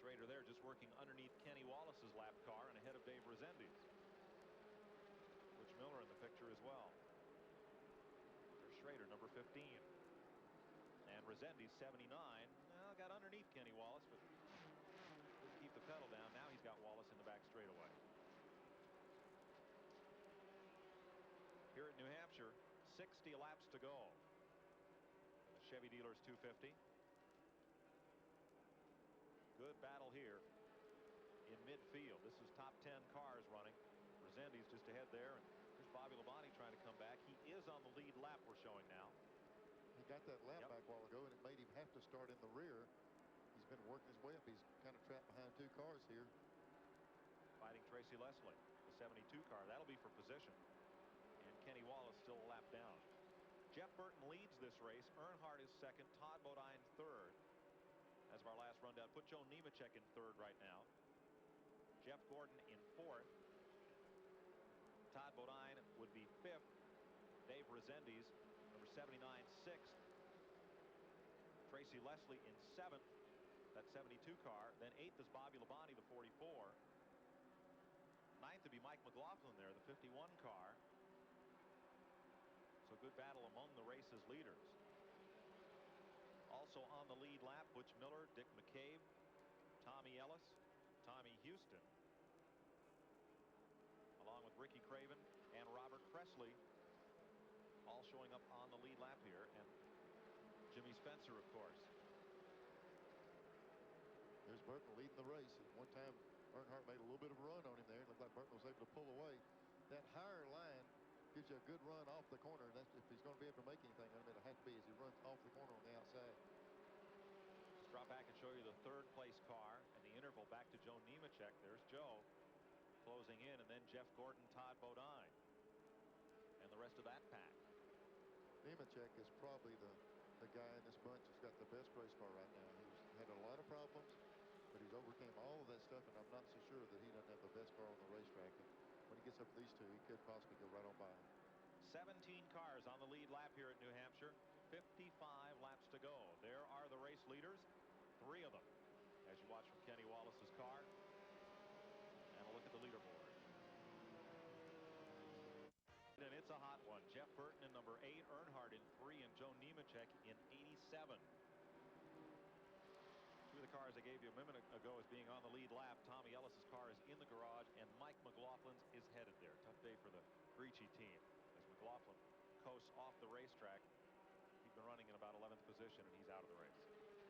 Schrader there just working underneath Kenny Wallace's lap car and ahead of Dave Rezendes. Butch Miller in the picture as well. There's Schrader, number 15. And Rezendes, 79. Well, got underneath Kenny Wallace, but didn't keep the pedal down. Now he's got Wallace in the back straightaway. Here at New Hampshire, 60 laps to go. The Chevy dealers 250. Good battle here in midfield. This is top 10 cars running. Rezendes just ahead there, and there's Bobby Labonte trying to come back. He is on the lead lap, we're showing now. He got that lap back a while ago, and it made him have to start in the rear. He's been working his way up. He's kind of trapped behind 2 cars here. Fighting Tracy Leslie, the 72 car. That'll be for position. And Kenny Wallace still a lap down. Jeff Burton leads this race. Earnhardt is second. Todd Bodine third. As of our last rundown, put Joe Nemechek in third right now. Jeff Gordon in fourth. Todd Bodine would be fifth. Dave Rezendes, number 79, sixth. Tracy Leslie in seventh. That 72 car. Then eighth is Bobby Labonte, the 44. Ninth would be Mike McLaughlin there, the 51 car. So good battle among the race's leaders. Also on the lead lap, Butch Miller, Dick McCabe, Tommy Ellis, Tommy Houston, along with Ricky Craven and Robert Presley, all showing up on the lead lap here, and Jimmy Spencer, of course. There's Burton leading the race. At one time, Earnhardt made a little bit of a run on him there. It looked like Burton was able to pull away. That higher line gives you a good run off the corner. That's if he's going to be able to make anything on him, it'll have to be as he runs off the corner on the outside. Let's drop back and show you the third place car and the interval back to Joe Nemechek. There's Joe closing in, and then Jeff Gordon, Todd Bodine, and the rest of that pack. Nemechek is probably the guy in this bunch who's got the best race car right now. He's had a lot of problems, but he's overcame all of that stuff, and I'm not so sure that he doesn't have the best car on the racetrack. And when he gets up with these two, he could possibly go right on by him. 17 cars on the lead lap here at New Hampshire. 55 laps to go. There are the race leaders, 3 of them, as you watch from Kenny Wallace's car. And a look at the leaderboard. And it's a hot one. Jeff Burton in number 8, Earnhardt in 3, and Joe Nemechek in 87. 2 of the cars I gave you a minute ago as being on the lead lap. Tommy Ellis's car is in the garage, and Mike McLaughlin's is headed there. Tough day for the Ricci team as McLaughlin coasts off the racetrack. He's been running in about 11th position, and he's out of the race.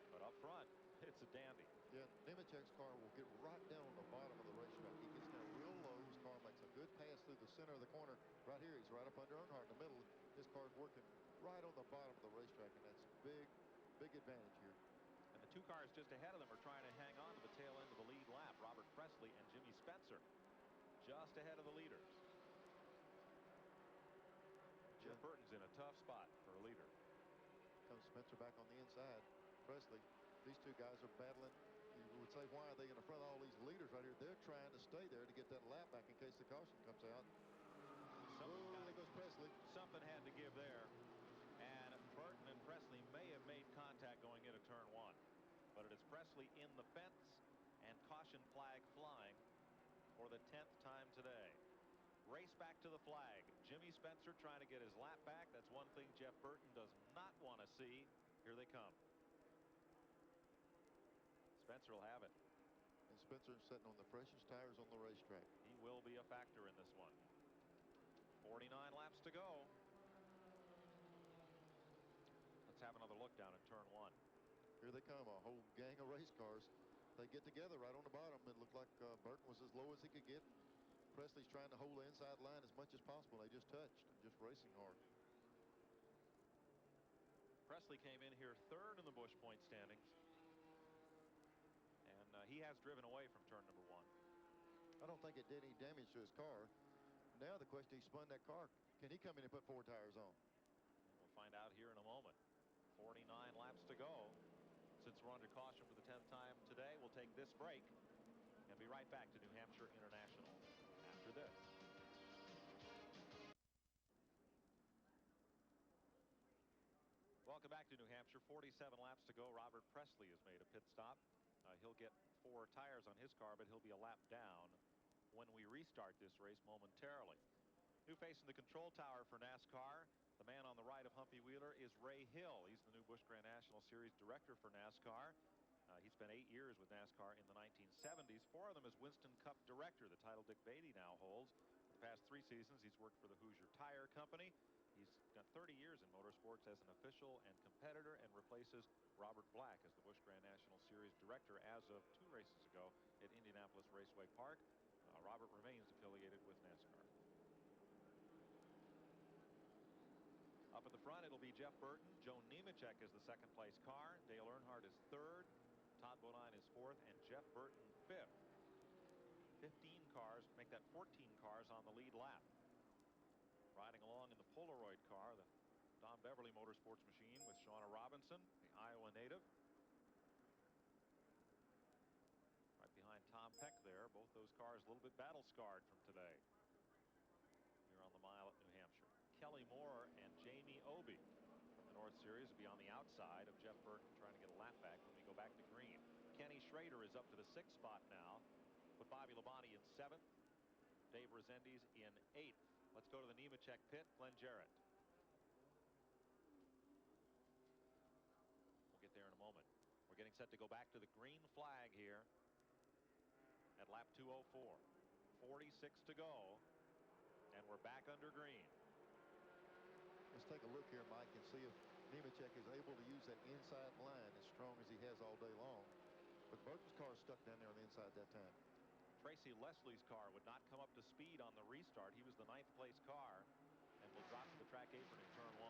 But up front, it's a dandy. Yeah, Nemechek's car will get right down on the bottom of the racetrack. He gets down real low. His car makes a good pass through the center of the corner. Right here, he's right up under Earnhardt in the middle. His car's working right on the bottom of the racetrack, and that's big, big advantage here. And the 2 cars just ahead of them are trying to hang on to the tail end of the lead lap. Robert Presley and Jimmy Spencer just ahead of the leaders. Jeff Burton's in a tough spot for a leader. Comes Spencer back on the inside. Presley, these two guys are battling. You would say, why are they in the front of all these leaders right here? They're trying to stay there to get that lap back in case the caution comes out. There goes Presley. Something had to give there. And Burton and Presley may have made contact going into turn 1. But it is Presley in the fence and caution flag flying for the 10th time today. Race back to the flag. Jimmy Spencer trying to get his lap back. That's one thing Jeff Burton does not want to see. Here they come. Spencer will have it. And Spencer sitting on the freshest tires on the racetrack. He will be a factor in this one. 49 laps to go. Let's have another look down at turn 1. Here they come, a whole gang of race cars. They get together right on the bottom. It looked like Burton was as low as he could get. Presley's trying to hold the inside line as much as possible. They just touched, just racing hard. Presley came in here 3rd in the Busch point standings. And he has driven away from turn number 1. I don't think it did any damage to his car. Now the question, he spun that car. Can he come in and put 4 tires on? We'll find out here in a moment. 49 laps to go. Since we're under caution for the 10th time today, we'll take this break and be right back to New Hampshire International after this. Welcome back to New Hampshire. 47 laps to go. Robert Presley has made a pit stop. He'll get 4 tires on his car, but he'll be a lap down when we restart this race momentarily. New face in the control tower for NASCAR. The man on the right of Humpy Wheeler is Ray Hill. He's the new Busch Grand National Series director for NASCAR. He spent 8 years with NASCAR in the 1970s. 4 of them as Winston Cup director, the title Dick Beatty now holds. For the past 3 seasons, he's worked for the Hoosier Tire Company. He's got 30 years in motorsports as an official and competitor, and replaces Robert Black as the Busch Grand National Series director as of 2 races ago at Indianapolis Raceway Park. Robert remains affiliated with NASCAR. Up at the front, it'll be Jeff Burton. Joe Nemechek is the 2nd place car. Dale Earnhardt is 3rd. Todd Bodine is 4th, and Jeff Burton 5th. 15 cars, make that 14 cars on the lead lap. Riding along in the Polaroid car, the Don Beverly Motorsports machine with Shauna Robinson, the Iowa native. Right behind Tom Peck there. Both those cars a little bit battle scarred from today. Here on the mile at New Hampshire. Kelly Moore and Jamie Obey from the North Series will be on the outside of Jeff Burton, trying to get a lap back when we go back to green. Kenny Schrader is up to the 6th spot now, with Bobby Labonte in 7th. Dave Rezendes in 8th. Let's go to the Nemechek pit. Glenn Jarrett. We'll get there in a moment. We're getting set to go back to the green flag here at lap 204. 46 to go, and we're back under green. Let's take a look here, Mike, and see if Nemechek is able to use that inside line as strong as he has all day long. But Burton's car is stuck down there on the inside that time. Tracy Leslie's car would not come up to speed on the restart. He was the 9th place car and will drop to the track apron in turn 1.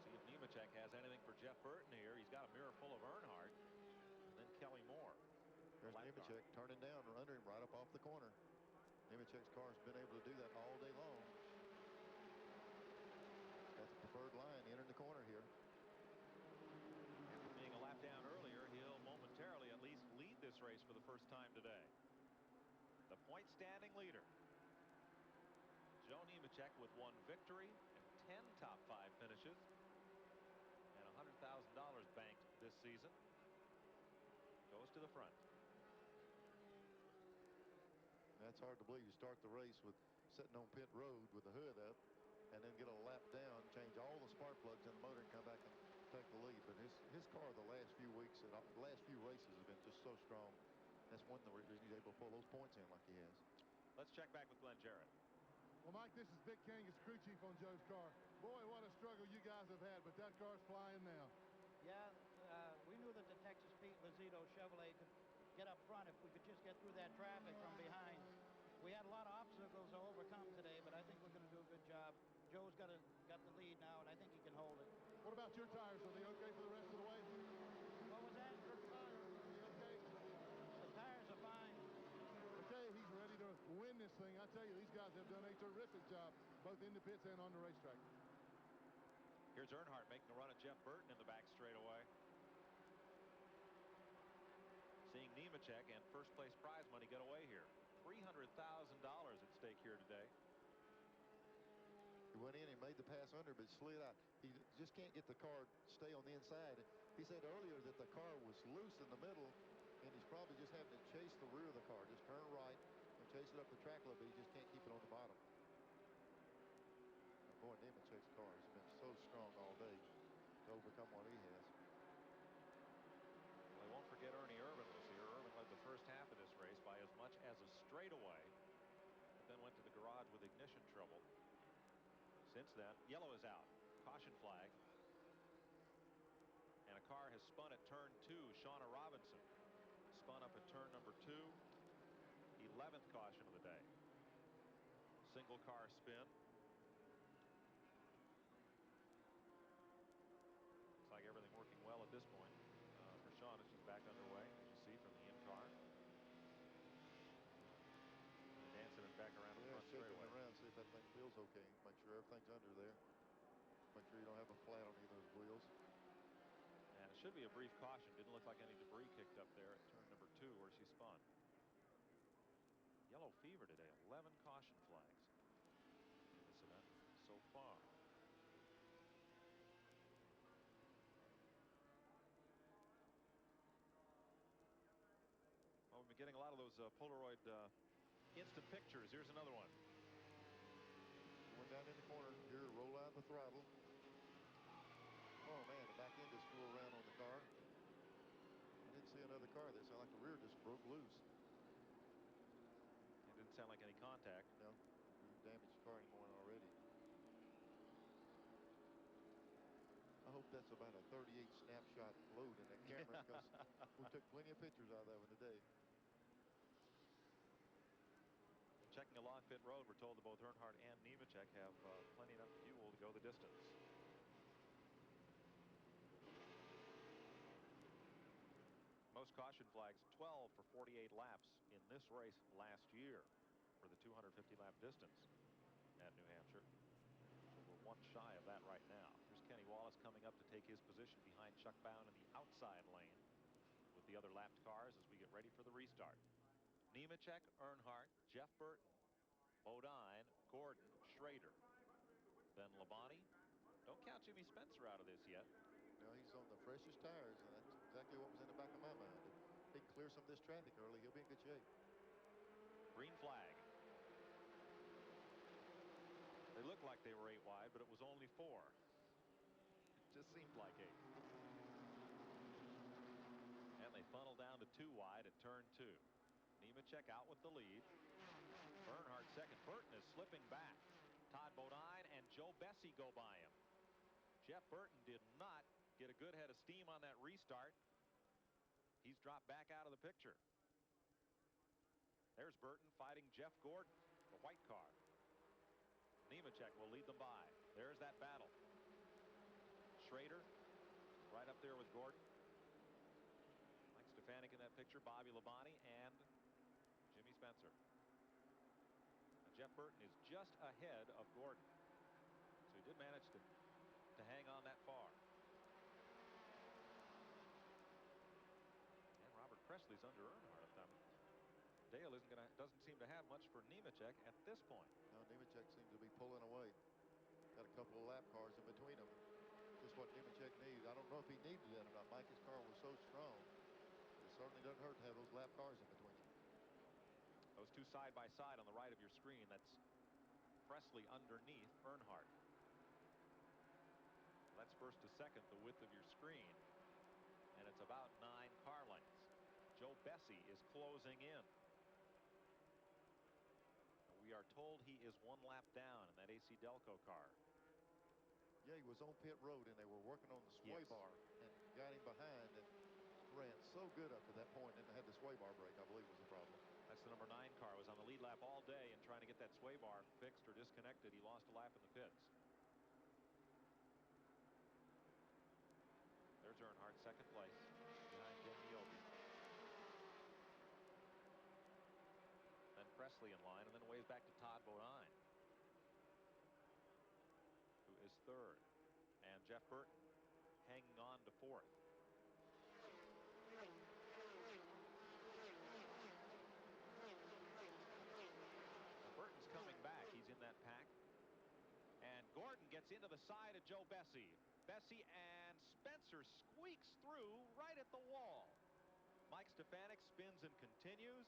See if Nemechek has anything for Jeff Burton here. He's got a mirror full of Earnhardt, and then Kelly Moore. There's Nemechek turning down or under him right up off the corner. Nemechek's car has been able to do that all day long. That's the preferred line entering the corner here. After being a lap down earlier, he'll momentarily at least lead this race for the first time today. The point standing leader, Joe Nemechek, with 1 victory and 10 top 5 finishes and $100,000 banked this season, goes to the front. That's hard to believe. You start the race with sitting on pit road with the hood up, and then get a lap down, change all the spark plugs in the motor, and come back and take the lead. But his car the last few weeks, the last few races, have been just so strong. That's one of the reasons he's able to pull those points in like he has. Let's check back with Glenn Jarrett. Well, Mike, this is Vic Kangas, crew chief on Joe's car. Boy, what a struggle you guys have had, but that car's flying now. Yeah, we knew that the Texas Pete Lozito Chevrolet could get up front if we could just get through that traffic from behind. We had a lot of obstacles to overcome today, but I think we're going to do a good job. Joe's got the lead now, and I think he can hold it. What about your tires? Are they okay for the rest of the way? What was that? Your tires, are they okay? The tires are fine. Okay, he's ready to win this this thing. I tell you, these guys have done a terrific job, both in the pits and on the racetrack. Here's Earnhardt making a run at Jeff Burton in the back straightaway. Seeing Nemechek and first place prize money get away here. $300,000 at stake here today. He went in and made the pass under, but slid out. He just can't get the car to stay on the inside. He said earlier that the car was loose in the middle, and he's probably just having to chase the rear of the car. Just turn right and chase it up the track a little bit. He just can't keep it on the bottom. Boy, Nemechek's car has been so strong all day to overcome what he has. Well, they won't forget Ernie Irvin was here. Irvin led the first half of this race by as much as a straightaway, but then went to the garage with ignition trouble. Since then, yellow is out. Caution flag. And a car has spun at turn 2. Shauna Robinson spun up at turn number 2. 11th caution of the day. Single car spin. Looks like everything working well at this point for Shauna. She's back underway, as you see from the in-car. Dancing it back around the front straightaway. Around, see if that thing feels okay. Make sure everything's under there. Make sure you don't have a flat on either of those wheels. And it should be a brief caution. Didn't look like any debris kicked up there at turn number 2 where she spun. Yellow fever today. 11 caution flags in this event so far. Well, we've been getting a lot of those Polaroid instant pictures. Here's another one. Going down in the corner here, roll out the throttle. Oh man, the back end just flew around on the car. I didn't see another car there. Sounded like the rear just broke loose. It didn't sound like any contact. No, didn't damage the car anymore already. I hope that's about a 38 snapshot load in that camera, because we took plenty of pictures out of that one today. Checking along pit road, we're told that both Earnhardt and Nemechek have plenty enough fuel to go the distance. Most caution flags, 12 for 48 laps in this race last year for the 250 lap distance at New Hampshire. So we're one shy of that right now. Here's Kenny Wallace coming up to take his position behind Chuck Bown in the outside lane with the other lapped cars as we get ready for the restart. Nemechek, Earnhardt, Jeff Burton, Bodine, Gordon, Schrader. Then Labonte. Don't count Jimmy Spencer out of this yet. No, he's on the freshest tires, and that's exactly what was in the back of my mind. If he can clear some of this traffic early, he'll be in good shape. Green flag. They looked like they were 8 wide, but it was only 4. It just seemed like 8. And they funnel down to 2 wide at turn 2. Nemechek out with the lead. Earnhardt second. Burton is slipping back. Todd Bodine and Joe Bessie go by him. Jeff Burton did not get a good head of steam on that restart. He's dropped back out of the picture. There's Burton fighting Jeff Gordon, the white car. Nemechek will lead them by. There's that battle. Schrader right up there with Gordon. Mike Stefanik in that picture, Bobby Labonte, and Jimmy Spencer. Now Jeff Burton is just ahead of Gordon. So he did manage to hang on that far. And Robert Presley's under Earnhardt up time. Dale doesn't seem to have much for Nemechek at this point. No, Nemechek seems to be pulling away. Got a couple of lap cars in between them. Just what Nemechek needs. I don't know if he needed that or not. Mike, his car was so strong. It certainly doesn't hurt to have those lap cars in between them. Those two side by side on the right of your screen. That's Presley underneath Earnhardt. That's first to second, the width of your screen. And it's about 9 car lengths. Joe Bessie is closing in. We are told he is 1 lap down in that AC Delco car. Yeah, he was on pit road and they were working on the sway bar and got him behind and ran so good up to that point and had the sway bar break, I believe, was the problem. That's the number 9 car. Was on the lead lap all day and trying to get that sway bar fixed or disconnected. He lost a lap in the pits. There's Earnhardt, second place behind Ken Niobe. Then Presley in line, and then waves back to Todd Bodine, who is third, and Jeff Burton hanging on to fourth. Now Burton's coming back. He's in that pack. And Gordon gets into the side of Joe Bessie. Bessie and Spencer squeaks through right at the wall. Mike Stefanik spins and continues,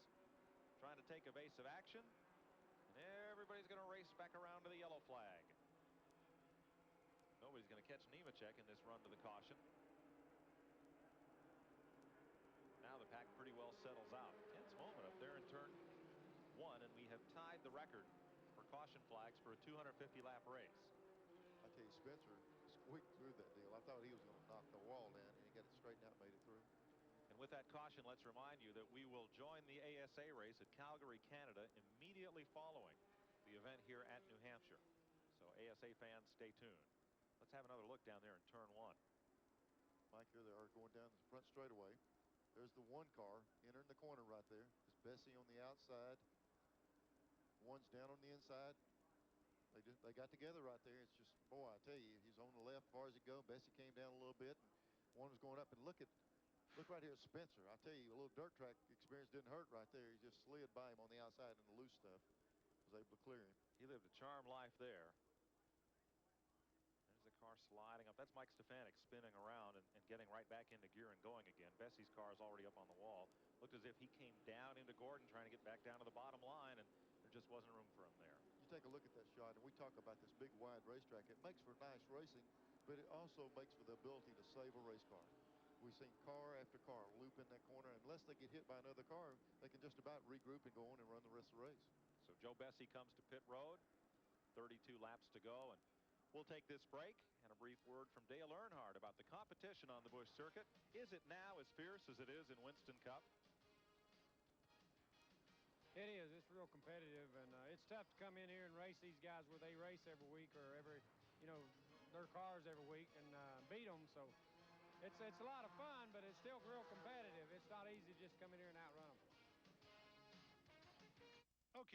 trying to take evasive action. And everybody's going to race back around to the yellow flag. Nobody's going to catch Nemechek in this run to the caution. Now the pack pretty well settles out. Tense moment up there in turn one, and we have tied the record for caution flags for a 250 lap race. I tell you, Spencer squeaked through that deal. I thought he was going to knock the wall down, and he got it straightened out, made it through. And with that caution, let's remind you that we will join the ASA race at Calgary, Canada, immediately following the event here at New Hampshire. So ASA fans, stay tuned. Let's have another look down there in turn one. Mike, here they are going down the front straightaway. There's the one car entering the corner right there. It's Bessie on the outside. One's down on the inside. They got together right there. It's just, boy, I tell you, he's on the left as far as he go. Bessie came down a little bit, and one was going up. And look right here at Spencer. I tell you, a little dirt track experience didn't hurt right there. He just slid by him on the outside in the loose stuff. Was able to clear him. He lived a charmed life there. There's the car sliding up. That's Mike Stefanik spinning around and getting right back into gear and going again. Bessie's car is already up on the wall. Looked as if he came down into Gordon trying to get back down to the bottom line, and there just wasn't room for him there. You take a look at that shot, and we talk about this big wide racetrack. It makes for nice racing, but it also makes for the ability to save a race car. We've seen car after car loop in that corner. Unless they get hit by another car, they can just about regroup and go on and run the rest of the race. So Joe Bessie comes to pit road. 32 laps to go, and we'll take this break and a brief word from Dale Earnhardt about the competition on the Busch circuit. Is it now as fierce as it is in Winston Cup? It is. It's real competitive, and it's tough to come in here and race these guys where they race every week or every, their cars every week and beat them. So it's a lot of fun, but it's still real competitive. It's not easy to just come in here and outrun them.